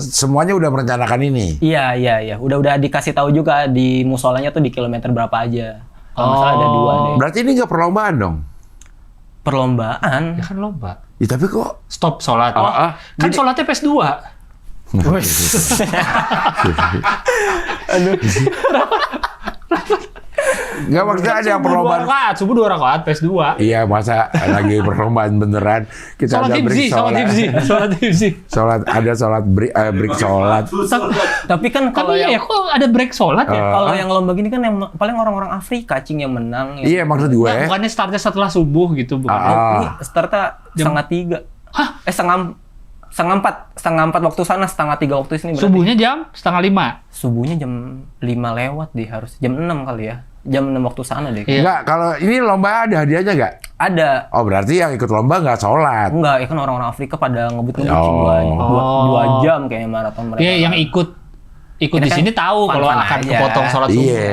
Speaker 5: semuanya udah merencanakan ini.
Speaker 4: Iya. Udah dikasih tahu juga di musolanya tuh di kilometer berapa aja. Kalau nggak salah ada 2 deh.
Speaker 5: Berarti ini nggak perlombaan dong?
Speaker 4: Perlombaan.
Speaker 2: Ya kan lomba.
Speaker 5: Ya tapi kok
Speaker 2: Stop sholat. Kan sholatnya pes 2.
Speaker 4: Aduh.
Speaker 5: nggak maksudnya ada yang perlombaan?
Speaker 2: Subuh 2 rakaat, pes 2.
Speaker 5: Iya, masa lagi perlombaan beneran kita
Speaker 2: Sholat
Speaker 5: ada break
Speaker 2: sholat.
Speaker 5: sholat break sholat.
Speaker 4: Tapi kan kalau
Speaker 2: Tapi ya kok ada break sholat ya?
Speaker 4: kalau yang lomba gini kan yang paling orang-orang Afrika cing yang menang.
Speaker 5: Iya, maksud gue.
Speaker 2: Nah, bukannya startnya setelah subuh gitu, bukan?
Speaker 4: Ini startnya 2:30.
Speaker 2: Hah?
Speaker 4: setengah empat waktu sana, 2:30 waktu sini. Berarti.
Speaker 2: Subuhnya jam 4:30.
Speaker 4: Subuhnya jam 5 lewat deh, harus jam 6 kali ya. Jam 6 waktu sana deh.
Speaker 2: Iya.
Speaker 5: Enggak, kalau ini lomba ada hadiahnya nggak?
Speaker 4: Ada.
Speaker 5: Oh, berarti yang ikut lomba nggak sholat.
Speaker 4: Enggak, ya kan orang-orang Afrika pada ngebut-ngebut
Speaker 5: Oh.
Speaker 4: 2 jam kayaknya maraton mereka.
Speaker 2: Iya, yang ikut
Speaker 4: Ini
Speaker 2: di
Speaker 4: kan
Speaker 2: sini tahu kalau
Speaker 4: fun-fun
Speaker 2: akan
Speaker 4: aja.
Speaker 2: kepotong sholat subuh.
Speaker 5: Iya,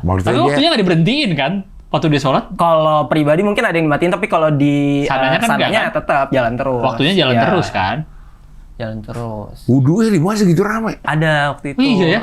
Speaker 2: Tapi
Speaker 5: maksudnya
Speaker 2: waktunya nggak diberhentiin kan? Waktu dia sholat,
Speaker 4: Kalau pribadi mungkin ada yang dimatiin, tapi kalau di
Speaker 2: Sananya kan enggak, kan?
Speaker 4: tetap jalan terus.
Speaker 2: waktunya jalan
Speaker 4: Ya,
Speaker 2: terus kan?
Speaker 4: Jalan terus.
Speaker 5: wudhunya di mana segitu ramai?
Speaker 4: Ada waktu itu
Speaker 2: Oh, iya ya?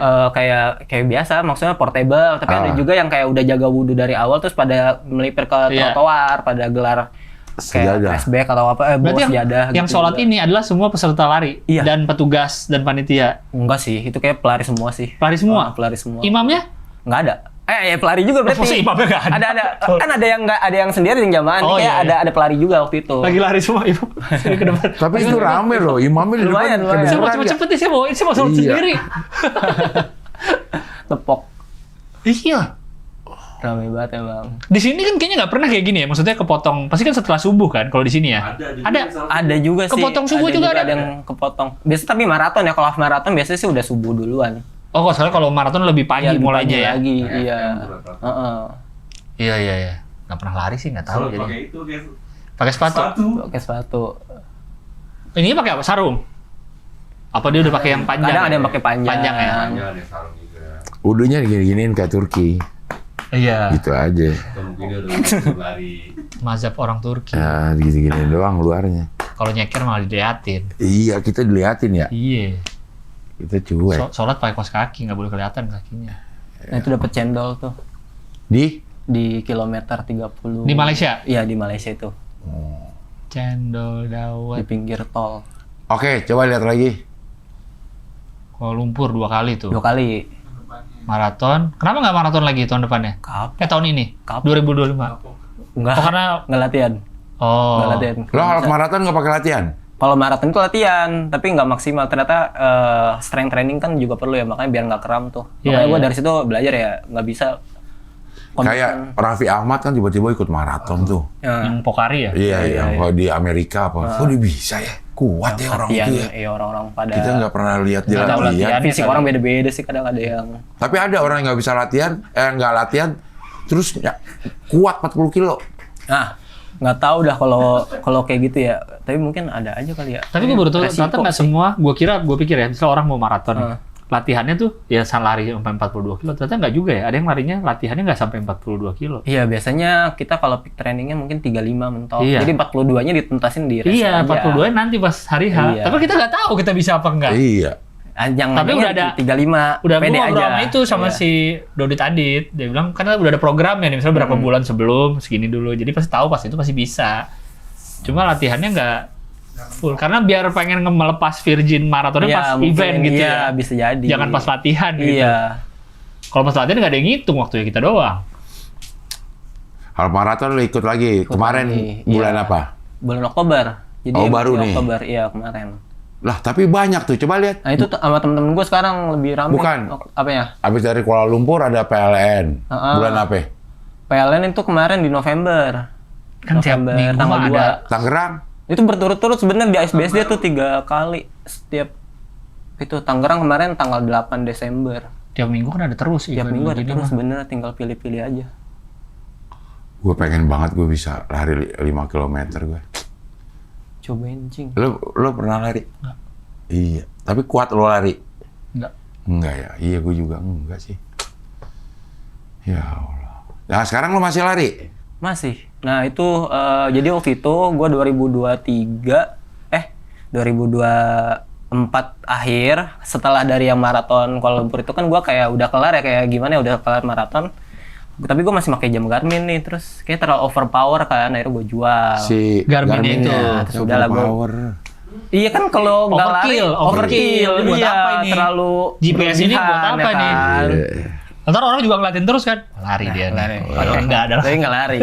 Speaker 4: kayak biasa, maksudnya portable, tapi ada juga yang kayak udah jaga wudhu dari awal terus pada melipir ke
Speaker 2: Iya.
Speaker 4: trotoar, pada gelar
Speaker 5: Sejadah.
Speaker 4: kayak flashback atau apa, bawa
Speaker 2: Berarti
Speaker 4: sejadah.
Speaker 2: yang
Speaker 4: gitu
Speaker 2: sholat
Speaker 4: juga.
Speaker 2: ini adalah semua peserta lari
Speaker 4: Iya.
Speaker 2: dan petugas dan panitia.
Speaker 4: Enggak sih, itu kayak pelari semua sih.
Speaker 2: Pelari semua?
Speaker 4: Pelari semua.
Speaker 2: Imamnya?
Speaker 4: Nggak ada. Ya pelari juga berarti.
Speaker 2: Maksudnya imamnya nggak ada?
Speaker 4: Ada. Kan ada yang nggak, ada yang sendiri yang jamaah.
Speaker 2: Oh,
Speaker 4: Kayak
Speaker 2: iya.
Speaker 4: ada pelari juga waktu itu.
Speaker 2: Lagi lari semua imam. Sini ke depan.
Speaker 5: Tapi itu rame loh, imamnya di depan.
Speaker 4: Lumayan.
Speaker 2: Saya mau
Speaker 5: kedengeran nggak?
Speaker 2: cepet-cepet nih, saya mau sholat
Speaker 5: Iya.
Speaker 2: sendiri.
Speaker 4: Tepok.
Speaker 2: Iya.
Speaker 4: Rame banget emang.
Speaker 2: Di sini kan kayaknya nggak pernah kayak gini ya. Maksudnya kepotong. Pasti kan setelah subuh kan kalau di sini ya. Ada.
Speaker 4: Ada juga sih.
Speaker 2: Kepotong subuh juga ada.
Speaker 4: yang kepotong. Biasanya tapi maraton ya. Kalau half maraton biasanya sih udah subuh duluan.
Speaker 2: Oh, kok soalnya kalau maraton lebih pagi
Speaker 4: Iya, lebih
Speaker 2: mulainya
Speaker 4: pagi
Speaker 2: ya.
Speaker 4: Lagi, iya. Heeh.
Speaker 2: Iya. Nggak pernah lari sih, nggak tahu jadi.
Speaker 6: Pakai itu kayak
Speaker 2: Pakai sepatu.
Speaker 4: Pakai sepatu.
Speaker 2: Ini pakai apa? Sarung? Apa dia udah pakai yang panjang?
Speaker 4: Kadang ada yang pakai panjang.
Speaker 2: Panjang ya.
Speaker 6: panjang ada sarung juga.
Speaker 5: Wudhunya gini-giniin kayak Turki.
Speaker 2: Iya.
Speaker 5: Gitu aja.
Speaker 6: Atau mungkin dia udah lari.
Speaker 2: Mazhab orang Turki.
Speaker 5: Nah, gini-giniin doang luarnya.
Speaker 2: Kalau nyeker malah diliatin.
Speaker 5: Iya, kita diliatin ya.
Speaker 2: Iya.
Speaker 5: Kita cuek.
Speaker 2: Sholat pakai kaos kaki, nggak boleh kelihatan kakinya.
Speaker 4: Nah itu dapat cendol tuh di kilometer 30.
Speaker 2: Di Malaysia?
Speaker 4: Iya di Malaysia itu.
Speaker 2: Cendol dawet.
Speaker 4: Di pinggir tol.
Speaker 5: Oke, coba lihat lagi.
Speaker 2: Kuala Lumpur 2 kali tuh.
Speaker 4: 2 kali.
Speaker 2: Maraton. Kenapa nggak maraton lagi tahun depannya? Tahun ini?
Speaker 4: Kapan?
Speaker 2: 2025.
Speaker 4: Enggak.
Speaker 2: Oh, karena...
Speaker 4: Nggak latihan.
Speaker 2: Oh.
Speaker 4: Nggak latihan.
Speaker 5: Lo half maraton nggak pakai latihan?
Speaker 4: Kalau maraton itu latihan, tapi nggak maksimal. Ternyata strength training kan juga perlu ya, makanya biar nggak kram tuh.
Speaker 2: Iya,
Speaker 4: Makanya gue
Speaker 2: iya.
Speaker 4: dari situ belajar ya, nggak bisa.
Speaker 5: Kayak Raffi Ahmad kan tiba-tiba ikut maraton tuh.
Speaker 2: Yang Pokari ya?
Speaker 5: Iya, yang kalau di Amerika apa. Kok dia bisa ya? Kuat ya orang
Speaker 4: latihan,
Speaker 5: itu ya.
Speaker 4: iya orang-orang pada.
Speaker 5: Kita nggak pernah lihat dia
Speaker 2: Nggak tahu
Speaker 5: latihan.
Speaker 2: latihan.
Speaker 4: Fisik orang beda-beda sih, kadang ada yang.
Speaker 5: Tapi ada orang yang nggak bisa latihan, nggak latihan, terus kuat 40 kilo.
Speaker 4: Nah, nggak tahu dah kalau kayak gitu ya. Tapi mungkin ada aja kali ya.
Speaker 2: Tapi gue baru tahu
Speaker 4: Resiko
Speaker 2: ternyata nggak
Speaker 4: sih.
Speaker 2: semua. Gue pikir ya, misalnya orang mau maraton, latihannya tuh ya lari sampai 42 kilo. Ternyata nggak juga ya. Ada yang larinya latihannya nggak sampai 42 kilo.
Speaker 4: Iya, biasanya kita kalau peak trainingnya mungkin 35 mentok.
Speaker 2: Iya.
Speaker 4: Jadi 42-nya dituntasin di race
Speaker 2: Iya,
Speaker 4: aja.
Speaker 2: 42 nanti pas hari H.
Speaker 4: Iya.
Speaker 2: Tapi kita nggak tahu kita bisa apa enggak.
Speaker 5: Iya.
Speaker 4: Yang
Speaker 2: Tapi
Speaker 4: lainnya
Speaker 2: udah ada
Speaker 4: 35.
Speaker 2: Udah
Speaker 4: pede
Speaker 2: gue ngobrol
Speaker 4: aja.
Speaker 2: sama itu sama
Speaker 4: Iya.
Speaker 2: si Dodit Adit. Dia bilang karena udah ada programnya nih, misalnya berapa bulan sebelum segini dulu. Jadi pasti tahu pas itu pasti bisa. Cuma latihannya nggak full karena biar pengen melepas Virgin maratonnya
Speaker 4: Iya,
Speaker 2: pas
Speaker 4: mungkin,
Speaker 2: event gitu
Speaker 4: iya,
Speaker 2: ya.
Speaker 4: bisa jadi.
Speaker 2: Jangan pas latihan gitu.
Speaker 4: Iya.
Speaker 2: Kalau pas latihan nggak ada yang ngitung waktunya kita doang.
Speaker 5: Half maraton lo ikut lagi. Kemarin
Speaker 4: lagi,
Speaker 5: bulan
Speaker 4: iya.
Speaker 5: apa?
Speaker 4: Bulan Oktober. Jadi
Speaker 5: Oh, baru
Speaker 4: di
Speaker 5: nih.
Speaker 4: Oktober, iya kemarin.
Speaker 5: Lah, tapi banyak tuh. Coba lihat.
Speaker 4: Nah itu sama temen-temen gue sekarang lebih ramai.
Speaker 5: Bukan.
Speaker 4: Apa ya?
Speaker 5: Habis dari Kuala Lumpur ada PLN.
Speaker 4: Heeh.
Speaker 5: Bulan apa?
Speaker 4: PLN itu kemarin di November.
Speaker 2: Kan tiap
Speaker 4: November
Speaker 2: minggu
Speaker 4: tanggal
Speaker 2: mah
Speaker 4: 2.
Speaker 2: ada.
Speaker 5: Tangerang.
Speaker 4: Itu berturut-turut sebenarnya di ASBSD tuh 3 kali setiap itu. Tangerang kemarin tanggal 8 Desember.
Speaker 2: Tiap minggu kan ada terus.
Speaker 4: Tiap
Speaker 2: event
Speaker 4: minggu ada
Speaker 2: begini
Speaker 4: terus
Speaker 2: mah.
Speaker 4: bener, tinggal pilih-pilih aja.
Speaker 5: Gue pengen banget gue bisa lari 5 km gue.
Speaker 4: Cobain cing.
Speaker 5: Lo pernah lari?
Speaker 2: Enggak.
Speaker 5: Iya, tapi kuat lo lari?
Speaker 2: Enggak.
Speaker 5: Enggak ya? Iya, gue juga enggak sih. Ya Allah. Nah, sekarang lo masih lari?
Speaker 4: Masih. Nah itu jadi waktu itu gue 2024 akhir setelah dari yang maraton Kuala Lumpur itu kan gue kayak udah kelar ya, kayak gimana ya, udah kelar maraton. Tapi gue masih pakai jam Garmin nih, terus kayak terlalu overpower kan, akhirnya gue jual.
Speaker 5: Si
Speaker 2: Garmin itu.
Speaker 4: Terus udah lah gue. Iya kan kalau nggak lari,
Speaker 2: Overkill. Ini buat
Speaker 4: iya,
Speaker 2: apa ini?
Speaker 4: terlalu
Speaker 2: GPS ini buat
Speaker 4: berlebihan,
Speaker 2: apa
Speaker 4: ya
Speaker 2: nih?
Speaker 4: kan?
Speaker 2: Ntar orang juga ngeliatin terus kan, lari dia
Speaker 4: Lari.
Speaker 2: nih. Padahal enggak ada.
Speaker 4: Tapi nggak lari.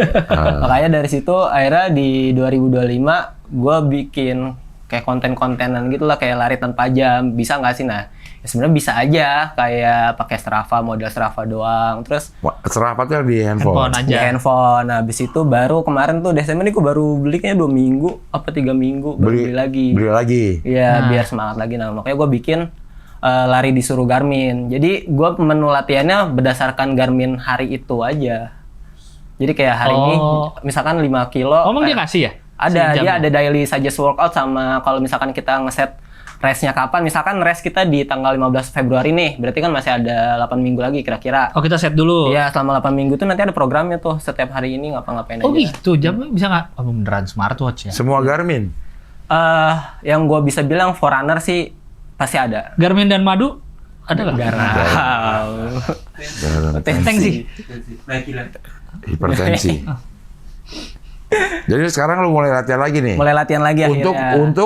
Speaker 4: Makanya dari situ akhirnya di 2025 gue bikin kayak konten-kontenan gitu lah, kayak lari tanpa jam. Bisa nggak sih? Nah, ya sebenarnya bisa aja, kayak pakai Strava, model Strava doang. Terus
Speaker 5: Strava tuh di handphone.
Speaker 2: Handphone
Speaker 4: di
Speaker 2: aja.
Speaker 4: handphone. Nah, habis itu baru kemarin tuh Desember ini gue baru beli kayaknya 2 minggu apa 3 minggu baru beli lagi.
Speaker 5: Beli lagi.
Speaker 4: Iya,
Speaker 2: Nah.
Speaker 4: biar semangat lagi. Nah, makanya gue bikin lari disuruh Garmin. Jadi gue menu latihannya berdasarkan Garmin hari itu aja. Jadi kayak hari ini misalkan 5 kilo.
Speaker 2: Oh, emang dia ngasih ya?
Speaker 4: Ada,
Speaker 2: Sejam
Speaker 4: dia
Speaker 2: ya?
Speaker 4: ada daily suggest workout sama kalau misalkan kita ngeset race-nya kapan. Misalkan race kita di tanggal 15 Februari nih, berarti kan masih ada 8 minggu lagi kira-kira.
Speaker 2: Oh, kita set dulu.
Speaker 4: Iya, selama 8 minggu tuh nanti ada programnya tuh. Setiap hari ini ngapa-ngapain
Speaker 2: Oh
Speaker 4: aja.
Speaker 2: gitu, jamnya bisa nggak? Oh, beneran smartwatch ya?
Speaker 5: Semua Garmin.
Speaker 4: Yang gue bisa bilang forerunner sih pasti ada.
Speaker 2: Garmin dan Madu ada nggak? Teng sih.
Speaker 6: Naik gila.
Speaker 5: Hipertensi. Jadi sekarang lu mulai latihan lagi nih?
Speaker 4: Mulai latihan lagi
Speaker 5: Untuk
Speaker 4: akhirnya.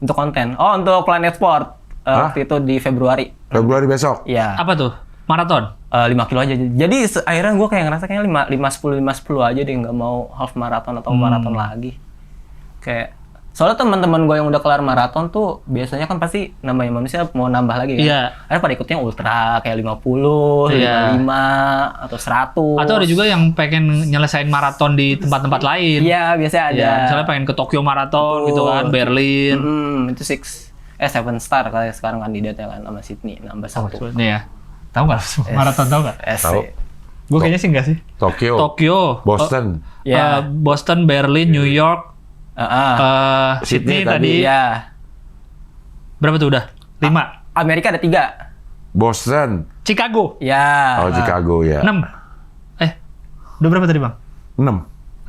Speaker 4: Untuk konten. Oh, untuk Planet Sport. Waktu itu di Februari.
Speaker 5: Februari besok?
Speaker 4: Iya.
Speaker 2: Apa tuh? Maraton?
Speaker 4: 5 kilo aja. Jadi akhirnya gue kayak ngerasa kayaknya 5-10 aja deh, nggak mau half maraton atau maraton lagi. Kayak soalnya teman-teman gue yang udah kelar maraton tuh biasanya kan pasti namanya manusia mau nambah lagi kan.
Speaker 2: Iya.
Speaker 4: Akhirnya pada ikutnya ultra kayak 50,
Speaker 2: Iya.
Speaker 4: 55 atau 100.
Speaker 2: Atau ada juga yang pengen nyelesain maraton di tempat-tempat lain.
Speaker 4: Iya, biasanya ada.
Speaker 2: Ya, misalnya pengen ke Tokyo Marathon gitu kan, Berlin.
Speaker 4: Itu 7 star kayak sekarang kandidatnya kan sama Sydney nambah
Speaker 2: Oh,
Speaker 4: 1.
Speaker 2: nih ya. Tahu nggak maraton tahu nggak?
Speaker 5: Tahu.
Speaker 2: Gue kayaknya sih nggak sih.
Speaker 5: Tokyo.
Speaker 2: Tokyo,
Speaker 5: Boston.
Speaker 4: Iya.
Speaker 2: Boston, Berlin, New York, Sydney tadi.
Speaker 4: Iya.
Speaker 2: Berapa tuh udah? 5.
Speaker 4: Amerika ada 3.
Speaker 5: Boston.
Speaker 2: Chicago.
Speaker 4: Ya.
Speaker 5: Oh, Chicago ya.
Speaker 2: 6. Udah berapa tadi bang?
Speaker 5: 6.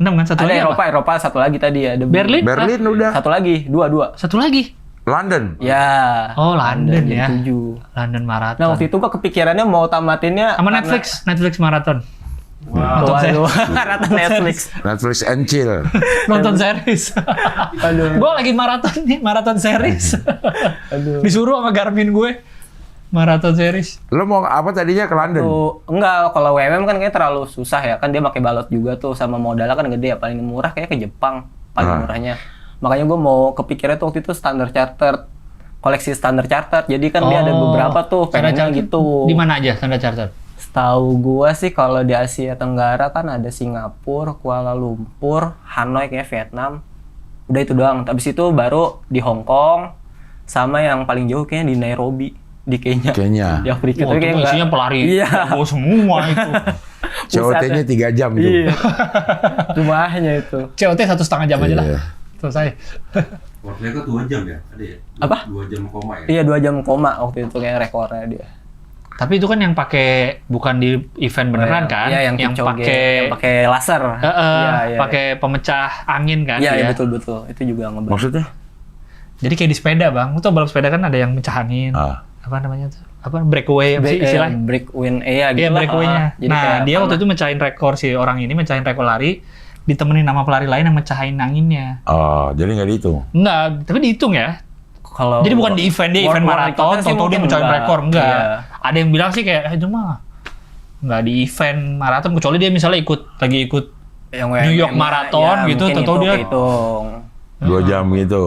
Speaker 2: 6 kan? Satu
Speaker 4: Ada
Speaker 2: lagi apa?
Speaker 4: Eropa satu lagi tadi ya. Ada
Speaker 2: Berlin?
Speaker 5: Berlin udah.
Speaker 4: Satu lagi, 2.
Speaker 2: Satu lagi.
Speaker 5: London.
Speaker 4: Ya.
Speaker 2: Oh, London ya.
Speaker 4: 7.
Speaker 2: London Marathon.
Speaker 4: Nah, waktu itu gua kepikirannya mau tamatinnya
Speaker 2: Sama
Speaker 4: karena-
Speaker 2: Netflix Marathon.
Speaker 4: Waduh, karena Netflix.
Speaker 5: Netflix and chill.
Speaker 2: Nonton series.
Speaker 4: Aduh.
Speaker 2: Gue lagi maraton nih, maraton series.
Speaker 4: Aduh.
Speaker 2: Disuruh sama Garmin gue. Maraton series.
Speaker 5: Lo mau apa tadinya ke London?
Speaker 4: Enggak, kalau WMM kan kayaknya terlalu susah ya. Kan dia pakai balot juga tuh, sama modalnya kan gede ya. Paling murah kayak ke Jepang, paling murahnya. Makanya gue mau kepikirannya tuh waktu itu standar charter, koleksi standar charter. Jadi kan dia ada beberapa tuh pengennya gitu.
Speaker 2: Di mana aja standar charter?
Speaker 4: Tahu gua sih kalau di Asia Tenggara kan ada Singapura, Kuala Lumpur, Hanoi kayak Vietnam. Udah itu doang. Habis itu baru di Hong Kong sama yang paling jauh kayaknya di Nairobi di Kenya.
Speaker 5: Kenya.
Speaker 4: Di Afrika.
Speaker 2: Wah,
Speaker 4: Tapi
Speaker 2: itu
Speaker 4: kayak
Speaker 2: isinya
Speaker 4: enggak.
Speaker 2: pelari.
Speaker 4: Iya.
Speaker 2: Oh, semua itu.
Speaker 5: COT-nya 3 jam tuh.
Speaker 4: Iya. Jumlahnya itu.
Speaker 2: COT 1,5 jam aja lah.
Speaker 5: Iya.
Speaker 2: Selesai.
Speaker 6: Waktunya kan 2 jam ya? Ada ya?
Speaker 4: Apa?
Speaker 6: 2 jam koma ya?
Speaker 4: Iya 2 jam koma waktu itu kayak rekornya dia.
Speaker 2: Tapi itu kan yang pakai bukan di event beneran kan?
Speaker 4: Iya, yang pakai laser. Iya,
Speaker 2: pakai pemecah angin kan?
Speaker 4: Iya,
Speaker 2: dia?
Speaker 4: betul. Itu juga ngebantu.
Speaker 5: Maksudnya?
Speaker 2: Jadi kayak di sepeda bang, lu tau balap sepeda kan ada yang mecah angin. Apa namanya tuh? Apa breakaway apa sih istilahnya?
Speaker 4: Break win, iya gitu.
Speaker 2: Iya breakaway-nya.
Speaker 4: Jadi
Speaker 2: Nah
Speaker 4: kayak
Speaker 2: dia waktu itu mecahin rekor, si orang ini mecahin rekor lari, ditemenin sama pelari lain yang mecahin anginnya.
Speaker 5: Oh, jadi nggak dihitung?
Speaker 2: Enggak, tapi dihitung ya.
Speaker 4: kalau
Speaker 2: Jadi bukan di event, dia event maraton, tau-tau dia mecahin rekor, enggak.
Speaker 4: Iya.
Speaker 2: Ada yang bilang sih kayak, itu mah nggak di event maraton, kecuali dia misalnya lagi ikut
Speaker 4: yang
Speaker 2: New York Marathon gitu,
Speaker 4: mungkin
Speaker 2: tau-tau
Speaker 4: itu
Speaker 2: dia-
Speaker 4: kehitung.
Speaker 5: 2 jam gitu.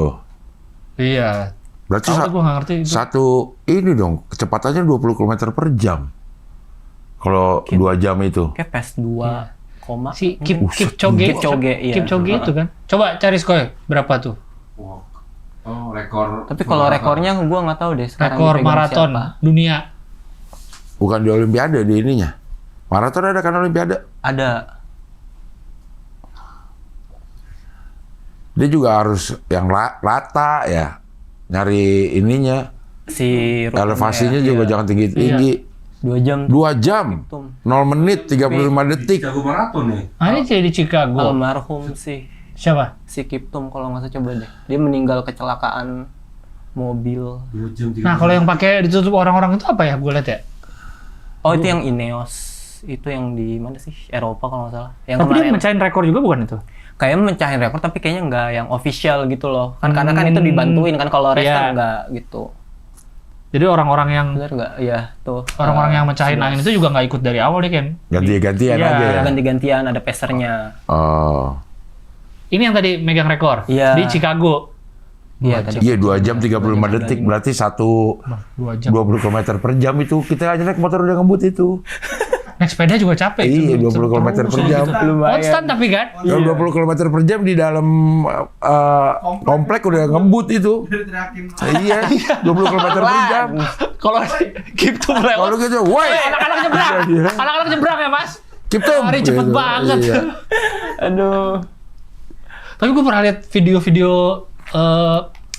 Speaker 2: Iya.
Speaker 5: Berarti
Speaker 2: Tahu gue nggak ngerti itu.
Speaker 5: satu ini dong, kecepatannya 20 km per jam. Kalau 2 jam itu.
Speaker 4: Kayak PES 2.
Speaker 2: Si Kipchoge
Speaker 4: iya.
Speaker 2: Kipchoge itu kan. Coba cari skor berapa tuh?
Speaker 6: Wow. Oh, rekor.
Speaker 4: Tapi kalau rekornya gue nggak tahu deh sekarang.
Speaker 2: Rekor
Speaker 4: dipegang
Speaker 2: maraton
Speaker 4: siapa.
Speaker 2: dunia.
Speaker 5: Bukan di Olimpiade, di ininya. Maraton ada kan Olimpiade?
Speaker 4: Ada.
Speaker 5: Dia juga harus yang rata ya. Nyari ininya.
Speaker 4: Si
Speaker 5: Elevasinya
Speaker 4: ya,
Speaker 5: juga
Speaker 4: iya.
Speaker 5: jangan tinggi-tinggi.
Speaker 4: 2 jam.
Speaker 5: 2 jam. 0 menit 35 detik.
Speaker 6: Jago maraton nih.
Speaker 2: Ini jadi Chicago.
Speaker 4: Almarhum sih
Speaker 2: Siapa?
Speaker 4: si Kiptum kalau nggak salah, coba deh. Dia meninggal kecelakaan mobil.
Speaker 6: 2 jam 3
Speaker 2: Nah, kalau yang pakai ditutup orang-orang itu apa ya? Gue lihat ya.
Speaker 4: Oh, itu yang Ineos. Itu yang di mana sih? Eropa kalau nggak salah. Yang
Speaker 2: Tapi dia
Speaker 4: kemarin
Speaker 2: mecahin rekor juga bukan itu?
Speaker 4: kayaknya mencahin rekor tapi kayaknya nggak yang official gitu loh. Kan karena kan itu dibantuin kan, kalau race
Speaker 2: Iya.
Speaker 4: kan nggak gitu.
Speaker 2: Jadi orang-orang yang
Speaker 4: Benar nggak? Iya, tuh.
Speaker 2: orang-orang yang mecahin angin itu juga nggak ikut dari awal deh kan.
Speaker 5: Ganti-gantian
Speaker 2: Iya.
Speaker 5: aja ya.
Speaker 4: Ganti-gantian, ada pesernya.
Speaker 5: Oh.
Speaker 2: Ini yang tadi megang rekor
Speaker 4: Iya.
Speaker 2: di Chicago.
Speaker 4: Iya, tadi.
Speaker 5: Iya 2 jam 35 detik berarti
Speaker 2: 2 jam.
Speaker 5: 20 km per jam itu. Kita aja naik motor udah ngebut itu.
Speaker 2: Naik sepeda juga capek.
Speaker 5: Iya,
Speaker 2: itu.
Speaker 5: 20 km per jam.
Speaker 2: Konstan tapi kan.
Speaker 5: Kalau 20 km per jam di dalam komplek udah ngebut itu. Iya, 20 km per jam.
Speaker 2: Kalau Kiptum lewat,
Speaker 5: Kalau gitu, woi.
Speaker 2: anak-anak nyebrang.
Speaker 5: Iya.
Speaker 2: Anak-anak nyebrang ya, Mas.
Speaker 5: Kiptum.
Speaker 2: Lari cepet
Speaker 5: Gitu.
Speaker 2: banget.
Speaker 5: Iya.
Speaker 4: Aduh.
Speaker 2: Tapi gue pernah lihat video-video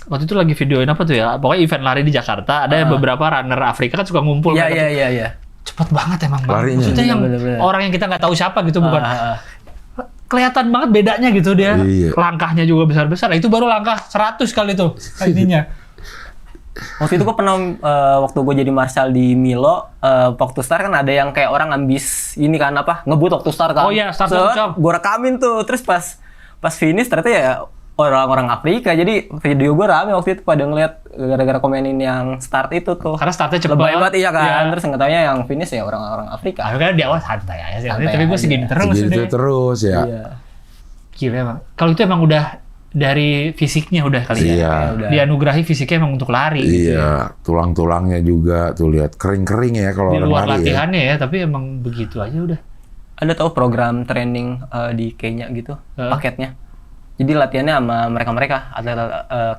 Speaker 2: waktu itu lagi videoin apa tuh ya? Pokoknya event lari di Jakarta. Ada beberapa runner Afrika kan suka ngumpul.
Speaker 4: Iya,
Speaker 2: kan.
Speaker 4: iya.
Speaker 2: Cepet banget emang. Bang.
Speaker 5: Larinya.
Speaker 2: Maksudnya yang
Speaker 4: Bener-bener.
Speaker 2: orang yang kita nggak tahu siapa gitu bukan. Kelihatan banget bedanya gitu dia.
Speaker 5: Iya.
Speaker 2: Langkahnya juga besar-besar. Nah, itu baru langkah 100 kali tuh ininya.
Speaker 4: Waktu itu gue pernah waktu gue jadi marshal di Milo, waktu start kan ada yang kayak orang ambis ini kan apa ngebut waktu start kan.
Speaker 2: Oh iya, start jump.
Speaker 4: Gue rekamin tuh, terus pas finish ternyata ya orang-orang Afrika. Jadi video gue rame waktu itu pada ngeliat gara-gara komenin yang start itu tuh.
Speaker 2: Karena startnya cepet
Speaker 4: Lebay
Speaker 2: banget.
Speaker 4: banget iya kan.
Speaker 2: Iya.
Speaker 4: Terus nggak taunya yang finish ya orang-orang Afrika.
Speaker 2: Aku kan di awal santai aja sih.
Speaker 4: Santai
Speaker 2: Tapi gue
Speaker 4: aja.
Speaker 2: segini terus
Speaker 5: Segitu
Speaker 2: deh.
Speaker 5: terus ya.
Speaker 4: Iya.
Speaker 2: Gila emang. Kalau itu emang udah dari fisiknya udah kali ya.
Speaker 5: Iya.
Speaker 4: Udah.
Speaker 2: Dianugerahi fisiknya emang untuk lari. Gitu ya.
Speaker 5: Iya, tulang-tulangnya juga tuh lihat kering-kering ya kalau
Speaker 2: Di
Speaker 5: orang
Speaker 2: luar
Speaker 5: lari ya.
Speaker 2: latihannya ya, tapi emang begitu aja udah.
Speaker 4: Ada tahu program training di Kenya gitu
Speaker 2: Heeh.
Speaker 4: paketnya. Jadi latihannya sama mereka atlet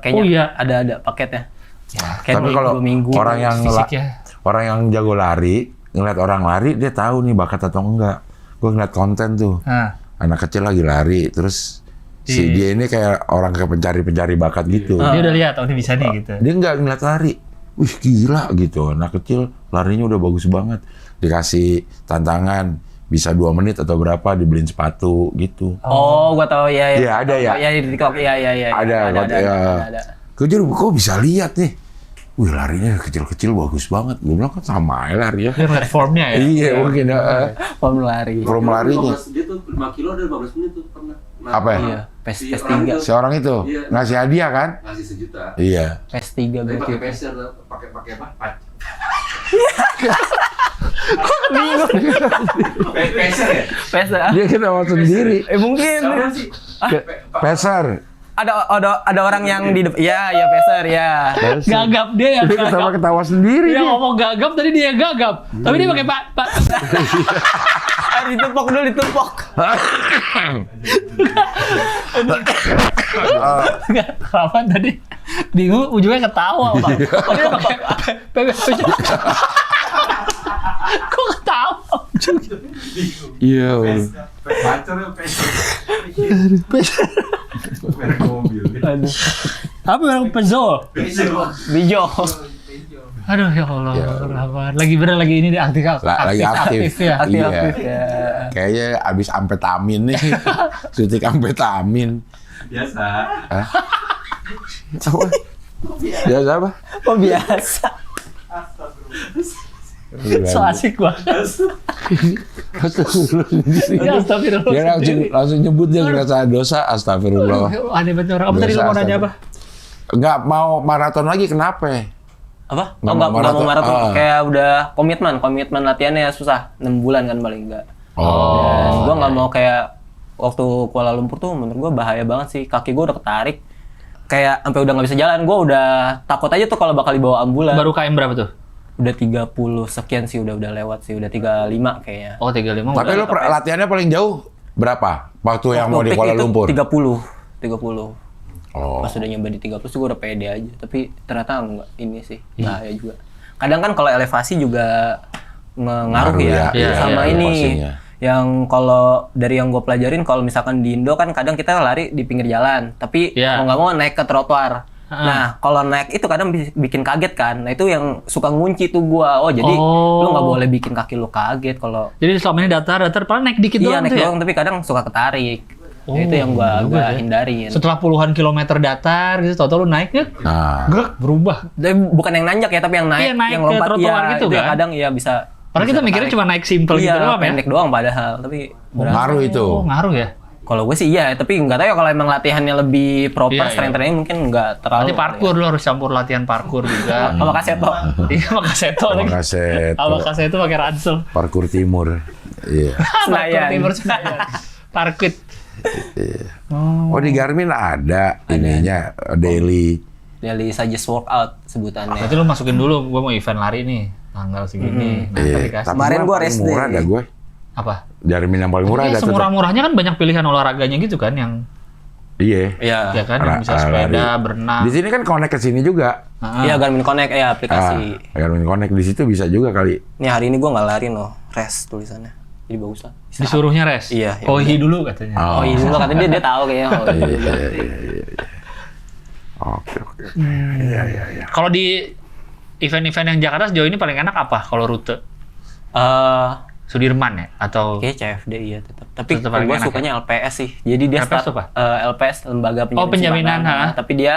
Speaker 4: Kenya.
Speaker 2: Oh iya.
Speaker 4: Ada paketnya.
Speaker 2: Ya,
Speaker 4: Kayak
Speaker 5: Tapi kalau
Speaker 4: 2 minggu.
Speaker 5: orang yang
Speaker 2: fisiknya.
Speaker 5: orang yang jago lari, ngeliat orang lari dia tahu nih bakat atau enggak. Gue ngeliat konten tuh.
Speaker 2: Nah,
Speaker 5: Anak kecil lagi lari, terus si dia ini kayak orang kayak pencari bakat gitu.
Speaker 2: dia udah lihat, oh ini bisa nih gitu.
Speaker 5: Dia nggak ngeliat lari. Wih gila gitu. Anak kecil larinya udah bagus banget. Dikasih tantangan, bisa 2 menit atau berapa dibeliin sepatu gitu.
Speaker 4: Oh, gua tahu ya.
Speaker 5: Iya, ada ya?
Speaker 4: Iya di TikTok. Iya.
Speaker 5: Ada, ya.
Speaker 4: Ada.
Speaker 5: Kok bisa lihat nih. Wih larinya kecil-kecil bagus banget. Gue bilang kan sama aja lari ya.
Speaker 2: Dia ngeliat formnya ya.
Speaker 5: Iya mungkin
Speaker 4: Form lari.
Speaker 5: Form larinya.
Speaker 6: Dia tuh 5 kilo ada 15 menit tuh pernah. Nah,
Speaker 5: Apa ya?
Speaker 4: Iya, PES
Speaker 6: si
Speaker 4: 3.
Speaker 6: orang itu
Speaker 5: Si orang itu
Speaker 6: Iya.
Speaker 5: ngasih hadiah kan?
Speaker 6: ngasih 1 juta.
Speaker 5: Iya.
Speaker 4: PES 3
Speaker 6: Tapi
Speaker 4: berarti.
Speaker 6: pakai peser, pakai apa? Peser ya?
Speaker 4: PES ah.
Speaker 5: Dia ketawa sendiri.
Speaker 4: Mungkin.
Speaker 6: Siapa sih?
Speaker 5: Peser.
Speaker 4: Ada orang yang di depan. Iya, PESer ya.
Speaker 2: Gagap dia yang
Speaker 5: Dia
Speaker 2: gagap.
Speaker 5: ketawa sendiri.
Speaker 2: Dia
Speaker 5: Dia.
Speaker 2: ngomong gagap, tadi dia gagap. Tapi dia pakai pak.
Speaker 4: Ditumpuk dulu, ditumpuk.
Speaker 2: Kenapa tadi? Bingung, ujungnya ketawa, Pak. Oh, dia pakai kok ketawa?
Speaker 5: Iya.
Speaker 6: Pacar ya peser. Merek mobil.
Speaker 2: Apa yang Peugeot?
Speaker 6: Peser.
Speaker 4: Bijo.
Speaker 2: Aduh ya Allah,
Speaker 5: Ya.
Speaker 2: Rahman. Lagi ini di aktif
Speaker 5: Lagi aktif.
Speaker 2: ya.
Speaker 5: Iya.
Speaker 4: Aktif ya.
Speaker 5: Kayaknya abis amfetamin nih. Suntik amfetamin.
Speaker 6: Biasa.
Speaker 5: Apa? Biasa apa?
Speaker 4: Oh biasa.
Speaker 2: So asik banget. Ya astagfirullah.
Speaker 5: Dia langsung nyebut dia ngerasa dosa. Astagfirullah.
Speaker 2: Aneh banget orang. Apa tadi lo mau nanya apa?
Speaker 5: Nggak mau maraton lagi kenapa?
Speaker 4: Apa?
Speaker 5: Nggak
Speaker 4: Oh,
Speaker 5: mau
Speaker 4: nggak mau
Speaker 5: maraton.
Speaker 4: maraton.
Speaker 5: Ah.
Speaker 4: Kayak udah komitmen latihannya susah. 6 bulan kan paling enggak. Dan gua nggak mau kayak waktu Kuala Lumpur tuh menurut gua bahaya banget sih. Kaki gua udah ketarik. Kayak sampai udah nggak bisa jalan. Gua udah takut aja tuh kalau bakal dibawa ambulan.
Speaker 2: Baru KM berapa tuh?
Speaker 4: Udah 30 sekian sih, udah lewat sih. Udah 35 kayaknya.
Speaker 2: Oh 35.
Speaker 5: Tapi lo latihannya paling jauh Berapa? Waktu yang mau di
Speaker 4: peak
Speaker 5: Kuala
Speaker 4: itu
Speaker 5: Lumpur?
Speaker 4: 30.
Speaker 5: Oh.
Speaker 4: Pas udah nyoba di 30 tuh gue udah pede aja. Tapi ternyata enggak ini sih, bahaya juga. Kadang kan kalau elevasi juga mengaruh ya. Sama ini.
Speaker 5: Elevasinya.
Speaker 4: Yang kalau dari yang gue pelajarin, kalau misalkan di Indo kan kadang kita lari di pinggir jalan. Tapi mau nggak mau naik ke trotoar. Nah, kalau naik itu kadang bikin kaget kan. Nah, itu yang suka ngunci tuh gua. Oh, jadi lu nggak boleh bikin kaki lu kaget kalau.
Speaker 2: Jadi selama ini datar paling naik dikit doang
Speaker 4: naik
Speaker 2: tuh ya?
Speaker 4: doang, tapi kadang suka ketarik. Nah, itu yang gua agak hindarin.
Speaker 2: Setelah puluhan kilometer datar gitu, tau-tau lu naik kan? Grek, berubah.
Speaker 4: Tapi bukan yang nanjak ya, tapi yang naik,
Speaker 2: Iya, naik
Speaker 4: yang
Speaker 2: ke
Speaker 4: lompat
Speaker 2: trotoar gitu
Speaker 4: itu
Speaker 2: kan?
Speaker 4: kadang ya bisa.
Speaker 2: Padahal kita mikirnya cuma naik simple gitu doang ya?
Speaker 4: pendek doang padahal, tapi
Speaker 5: Ngaruh itu.
Speaker 2: Oh, ngaruh ya?
Speaker 4: kalau gue sih iya, tapi nggak tahu ya kalau emang latihannya lebih proper, strength training mungkin nggak terlalu.
Speaker 2: Nanti parkour lu harus campur latihan parkour juga.
Speaker 4: Sama kaseto.
Speaker 2: Iya, sama kaseto lagi. Sama kaseto pakai ransel.
Speaker 5: Parkour Timur. Iya.
Speaker 2: Parkour Timur Senayan. Parkit.
Speaker 5: Oh, di Garmin ada ininya daily.
Speaker 4: Daily suggest workout sebutannya.
Speaker 2: Berarti lu masukin dulu, gua mau event lari nih, tanggal segini. Nanti dikasih.
Speaker 4: Kemarin gua rest day.
Speaker 5: Murah ada gue.
Speaker 2: Apa?
Speaker 5: Garmin yang paling murah ada tuh.
Speaker 2: Semurah-murahnya kan banyak pilihan olahraganya gitu kan yang
Speaker 5: Iya.
Speaker 2: ya kan yang bisa sepeda, berenang.
Speaker 5: Di sini kan connect ke sini juga.
Speaker 4: Iya, Garmin Connect ya aplikasi.
Speaker 5: Garmin Connect di situ bisa juga kali.
Speaker 4: Nih hari ini gua nggak lari loh, rest tulisannya. Jadi bagus lah.
Speaker 2: Disuruhnya res.
Speaker 4: Iya.
Speaker 2: Ohi dulu katanya.
Speaker 4: Oh iya dulu katanya dia tahu kayaknya.
Speaker 5: Iya. Oke. Iya.
Speaker 2: Kalau di event-event yang Jakarta sejauh ini paling enak apa kalau rute? Sudirman ya atau
Speaker 4: Kayak CFD iya tetap. Tapi
Speaker 2: Tetap paling
Speaker 4: gue
Speaker 2: enak
Speaker 4: sukanya LPS sih. Jadi dia
Speaker 2: LPS apa?
Speaker 4: LPS lembaga penjaminan.
Speaker 2: Penjaminan,
Speaker 4: Simpanan. Tapi dia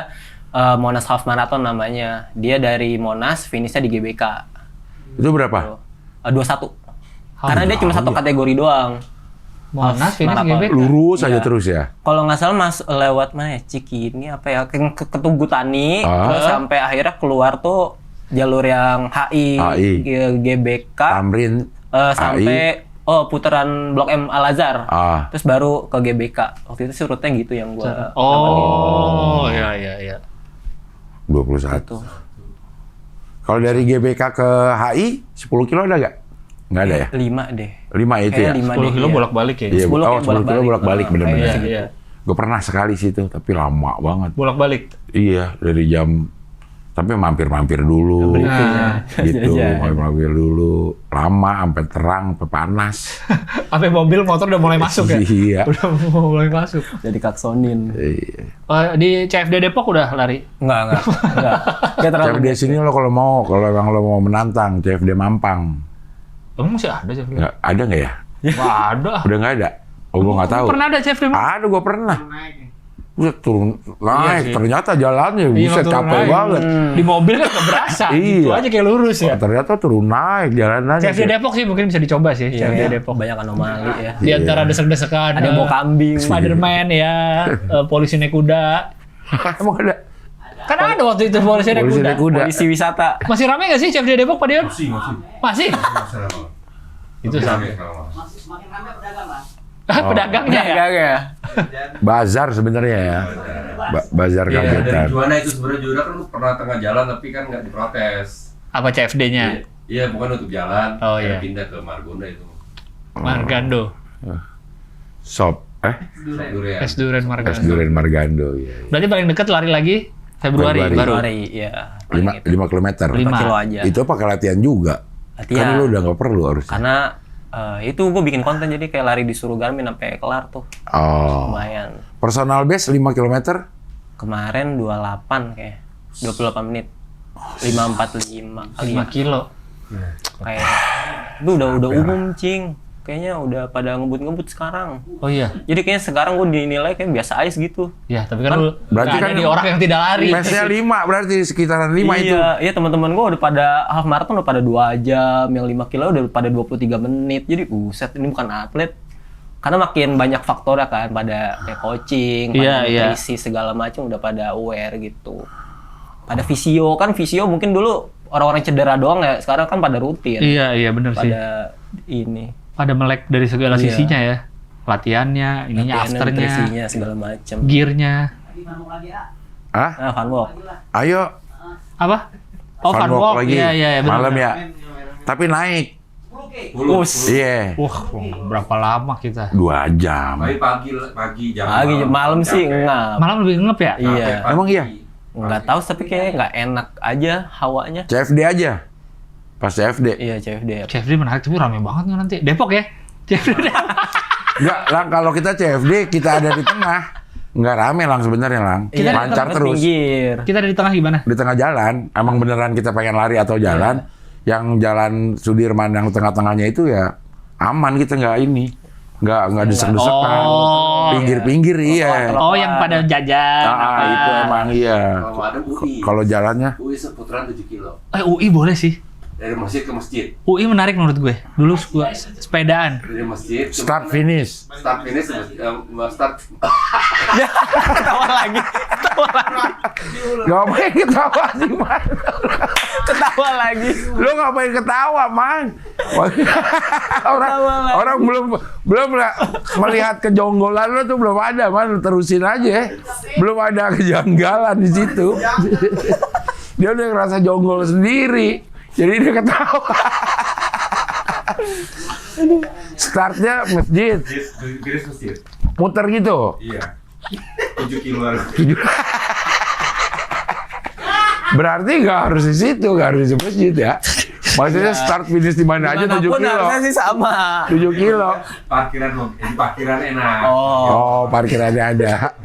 Speaker 4: Monas Half Marathon namanya. Dia dari Monas finishnya di GBK.
Speaker 5: Itu berapa?
Speaker 4: 21. Karena dia cuma satu kategori doang.
Speaker 2: Monas finish
Speaker 4: Marathon.
Speaker 2: GBK?
Speaker 5: Lurus aja
Speaker 4: Iya.
Speaker 5: terus ya.
Speaker 4: Kalau nggak salah mas lewat mana ya? Cikini apa ya? Ke Ketugu Tani terus sampai akhirnya keluar tuh jalur yang HI. GBK.
Speaker 5: Tamrin.
Speaker 4: Sampai putaran Blok M Al Azhar. Terus baru ke GBK. Waktu itu sih rute gitu yang gua.
Speaker 2: Iya.
Speaker 5: 21. Kalau dari GBK ke HI 10 kilo ada nggak? Nggak ada ya?
Speaker 4: 5 deh.
Speaker 5: 5 itu ya?
Speaker 2: 10 kilo bolak-balik ya?
Speaker 5: Iya,
Speaker 4: 10
Speaker 5: 10 kilo bolak-balik bener-bener.
Speaker 2: Iya.
Speaker 5: Gue pernah sekali situ, tapi lama banget.
Speaker 2: Bolak-balik?
Speaker 5: Iya, dari jam tapi mampir-mampir dulu, gitu, mampir dulu, lama, sampai terang, sampai panas.
Speaker 2: Sampai mobil, motor udah mulai masuk ya?
Speaker 5: Iya.
Speaker 2: Udah mulai masuk.
Speaker 4: Jadi kaksonin.
Speaker 5: Iya.
Speaker 2: Di CFD Depok udah lari?
Speaker 4: Enggak. Kayak terlalu.
Speaker 5: CFD sini lo kalau emang lo mau menantang, CFD Mampang.
Speaker 2: Emang masih ada CFD?
Speaker 5: Nggak, ada nggak ya?
Speaker 2: Nggak ada.
Speaker 5: Udah nggak ada? Oh, gue nggak tahu.
Speaker 2: Pernah ada CFD Mampang?
Speaker 5: Ada, gue pernah. Buset, turun naik, ternyata jalannya buset capek banget.
Speaker 2: Di mobil kan nggak berasa, gitu
Speaker 5: Iya.
Speaker 2: aja kayak lurus ya.
Speaker 5: Ternyata turun naik jalanannya.
Speaker 2: CFD Depok sih mungkin bisa dicoba sih, CFD Depok.
Speaker 4: Banyak anomali ya.
Speaker 2: Di antara desek-desekan,
Speaker 4: Ada yang mau kambing.
Speaker 2: Spiderman ya, polisi naik kuda.
Speaker 5: Emang ada?
Speaker 2: Kan ada waktu itu polisi naik
Speaker 5: Polisi
Speaker 2: kuda.
Speaker 5: naik kuda.
Speaker 4: Polisi wisata.
Speaker 2: Masih ramai nggak sih CFD Depok, Pak Dion? Masih? Itu sama.
Speaker 7: Semakin ramai pedagang lah.
Speaker 2: Pedagangnya ya?
Speaker 5: Bazar sebenarnya ya. Bazar
Speaker 6: Iya, dari
Speaker 5: kagetan.
Speaker 6: Juwana itu sebenarnya Juwana kan pernah tengah jalan tapi kan nggak diprotes.
Speaker 2: Apa CFD-nya?
Speaker 6: Iya, bukan untuk jalan.
Speaker 2: Oh, iya.
Speaker 6: Pindah ke Margonda itu.
Speaker 2: Margando.
Speaker 5: Sop,
Speaker 6: Durian.
Speaker 2: Es Duren Margando.
Speaker 5: es durian Margando. Iya.
Speaker 2: Berarti paling dekat lari lagi Februari
Speaker 5: Februari.
Speaker 2: baru.
Speaker 4: Hari ya.
Speaker 5: 5 kilometer.
Speaker 2: 5
Speaker 4: kilo aja.
Speaker 5: Itu pakai latihan juga.
Speaker 4: Latihan.
Speaker 5: Kan lu udah nggak perlu harusnya.
Speaker 4: Karena itu gue bikin konten jadi kayak lari disuruh Garmin sampai kelar tuh.
Speaker 5: Oh.
Speaker 4: Lumayan.
Speaker 5: Personal best 5 kilometer.
Speaker 4: Kemarin 28 kayak 28 menit. 5:45 kali
Speaker 2: 5
Speaker 4: ya.
Speaker 2: kilo.
Speaker 4: Kayak itu udah umum, Cing. Kayaknya udah pada ngebut sekarang.
Speaker 2: Oh iya.
Speaker 4: Jadi kayaknya sekarang gue dinilai kayak biasa aja gitu.
Speaker 2: Ya, tapi kan lu
Speaker 5: berarti
Speaker 2: nggak
Speaker 5: kan
Speaker 2: ada di orang yang tidak lari.
Speaker 5: Pace-nya 5 berarti sekitaran 5 itu.
Speaker 4: Iya, teman-teman gue udah pada half marathon udah pada 2 jam, yang 5 kilo udah pada 23 menit. Jadi buset, ini bukan atlet. Karena makin banyak faktornya kan, pada kayak coaching, pada nutrisi segala macam udah pada aware gitu. Pada visio mungkin dulu orang-orang cedera doang ya, sekarang kan pada rutin.
Speaker 2: Iya benar sih.
Speaker 4: Pada ini.
Speaker 2: Pada melek dari segala sisinya ya. Latihannya, ininya, afternya,
Speaker 4: nutrisinya segala macam.
Speaker 2: gearnya.
Speaker 5: Hah?
Speaker 4: Fun walk.
Speaker 5: Ayo.
Speaker 2: Apa? Oh,
Speaker 5: Fun walk lagi.
Speaker 2: Iya, benar.
Speaker 5: Malam ya. Tapi naik. Iya,
Speaker 2: Wah, berapa lama kita?
Speaker 5: 2 jam.
Speaker 6: Tapi pagi jam
Speaker 4: Malam sih enggak.
Speaker 2: Malam lebih ngep ya?
Speaker 4: Iya.
Speaker 5: Emang iya?
Speaker 4: Nggak tahu tapi kayak nggak enak aja hawanya.
Speaker 5: CFD aja. Pas CFD.
Speaker 4: Iya CFD.
Speaker 2: CFD menarik, tapi rame banget nggak nanti? Depok ya? CFD
Speaker 5: Enggak, Lang, kalau kita CFD, kita ada di tengah. Nggak rame, Lang, sebenarnya, Lang.
Speaker 4: Iya,
Speaker 5: Lancar terus.
Speaker 4: Pinggir.
Speaker 2: Kita ada di tengah gimana?
Speaker 5: Di tengah jalan, emang beneran kita pengen lari atau jalan, yang jalan Sudirman yang tengah-tengahnya itu ya aman, kita nggak ini. Nggak desek-desekan.
Speaker 2: Oh.
Speaker 5: Pinggir-pinggir, iya.
Speaker 2: Oh, yang pada jajan. apa?
Speaker 5: Itu emang iya.
Speaker 6: Kalau ada UI.
Speaker 5: Kalau jalannya,
Speaker 6: UI seputaran 7 kilo.
Speaker 2: UI boleh sih.
Speaker 6: Dari masjid ke masjid.
Speaker 2: UI menarik menurut gue. Dulu gua sepedaan.
Speaker 6: Dari masjid ke
Speaker 5: start finish.
Speaker 6: start finish start
Speaker 4: Ketawa lagi.
Speaker 5: Ngapain ketawa sih, Man?
Speaker 4: Ketawa lagi.
Speaker 5: Lu ngapain ketawa, Man? orang belum melihat kejonggolan lu tuh belum ada, Man. Lu terusin aja. Belum ada kejanggalan di situ. Dia udah ngerasa jonggol sendiri. Jadi dia ketawa. Startnya masjid.
Speaker 6: Beres masjid.
Speaker 5: Muter gitu.
Speaker 6: Iya. 7 kiloan.
Speaker 5: Berarti nggak harus di situ, nggak harus di masjid ya. Maksudnya start finish di mana aja 7
Speaker 4: Dimanapun
Speaker 5: kilo.
Speaker 4: harusnya sih sama.
Speaker 5: 7 kilo.
Speaker 6: Parkiran dong. Di parkiran enak.
Speaker 5: Oh, parkirannya ada.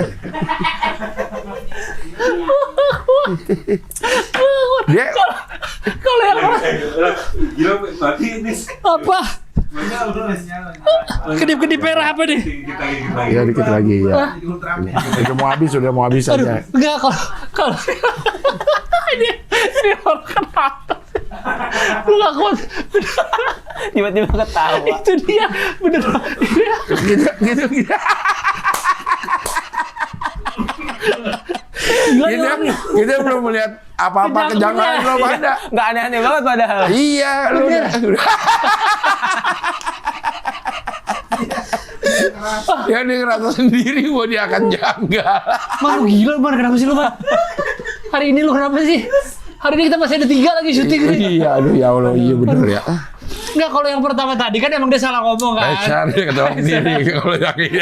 Speaker 5: Dia
Speaker 2: Kalau yang
Speaker 6: Gila, berarti ini
Speaker 2: apa? Kedip-kedip merah apa nih?
Speaker 5: ya dikit lagi ya. Udah mau habis
Speaker 2: Aduh,
Speaker 5: aja.
Speaker 2: enggak kalau ini orang kenapa? Lu gak kuat.
Speaker 4: Tiba-tiba ketawa.
Speaker 2: Itu dia bener.
Speaker 5: Gitu. Kita belum melihat apa-apa kejanggalan belum ada.
Speaker 4: Nggak aneh-aneh banget padahal.
Speaker 5: Iya, lu udah. Ya dia ngerasa sendiri bahwa dia akan janggal.
Speaker 2: Man, lu gila, Man. Kenapa sih lu, Man? Hari ini lu kenapa sih? Hari ini kita masih ada 3 lagi syuting nih.
Speaker 5: Iya, aduh ya Allah, iya bener ya.
Speaker 2: Enggak, kalau yang pertama tadi kan emang dia salah ngomong kan.
Speaker 5: Dasar dia ketawa sendiri kalau yang ini.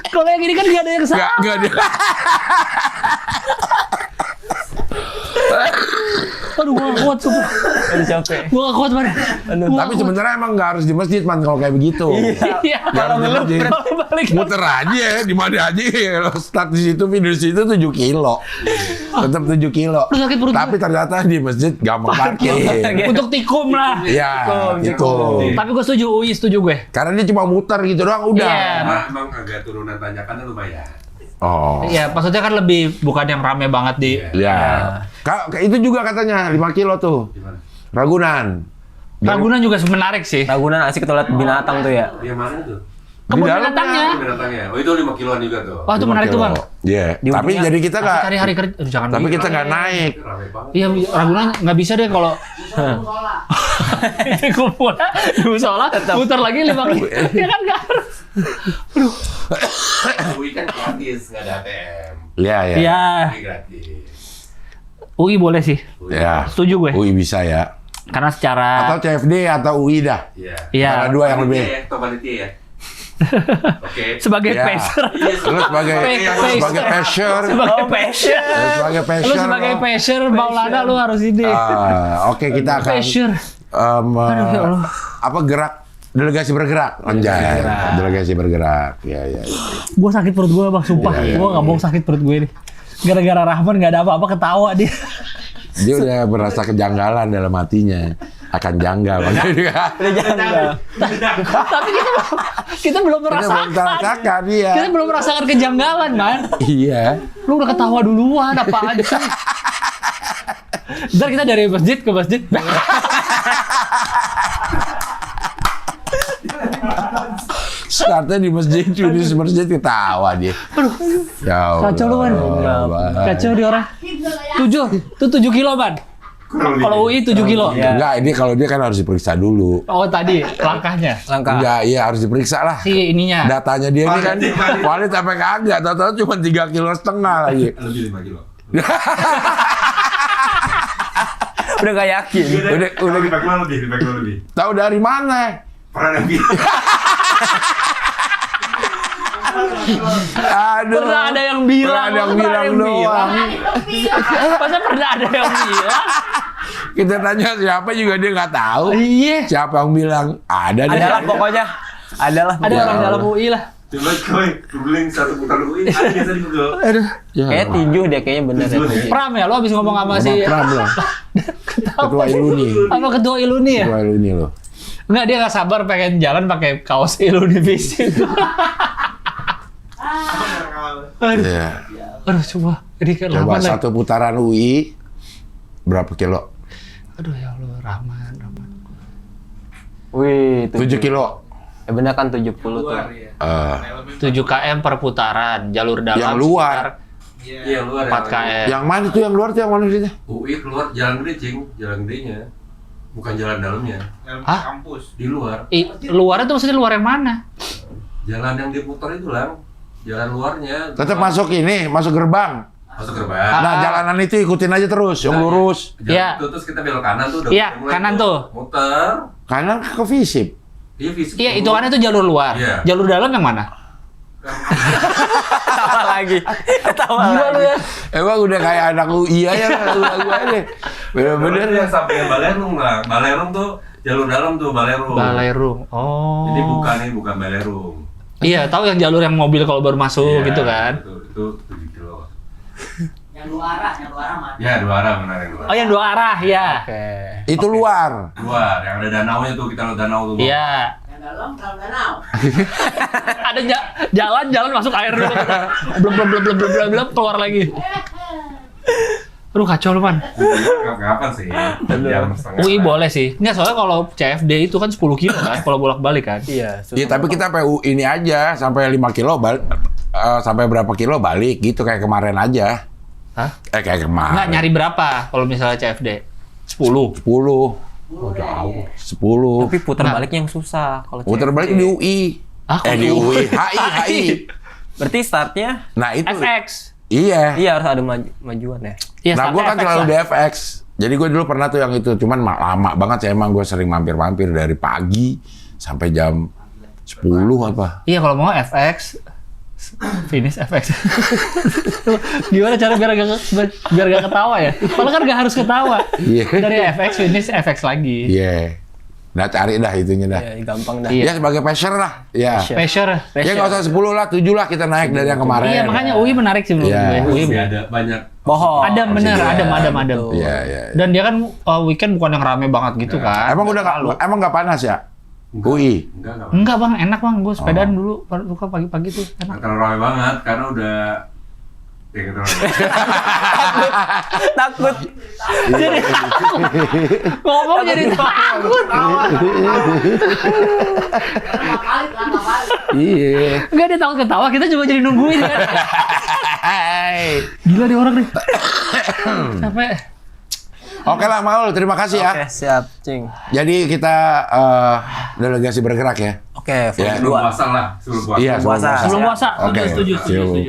Speaker 2: Kalau yang ini kan gak ada yang salah.
Speaker 5: Enggak dia.
Speaker 2: Aduh, gua gak kuat sumpah.
Speaker 4: Aduh capek.
Speaker 2: Gua gak kuat, Man.
Speaker 5: Tapi sebenarnya emang nggak harus di masjid, Man, kalau kayak begitu.
Speaker 2: Iya.
Speaker 5: Kalau ngeluh,
Speaker 2: Kalau balik
Speaker 5: muter aja di mana aja. Kalau start di situ, finish di situ 7 kilo. Tetap 7 kilo.
Speaker 2: Lu sakit perut
Speaker 5: Tapi ternyata di masjid gampang parkir.
Speaker 2: untuk tikum lah.
Speaker 5: Iya, gitu.
Speaker 2: Tapi gue setuju, UI setuju gue.
Speaker 5: Karena dia cuma muter gitu doang udah.
Speaker 2: Iya.
Speaker 6: Emang agak turunan tanjakannya lumayan.
Speaker 5: Oh.
Speaker 2: Iya, maksudnya kan lebih bukan yang rame banget di.
Speaker 5: Ya. Itu juga katanya 5 kilo tuh.
Speaker 6: Gimana?
Speaker 5: Ragunan.
Speaker 2: Ragunan juga menarik sih.
Speaker 4: Ragunan asik tuh lihat binatang tuh ya.
Speaker 6: Dia mana tuh?
Speaker 2: Kebun
Speaker 5: dalamnya.
Speaker 2: binatangnya.
Speaker 6: Binatangnya. Oh, itu 5 kiloan juga tuh.
Speaker 2: Wah, itu
Speaker 5: 5
Speaker 2: menarik tuh,
Speaker 5: kilo.
Speaker 2: Bang.
Speaker 5: Iya.
Speaker 4: Di
Speaker 5: Tapi
Speaker 4: ujungnya
Speaker 5: jadi kita nggak.
Speaker 2: Cari hari kerja. Aduh, jangan.
Speaker 5: Tapi kita nggak naik.
Speaker 6: Rame banget.
Speaker 2: Iya, Ragunan nggak bisa deh kalau. Gue mulai di musola, putar lagi 5 kali. Ya kan nggak harus.
Speaker 6: UI kan gratis, nggak ada ATM.
Speaker 5: Iya, iya.
Speaker 2: Iya.
Speaker 6: UI gratis.
Speaker 2: UI boleh sih.
Speaker 5: Ya.
Speaker 2: Setuju gue.
Speaker 5: UI bisa ya.
Speaker 2: Karena secara.
Speaker 5: Atau CFD atau UI dah.
Speaker 6: Iya.
Speaker 2: Iya.
Speaker 5: Karena dua yang lebih.
Speaker 6: Atau panitia ya. Oke.
Speaker 2: Sebagai
Speaker 5: Iya.
Speaker 2: pacer.
Speaker 5: Lu sebagai passion.
Speaker 2: Sebagai passion.
Speaker 5: Sebagai
Speaker 2: Lu
Speaker 5: passion.
Speaker 2: sebagai passion, Maulana lu harus ini.
Speaker 5: Oke, kita akan
Speaker 2: Passion. Aduh, ya Allah.
Speaker 5: apa gerak delegasi bergerak, anjay. Delegasi bergerak. Ya.
Speaker 2: Gue sakit perut gue, Bang, sumpah.
Speaker 5: Iya,
Speaker 2: Gue gak bohong sakit perut gue nih. Gara-gara Rahman gak ada apa-apa ketawa dia.
Speaker 5: Dia udah merasa kejanggalan dalam hatinya. Akan janggal.
Speaker 2: Tapi kita belum merasakan.
Speaker 5: merasakan, iya.
Speaker 2: Kita belum merasakan kejanggalan, Man.
Speaker 5: Iya.
Speaker 2: Lu udah ketawa duluan, apaan sih? Ntar kita dari masjid ke masjid.
Speaker 5: Startnya di masjid, finish masjid ketawa dia. Ya Allah.
Speaker 2: Kacau lu, Man. Kacau di orang. 7 kilo, Man. Kalau UI 7 kilo.
Speaker 5: Enggak, ini kalau dia kan harus diperiksa dulu.
Speaker 2: Oh, tadi langkahnya.
Speaker 5: Enggak, iya harus diperiksa lah.
Speaker 2: Si ininya.
Speaker 5: Datanya dia ini kan valid sampai kagak, tahu-tahu cuma 3,5 kilo lagi.
Speaker 6: Lebih 5 kilo.
Speaker 4: Udah gak yakin.
Speaker 5: Udah
Speaker 6: di back lo lebih.
Speaker 5: tahu dari mana?
Speaker 6: Pernah ada bilang.
Speaker 5: Aduh.
Speaker 2: Pernah ada yang bilang.
Speaker 5: Pernah ada yang bilang doang.
Speaker 2: Masa pernah ada yang bilang?
Speaker 5: Kita tanya siapa juga dia nggak tahu.
Speaker 2: Iya.
Speaker 5: Siapa yang bilang? Ada deh.
Speaker 4: Adalah pokoknya. Adalah.
Speaker 2: Ada orang dalam UI lah.
Speaker 6: Coba googling satu putaran UI, ada biasa di Google.
Speaker 2: Aduh.
Speaker 4: Kayak tinju deh, kayaknya bener ya.
Speaker 2: Pram ya, lo abis ngomong sama si
Speaker 5: Pram lah. Ketua Iluni.
Speaker 2: sama ketua Iluni ya?
Speaker 5: Ketua Iluni lo.
Speaker 2: Enggak, dia nggak sabar pengen jalan pakai kaos Iluni Visit. Aduh,
Speaker 5: Iya.
Speaker 2: aduh coba. Ini kan
Speaker 5: Coba
Speaker 2: Rahman lagi.
Speaker 5: satu putaran UI berapa kilo?
Speaker 2: Aduh ya Allah, Rahman.
Speaker 4: Wih,
Speaker 5: 7 kilo.
Speaker 4: Ya bener kan 70 tuh.
Speaker 3: Luar ya.
Speaker 2: 7 km per putaran, jalur dalam.
Speaker 5: Yang luar.
Speaker 6: Iya, luar.
Speaker 2: 4 km.
Speaker 5: Yang mana tuh yang luar tuh yang mana sih?
Speaker 6: UI keluar jalan gede, Cing. Jalan gedenya. Bukan jalan dalamnya.
Speaker 2: Hah?
Speaker 3: Kampus.
Speaker 6: Di luar.
Speaker 2: Luarnya tuh maksudnya luar yang mana?
Speaker 6: Jalan yang diputar itu, Lang. Jalan luarnya.
Speaker 5: Tetap masuk ini, masuk gerbang.
Speaker 6: Masuk gerbang.
Speaker 5: Nah, jalanan itu ikutin aja terus, yang lurus.
Speaker 6: Jalan
Speaker 2: Iya.
Speaker 6: itu terus kita belok kanan tuh.
Speaker 2: Iya,
Speaker 6: mulai
Speaker 2: kanan tuh.
Speaker 6: Muter.
Speaker 5: Kanan ke Visip.
Speaker 6: Iya, fisik.
Speaker 2: Iya, itu kan itu jalur luar.
Speaker 6: Iya.
Speaker 2: Jalur dalam yang mana?
Speaker 4: Ketawa lagi. Ketawa
Speaker 2: Gila lu
Speaker 4: lagi.
Speaker 2: ya.
Speaker 5: Emang udah kayak anak UI aja lagu-lagu aja. Bener-bener.
Speaker 6: yang sampai Balerung lah. Balerung tuh jalur dalam tuh Balerung.
Speaker 2: Balerung. Oh.
Speaker 6: Jadi bukan Balerung.
Speaker 2: Iya, tahu yang jalur yang mobil kalau baru masuk
Speaker 6: Iya,
Speaker 2: gitu kan.
Speaker 6: Itu 7 kilo.
Speaker 7: Yang dua arah mana?
Speaker 6: Ya, 2 arah benar yang 2 arah.
Speaker 2: Oh, yang 2 arah ya.
Speaker 4: Oke.
Speaker 5: Itu luar.
Speaker 6: Luar, yang ada danaunya tuh, kita lihat danau tuh.
Speaker 2: Iya.
Speaker 7: Yang dalam danau.
Speaker 2: Ada jalan masuk air dulu. Bleb keluar lagi. Aduh kacau lu, Man.
Speaker 6: Kapan sih? Jam setengah.
Speaker 2: UI boleh sih. Enggak, soalnya kalau CFD itu kan 10 kilo kan kalau bolak-balik kan.
Speaker 4: Iya.
Speaker 5: Iya, tapi kita sampai ini aja sampai 5 kilo balik sampai berapa kilo balik gitu kayak kemarin aja.
Speaker 2: Hah?
Speaker 5: Kayak kemarin.
Speaker 2: Enggak, nyari berapa kalau misalnya CFD? 10.
Speaker 5: 10. Oh, jauh. 10.
Speaker 4: Tapi putar
Speaker 2: Nah.
Speaker 4: baliknya yang susah kalau
Speaker 5: Putar balik di UI.
Speaker 2: Ah,
Speaker 5: Di UI. HI.
Speaker 4: Berarti startnya
Speaker 5: Nah, itu.
Speaker 2: FX.
Speaker 5: Iya.
Speaker 4: iya harus ada majuan ya.
Speaker 2: Iya,
Speaker 5: Nah, gue
Speaker 2: startnya
Speaker 5: kan
Speaker 2: FX
Speaker 5: selalu
Speaker 2: lah.
Speaker 5: di FX. Jadi gue dulu pernah tuh yang itu. Cuman lama banget sih emang gue sering mampir-mampir dari pagi sampai jam 10 apa.
Speaker 2: Iya, kalau mau FX finish FX. Gimana cara biar gak ketawa ya? Padahal kan gak harus ketawa.
Speaker 5: Iya.
Speaker 2: Dari FX finish FX lagi.
Speaker 5: Iya. Nah, cari dah itunya dah.
Speaker 4: Iya, gampang dah.
Speaker 2: Iya.
Speaker 5: Ya sebagai passion lah. Ya.
Speaker 2: Pressure.
Speaker 5: Ya nggak usah 10 lah, 7 lah kita naik dari yang kemarin.
Speaker 2: Iya, makanya UI menarik sih menurut
Speaker 5: Iya.
Speaker 2: gue. UI
Speaker 6: Masih ada banyak.
Speaker 4: Bohong.
Speaker 2: ada bener,
Speaker 5: Iya,
Speaker 2: adem.
Speaker 5: Iya, iya.
Speaker 2: Dan dia kan weekend bukan yang rame banget gitu kan.
Speaker 5: Emang udah nggak panas ya? UI.
Speaker 6: Enggak.
Speaker 2: Enggak bang, enak bang. Gue sepedaan dulu, suka pagi-pagi tuh enak.
Speaker 6: Nggak terlalu ramai banget karena udah
Speaker 4: Takut.
Speaker 2: Jadi ngomong jadi takut.
Speaker 7: Lama kali.
Speaker 5: Iya.
Speaker 2: Enggak, dia takut ketawa, kita cuma jadi nungguin kan. Gila dia orang nih. Sampai
Speaker 5: Oke lah Maul, terima kasih ya.
Speaker 4: Oke, siap, Cing.
Speaker 5: Jadi kita delegasi bergerak ya.
Speaker 4: Oke,
Speaker 5: Ya.
Speaker 6: sebelum
Speaker 4: dua.
Speaker 6: puasa lah, sebelum puasa.
Speaker 5: Iya,
Speaker 4: Puasa.
Speaker 2: sebelum puasa,
Speaker 5: Oke,
Speaker 2: setuju.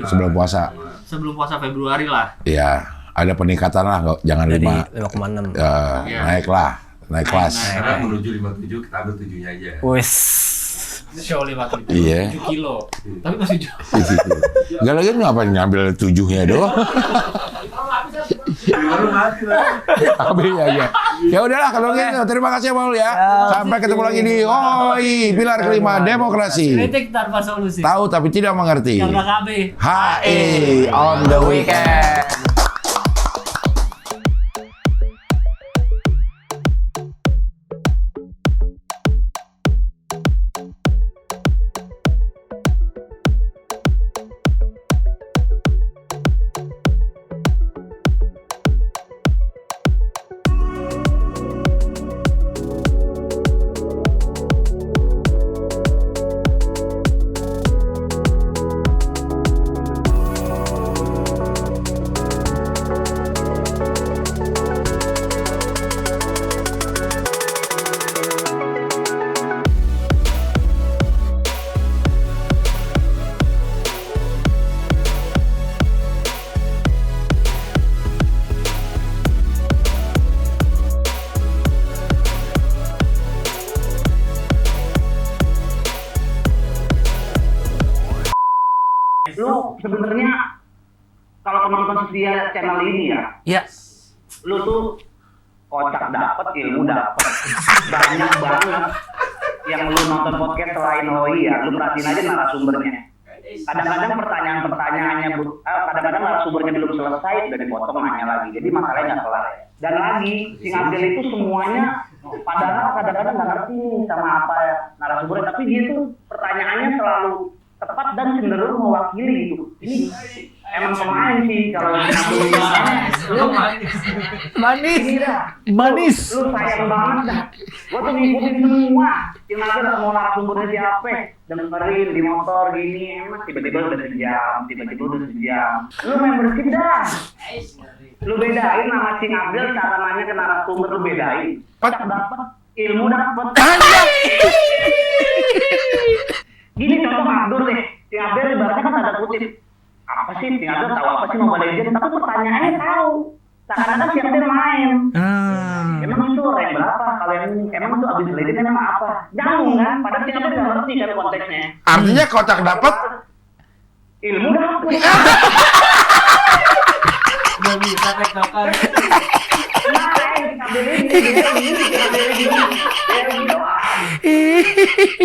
Speaker 5: sebelum puasa.
Speaker 2: Sebelum puasa Februari lah.
Speaker 5: Iya, ada peningkatan lah, jangan
Speaker 4: Dari
Speaker 5: 5.
Speaker 4: 5,6.
Speaker 5: Naik lah, naik kelas.
Speaker 6: Sekarang menuju 57, kita ambil 7-nya aja.
Speaker 4: Wis.
Speaker 2: Show 57,
Speaker 5: Iya.
Speaker 2: 7 kilo. Tapi masih jauh.
Speaker 5: Gak lagi ngapain ngambil 7-nya doang.
Speaker 6: Baru mati lah.
Speaker 5: Ya udahlah kalau gitu. Terima kasih Maul ya. Sampai ketemu lagi di OI Pilar Kelima Demokrasi.
Speaker 2: Kritik tanpa solusi.
Speaker 5: Tahu tapi tidak mengerti.
Speaker 2: Karena KB.
Speaker 5: HI on the weekend.
Speaker 8: sebenarnya kalau penonton setia channel ini ya,
Speaker 2: Iya.
Speaker 8: lu tuh kocak dapet, ilmu dapet, banyak banget yang lu nonton podcast selain Hoi ya, lu perhatiin aja narasumbernya. Kadang-kadang pertanyaan-pertanyaannya, kadang-kadang narasumbernya belum selesai udah dipotong nanya lagi, jadi masalahnya nggak kelar. Dan lagi, Sing Abdel itu semuanya, padahal kadang-kadang nggak ngerti nih sama apa ya narasumbernya, tapi dia tuh pertanyaannya selalu tepat dan cenderung mewakili gitu. Ini emang pemain sih kalau
Speaker 2: Manis.
Speaker 8: ini dah.
Speaker 2: Manis.
Speaker 8: Lu sayang banget dah. Gua tuh ngikutin semua. Yang ada mau narasumbernya siapa? Dengerin di motor gini, emang tiba-tiba udah sejam. Lu membership dah. Lu bedain nama Sing Abdel cara nanya ke narasumber, lu bedain. Cak dapet, ilmu dapet. Gini contoh Abdul deh. Sing Abdel ibaratnya kan tanda kutip. Apa sih Sing Abdel tahu apa sih Mobile Legends? Tapi pertanyaannya tahu. Seakan-akan Sing Abdel main. Emang itu rank berapa? Kalau yang emang itu abis Legends emang apa? Jangan kan? Padahal Sing Abdel nggak ngerti kan konteksnya.
Speaker 5: Artinya kocak dapat.
Speaker 8: Ilmu dapet.
Speaker 3: Udah bisa tektokan.
Speaker 8: Nah, Sing Abdel ini.